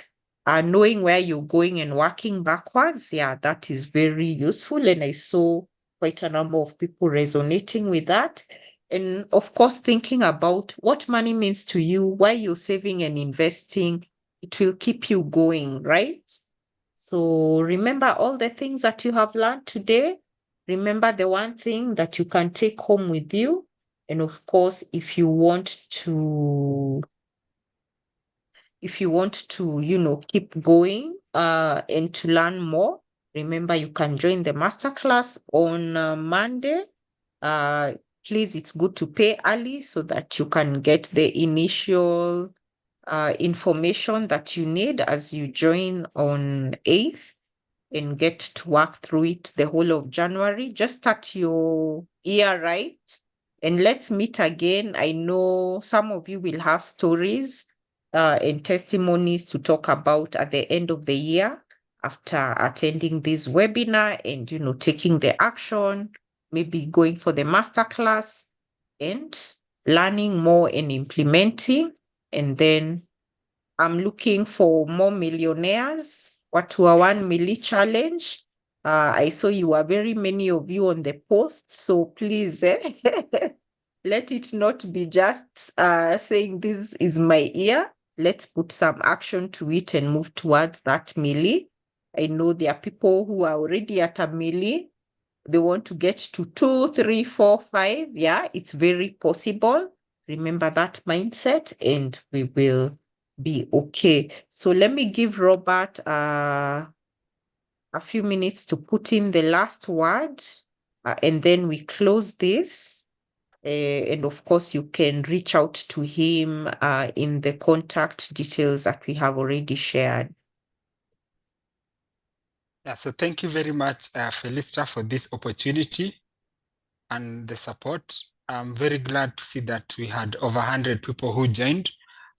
A: Knowing where you're going and working backwards. Yeah, that is very useful. And I saw quite a number of people resonating with that. And of course, thinking about what money means to you, why you're saving and investing, it will keep you going, right? So remember all the things that you have learned today. Remember the one thing that you can take home with you. And of course, if you want to, keep going and to learn more, remember you can join the masterclass on Monday. Please, it's good to pay early so that you can get the initial information that you need as you join on 8th. And get to work through it the whole of January. Just start your year right. And let's meet again. I know some of you will have stories and testimonies to talk about at the end of the year after attending this webinar and, taking the action, maybe going for the masterclass and learning more and implementing. And then I'm looking for more millionaires. Watu wa 1 milli challenge. I saw you are very many of you on the post. So please, let it not be just saying this is my year. Let's put some action to it and move towards that milli. I know there are people who are already at a milli. They want to get to 2, 3, 4, 5. Yeah, it's very possible. Remember that mindset and we will be okay. So let me give Robert a few minutes to put in the last word and then we close this. And of course, you can reach out to him in the contact details that we have already shared.
B: Yeah, so thank you very much, Felista, for this opportunity and the support. I'm very glad to see that we had over 100 people who joined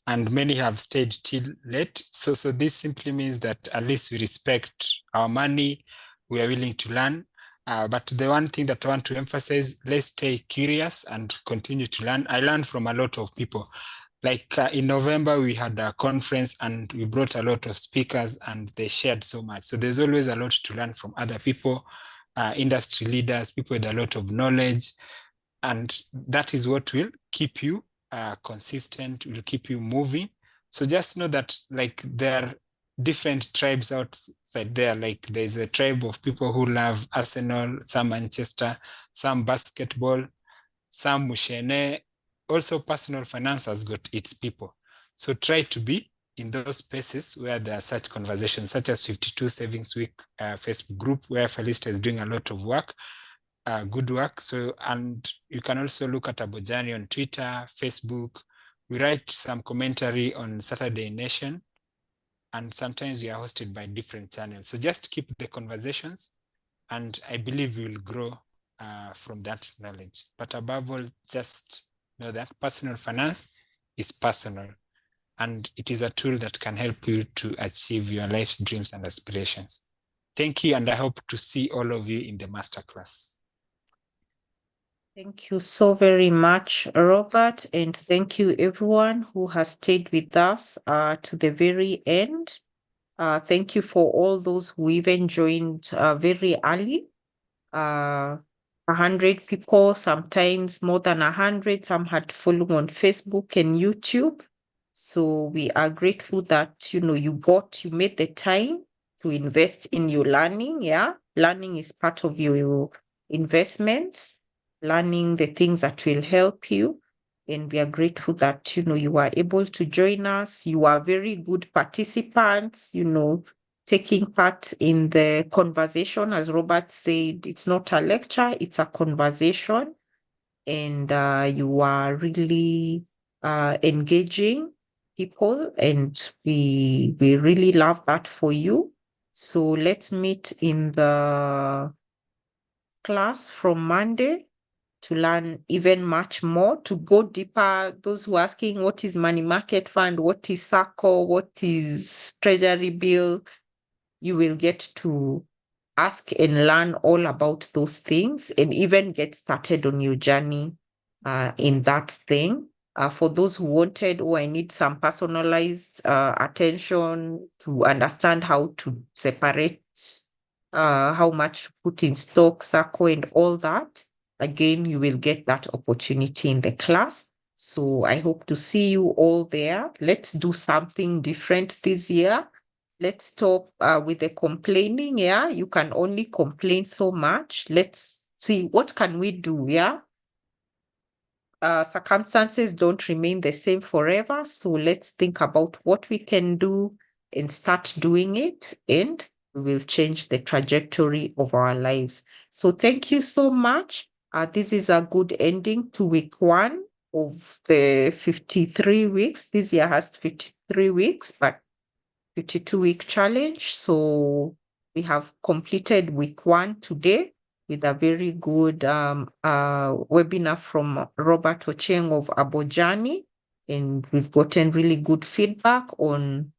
B: and many have stayed till late. So this simply means that at least we respect our money, we are willing to learn. But the one thing that I want to emphasize, let's stay curious and continue to learn. I learned from a lot of people. Like in November, we had a conference and we brought a lot of speakers and they shared so much. So there's always a lot to learn from other people, industry leaders, people with a lot of knowledge. And that is what will keep you consistent, will keep you moving. So just know that like there are different tribes outside there. Like there's a tribe of people who love Arsenal, some Manchester, some basketball, some Mushene. Also, personal finance has got its people. So try to be in those spaces where there are such conversations, such as 52 Savings Week Facebook group, where Felista is doing a lot of work, good work. So, and you can also look at Abojani on Twitter, Facebook. We write some commentary on Saturday Nation, and sometimes we are hosted by different channels. So just keep the conversations, and I believe we will grow from that knowledge. But above all, just know that personal finance is personal, and it is a tool that can help you to achieve your life's dreams and aspirations. Thank you, and I hope to see all of you in the masterclass.
A: Thank you so very much, Robert, and thank you everyone who has stayed with us to the very end. Thank you for all those who even joined very early. 100 people, sometimes more than 100. Some had followed on Facebook and YouTube. So we are grateful that you made the time to invest in your learning. Yeah, learning is part of your investments. Learning the things that will help you. And we are grateful that you are able to join us. You are very good participants, taking part in the conversation. As Robert said, it's not a lecture, it's a conversation. And you are really engaging people, and we really love that for you. So let's meet in the class from Monday to learn even much more, to go deeper. Those who are asking what is money market fund, what is SACCO, what is treasury bill, you will get to ask and learn all about those things and even get started on your journey in that thing. For those who wanted, I need some personalized attention to understand how to separate how much to put in stock, SACCO, and all that. Again, you will get that opportunity in the class. So I hope to see you all there. Let's do something different this year. Let's stop with the complaining. Yeah, you can only complain so much. Let's see what can we do. Yeah, circumstances don't remain the same forever. So let's think about what we can do and start doing it, and we will change the trajectory of our lives. So thank you so much. This is a good ending to week 1 of the 53 weeks. This year has 53 weeks, but 52-week challenge. So we have completed week 1 today with a very good webinar from Robert Ochieng of Abojani. And we've gotten really good feedback on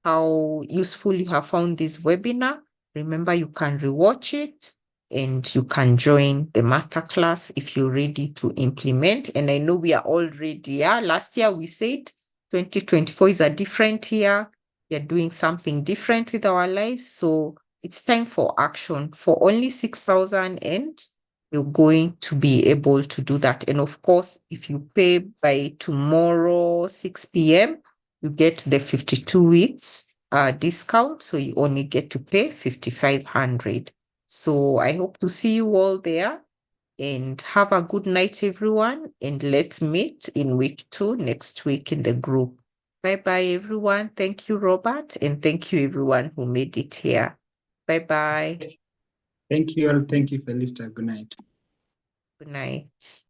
A: how useful you have found this webinar. Remember, you can rewatch it and you can join the masterclass if you're ready to implement. And I know we are all ready. Yeah, last year we said 2024 is a different year. We are doing something different with our lives. So it's time for action. For only 6,000, and you're going to be able to do that. And of course, if you pay by tomorrow, 6 p.m., you get the 52 weeks discount. So you only get to pay 5,500. So I hope to see you all there, and have a good night, everyone. And let's meet in week 2 next week in the group. Bye-bye, everyone. Thank you, Robert. And thank you, everyone who made it here. Bye-bye.
B: Thank you all. Thank you, Felista. Good night.
A: Good night.